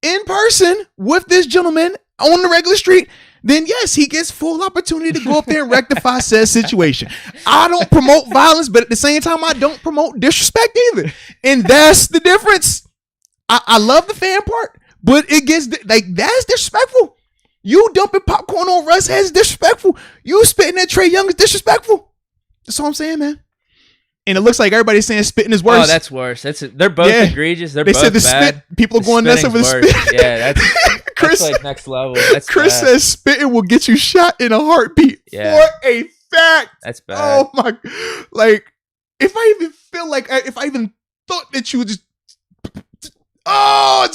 in person with this gentleman on the regular street, then yes, he gets full opportunity to go up there and rectify said situation. I don't promote violence, but at the same time, I don't promote disrespect either. And that's the difference. I love the fan part, but it gets like, that's disrespectful. You dumping popcorn on Russ is disrespectful. You spitting at Trae Young is disrespectful. That's all I'm saying, man. And it looks like everybody's saying spitting is worse. Oh, that's worse. They're both egregious. They both said the bad. Spit. People are going nuts over the spit. Yeah, that's like next level. That's Chris says spitting will get you shot in a heartbeat. Yeah. For a fact. That's bad. Oh my! Like, if I even thought that you would just, yeah,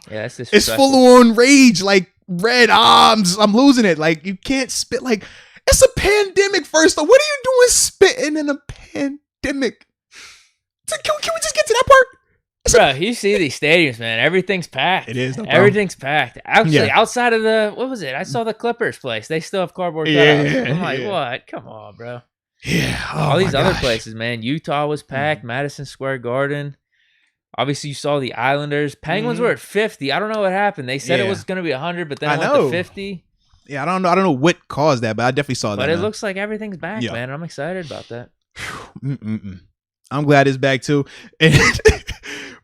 that's disrespectful. It's full on rage. Like, red arms. I'm losing it. Like, you can't spit. Like, it's a pandemic. First of all, what are you doing spitting in a pandemic? Can we just get to that part? Bro, you see these stadiums, man. Everything's packed. It is. No Everything's packed. Actually, outside of what was it? I saw the Clippers place. They still have cardboard cutouts. I'm like, what? Come on, bro. Yeah. All these other places, man. Utah was packed. Madison Square Garden. Obviously, you saw the Islanders. Penguins were at 50. I don't know what happened. They said it was going to be 100, but then it went to 50. Yeah, I don't know what caused that, but I definitely saw that. But it looks like everything's back, man. I'm excited about that. I'm glad it's back too. And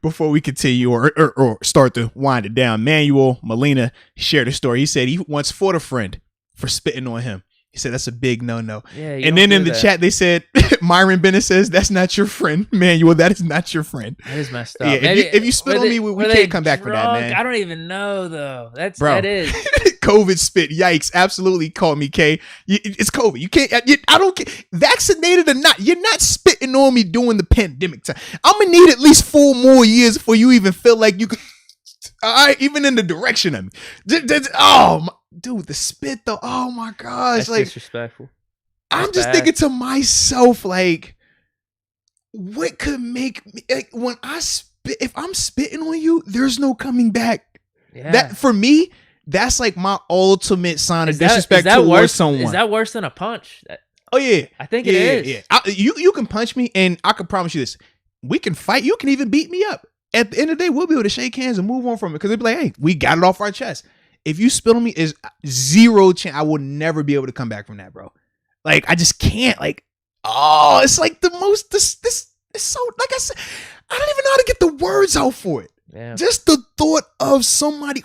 before we continue or start to wind it down, Manuel Molina shared a story. He said he once fought a friend for spitting on him. He said that's a big no. Yeah, and then in the chat they said Myron Bennett says that's not your friend, Manuel. That is not your friend. That is messed up. Yeah, if you spit on me, we can't come back for that, man. I don't even know though. That is COVID spit. Yikes! Absolutely, call me K. It's COVID. You can't. I don't care. Vaccinated or not, you're not spitting on me during the pandemic time. I'm gonna need at least 4 more years before you even feel like you could. All right, even in the direction of me. Dude, the spit though. Oh my gosh, that's like disrespectful. I'm just thinking to myself, like, what could make me like when I spit? If I'm spitting on you, there's no coming back. Yeah. That for me, that's like my ultimate sign of disrespect towards someone. Is that worse than a punch? Oh yeah, I think it is. Yeah, you can punch me, and I can promise you this: we can fight. You can even beat me up. At the end of the day, we'll be able to shake hands and move on from it because they'll be like, hey, we got it off our chest. If you spit on me, is 0 chance. I will never be able to come back from that, bro. Like, I just can't. Like, it's like the most, this is so, like I said, I don't even know how to get the words out for it. Yeah. Just the thought of somebody.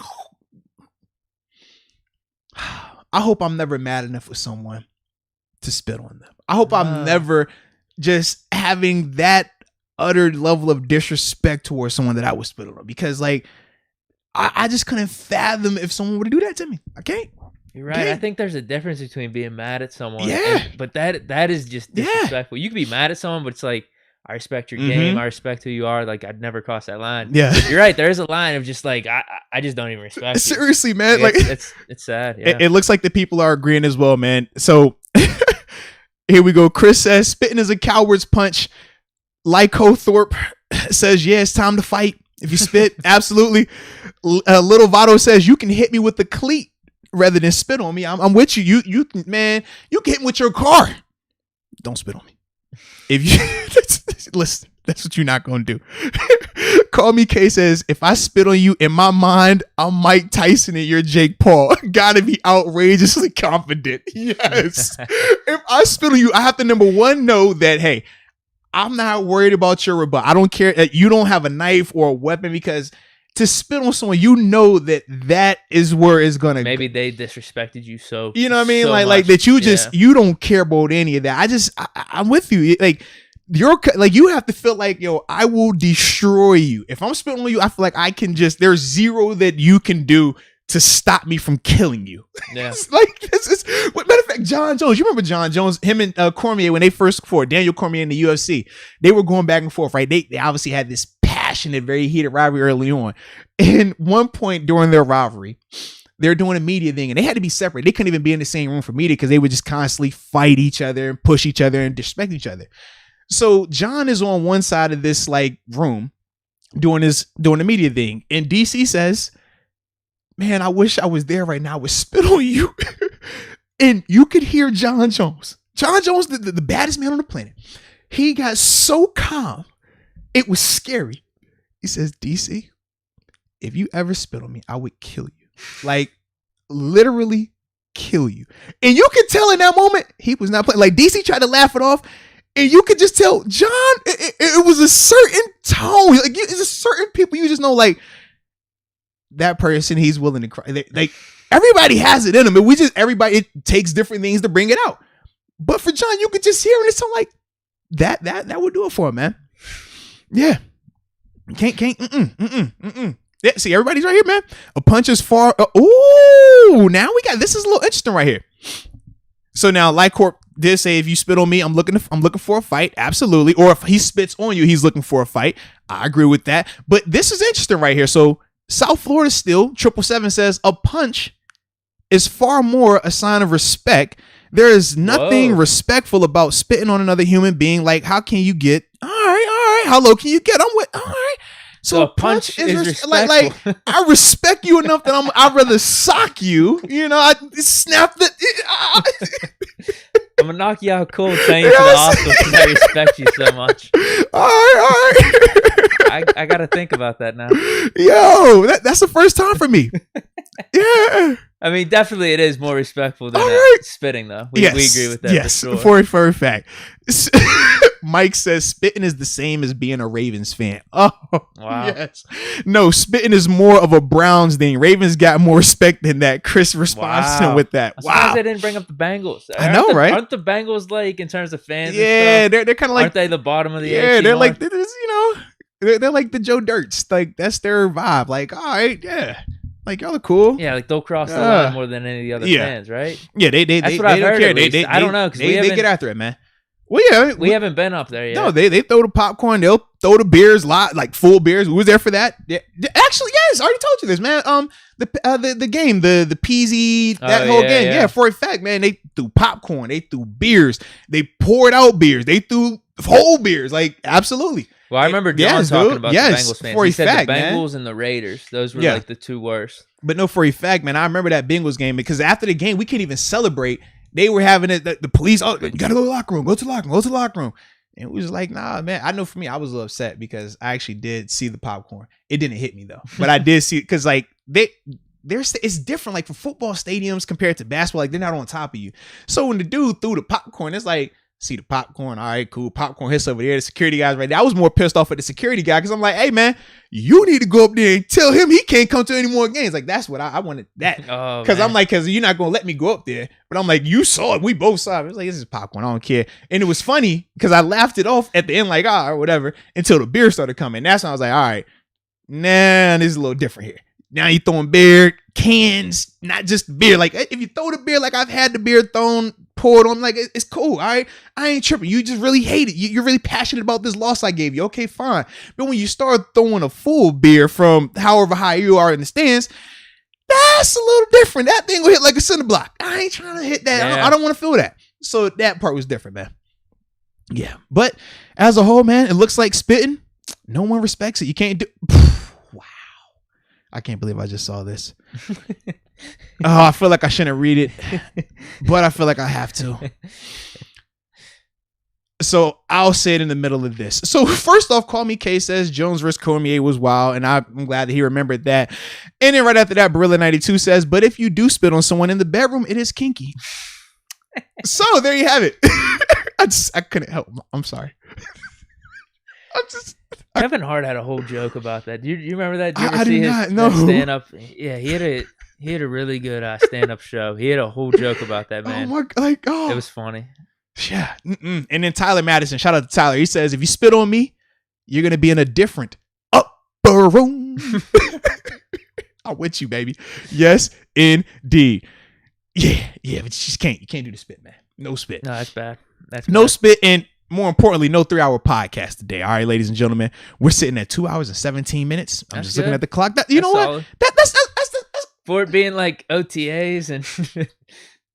I hope I'm never mad enough with someone to spit on them. I hope I'm never just having that utter level of disrespect towards someone that I would spit on, because like I just couldn't fathom if someone were to do that to me. I can't. You're right. I think there's a difference between being mad at someone. Yeah. But that is just disrespectful. You can be mad at someone, but it's like, I respect your game. I respect who you are. Like, I'd never cross that line. Yeah. You're right. There is a line of just like, I just don't even respect you. Seriously, man. Like, it's sad. Yeah. It looks like the people are agreeing as well, man. So here we go. Chris says, spitting is a coward's punch. Lyco Thorpe says, yeah, it's time to fight. If you spit, absolutely. Little Votto says, you can hit me with the cleat rather than spit on me. I'm with you. You can, man, you can hit me with your car. Don't spit on me. If you listen, that's what you're not going to do. Call Me K says, if I spit on you, in my mind, I'm Mike Tyson and you're Jake Paul. Gotta be outrageously confident. Yes. If I spit on you, I have to, number one, know that, hey, I'm not worried about your rebuttal. I don't care that you don't have a knife or a weapon, because to spit on someone, you know that is where it's gonna. Maybe they disrespected you so. You know what I mean? So like that you just you don't care about any of that. I'm with you. Like you have to feel like, yo, I will destroy you if I'm spitting on you. I feel like I can just. There's zero that you can do to stop me from killing you. Yeah. Like this is. Matter of fact, John Jones. You remember John Jones? Him and Cormier, when they first fought, Daniel Cormier in the UFC, they were going back and forth, right? They obviously had this passionate, very heated rivalry early on. And one point during their rivalry, they're doing a media thing, and they had to be separate. They couldn't even be in the same room for media because they would just constantly fight each other and push each other and disrespect each other. So John is on one side of this like room doing the media thing, and DC says, man, I wish I was there right now. I would spit on you. And you could hear John Jones. John Jones, the baddest man on the planet. He got so calm. It was scary. He says, DC, if you ever spit on me, I would kill you. Like, literally kill you. And you could tell in that moment, he was not playing. Like, DC tried to laugh it off. And you could just tell, John, it was a certain tone. Like, it's a certain people you just know, like, that person, he's willing to cry. Like, everybody has it in them. It takes different things to bring it out. But for John, you could just hear it. It's so like that would do it for him, man. Yeah. Yeah, see, everybody's right here, man. A punch is far. Now this is a little interesting right here. So now, Lycorp did say, if you spit on me, I'm looking for a fight. Absolutely. Or if he spits on you, he's looking for a fight. I agree with that. But this is interesting right here. So South Florida still, 777 says, a punch is far more a sign of respect. There is nothing respectful about spitting on another human being. Like, how can you get, all right, how low can you get? I'm with, all right. So a punch is respectful. Like I respect you enough that I'd rather sock you. You know, I snap the. I'm gonna knock you out cold, saying to the hospital because I respect you so much. All right. I gotta think about that now. Yo, that's the first time for me. Yeah. I mean, definitely it is more respectful than spitting, though. We agree with that. Yes, for sure. for a fact. Mike says spitting is the same as being a Ravens fan. Oh, wow. Yes. No, spitting is more of a Browns thing. Ravens got more respect than that. Chris responds with that. I'm surprised they didn't bring up the Bengals. I know, right? Aren't the Bengals like in terms of fans? Yeah, they're kind of like. Aren't they the bottom of the? Yeah, they're like they're like the Joe Dirts. Like that's their vibe. Like, all right, yeah. Like y'all are cool. Yeah, like they'll cross the line more than any of the other fans, right? Yeah, that's what I've heard. I don't know because they get after it, man. Well, yeah, we haven't been up there yet. No, they throw the popcorn. They'll throw the beers, like full beers. We was there for that. Yeah. Actually, yes, I already told you this, man. The game, the Peasy, that whole game. Yeah, for a fact, man. They threw popcorn. They threw beers. They poured out beers. They threw whole beers. Like absolutely. Well, I remember John talking about the Bengals fans. For he said fact, the Bengals and the Raiders. Those were like the two worst. But no, for a fact, man, I remember that Bengals game because after the game, we couldn't even celebrate. They were having it. The police, you got to go to the locker room. Go to the locker room. Go to the locker room. And it was like, nah, man. I know for me, I was a little upset because I actually did see the popcorn. It didn't hit me though, but I did see it because like it's different. Like for football stadiums compared to basketball, like they're not on top of you. So when the dude threw the popcorn, it's like. See the popcorn. All right, cool. Popcorn hits over there. The security guy's right there. I was more pissed off at the security guy because I'm like, hey, man, you need to go up there and tell him he can't come to any more games. Like, that's what I wanted that. Because I'm like, because you're not going to let me go up there. But I'm like, you saw it. We both saw it. It was like, this is popcorn. I don't care. And it was funny because I laughed it off at the end, like, or whatever, until the beer started coming. That's when I was like, all right, nah, this is a little different here. Now you throwing beer cans, not just beer. Like if you throw the beer, like I've had the beer poured on, like it's cool. All right, I ain't tripping. You just really hate it. You're really passionate about this loss I gave you. Okay, fine. But when you start throwing a full beer from however high you are in the stands, that's a little different. That thing will hit like a cinder block. I ain't trying to hit that. Yeah. I don't want to feel that. So that part was different, man. Yeah, but as a whole, man, it looks like spitting. No one respects it. You can't do. I can't believe I just saw this. I feel like I shouldn't read it, but I feel like I have to. So I'll say it in the middle of this. So first off, Call Me K says Jones versus Cormier was wild, and I'm glad that he remembered that. And then right after that, Barilla92 says, but if you do spit on someone in the bedroom, it is kinky. So there you have it. I couldn't help. I'm sorry. Kevin Hart had a whole joke about that. Do you remember that? Did you ever I see did his not know. Stand up? Yeah, he had a really good stand up show. He had a whole joke about that, man. It was funny. Yeah. And then Tyler Madison, shout out to Tyler. He says, if you spit on me, you're gonna be in a different upper room. I'm with you, baby. Yes, indeed. Yeah, but you just can't. You can't do the spit, man. No spit. No, that's bad. No spit, and more importantly, no 3-hour podcast today. All right, ladies and gentlemen, we're sitting at 2 hours and 17 minutes. I'm just looking at the clock. You know what? That's for it being like OTAs and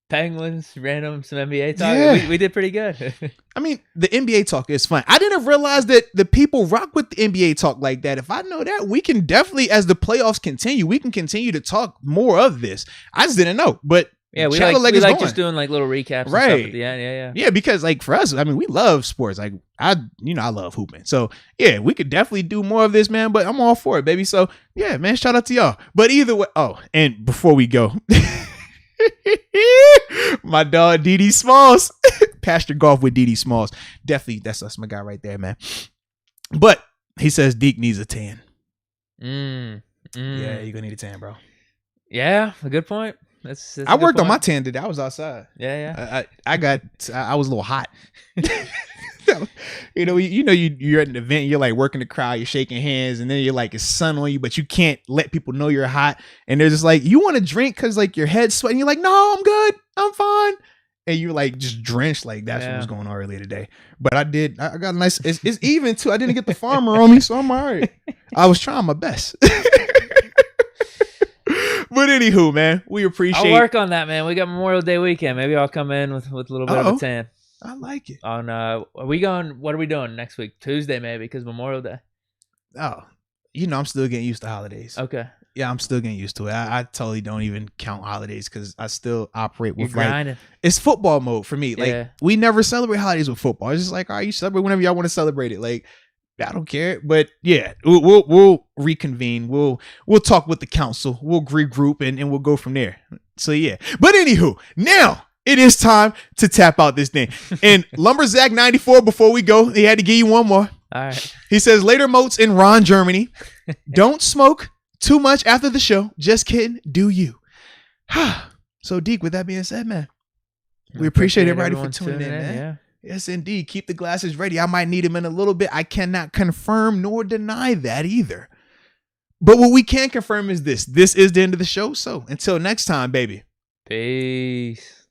Penguins, random some NBA talk. Yeah. We did pretty good. I mean, the NBA talk is fun. I didn't realize that the people rock with the NBA talk like that. If I know that, we can definitely, as the playoffs continue, we can continue to talk more of this. I just didn't know, but yeah, we like just doing like little recaps, right? And stuff at the end. Yeah. Because like for us, I mean, we love sports. Like I love hooping. So yeah, we could definitely do more of this, man. But I'm all for it, baby. So yeah, man, shout out to y'all. But either way, and before we go, my dog Dede Smalls, Pastor Golf with Dede Smalls, definitely that's my guy right there, man. But he says Deke needs a tan. Yeah, you're gonna need a tan, bro. Yeah, a good point. I worked on my tan today. I was outside. Yeah. I was a little hot. You're at an event, you're like working the crowd, you're shaking hands, and then you're like, it's sun on you, but you can't let people know you're hot. And they're just like, you want to drink because like your head's sweating. You're like, no, I'm good. I'm fine. And you're like just drenched. Like that's what was going on earlier today. But I got a nice, it's even too. I didn't get the farmer on me, so I'm all right. I was trying my best. But anywho, man, we appreciate. I'll work on that, man. We got Memorial Day weekend. Maybe I'll come in with a little bit of a tan. I like it. Are we going? What are we doing next week? Tuesday, maybe, because Memorial Day. Oh, I'm still getting used to holidays. Okay. Yeah, I'm still getting used to it. I totally don't even count holidays because I still operate with grinding. It's football mode for me. Like we never celebrate holidays with football. It's just like, all right, you celebrate whenever y'all want to celebrate it. Like. I don't care, but yeah, we'll reconvene. We'll talk with the council. We'll regroup and we'll go from there. So yeah, but anywho, now it is time to tap out this thing. And Lumberzack94, before we go, he had to give you one more. All right. He says, later Moats in Ron, Germany. Don't smoke too much after the show. Just kidding. Do you? So, Deke, with that being said, man, we appreciate everybody for tuning in, man. Yeah. Yes, indeed. Keep the glasses ready. I might need them in a little bit. I cannot confirm nor deny that either. But what we can confirm is this. This is the end of the show. So until next time, baby. Peace.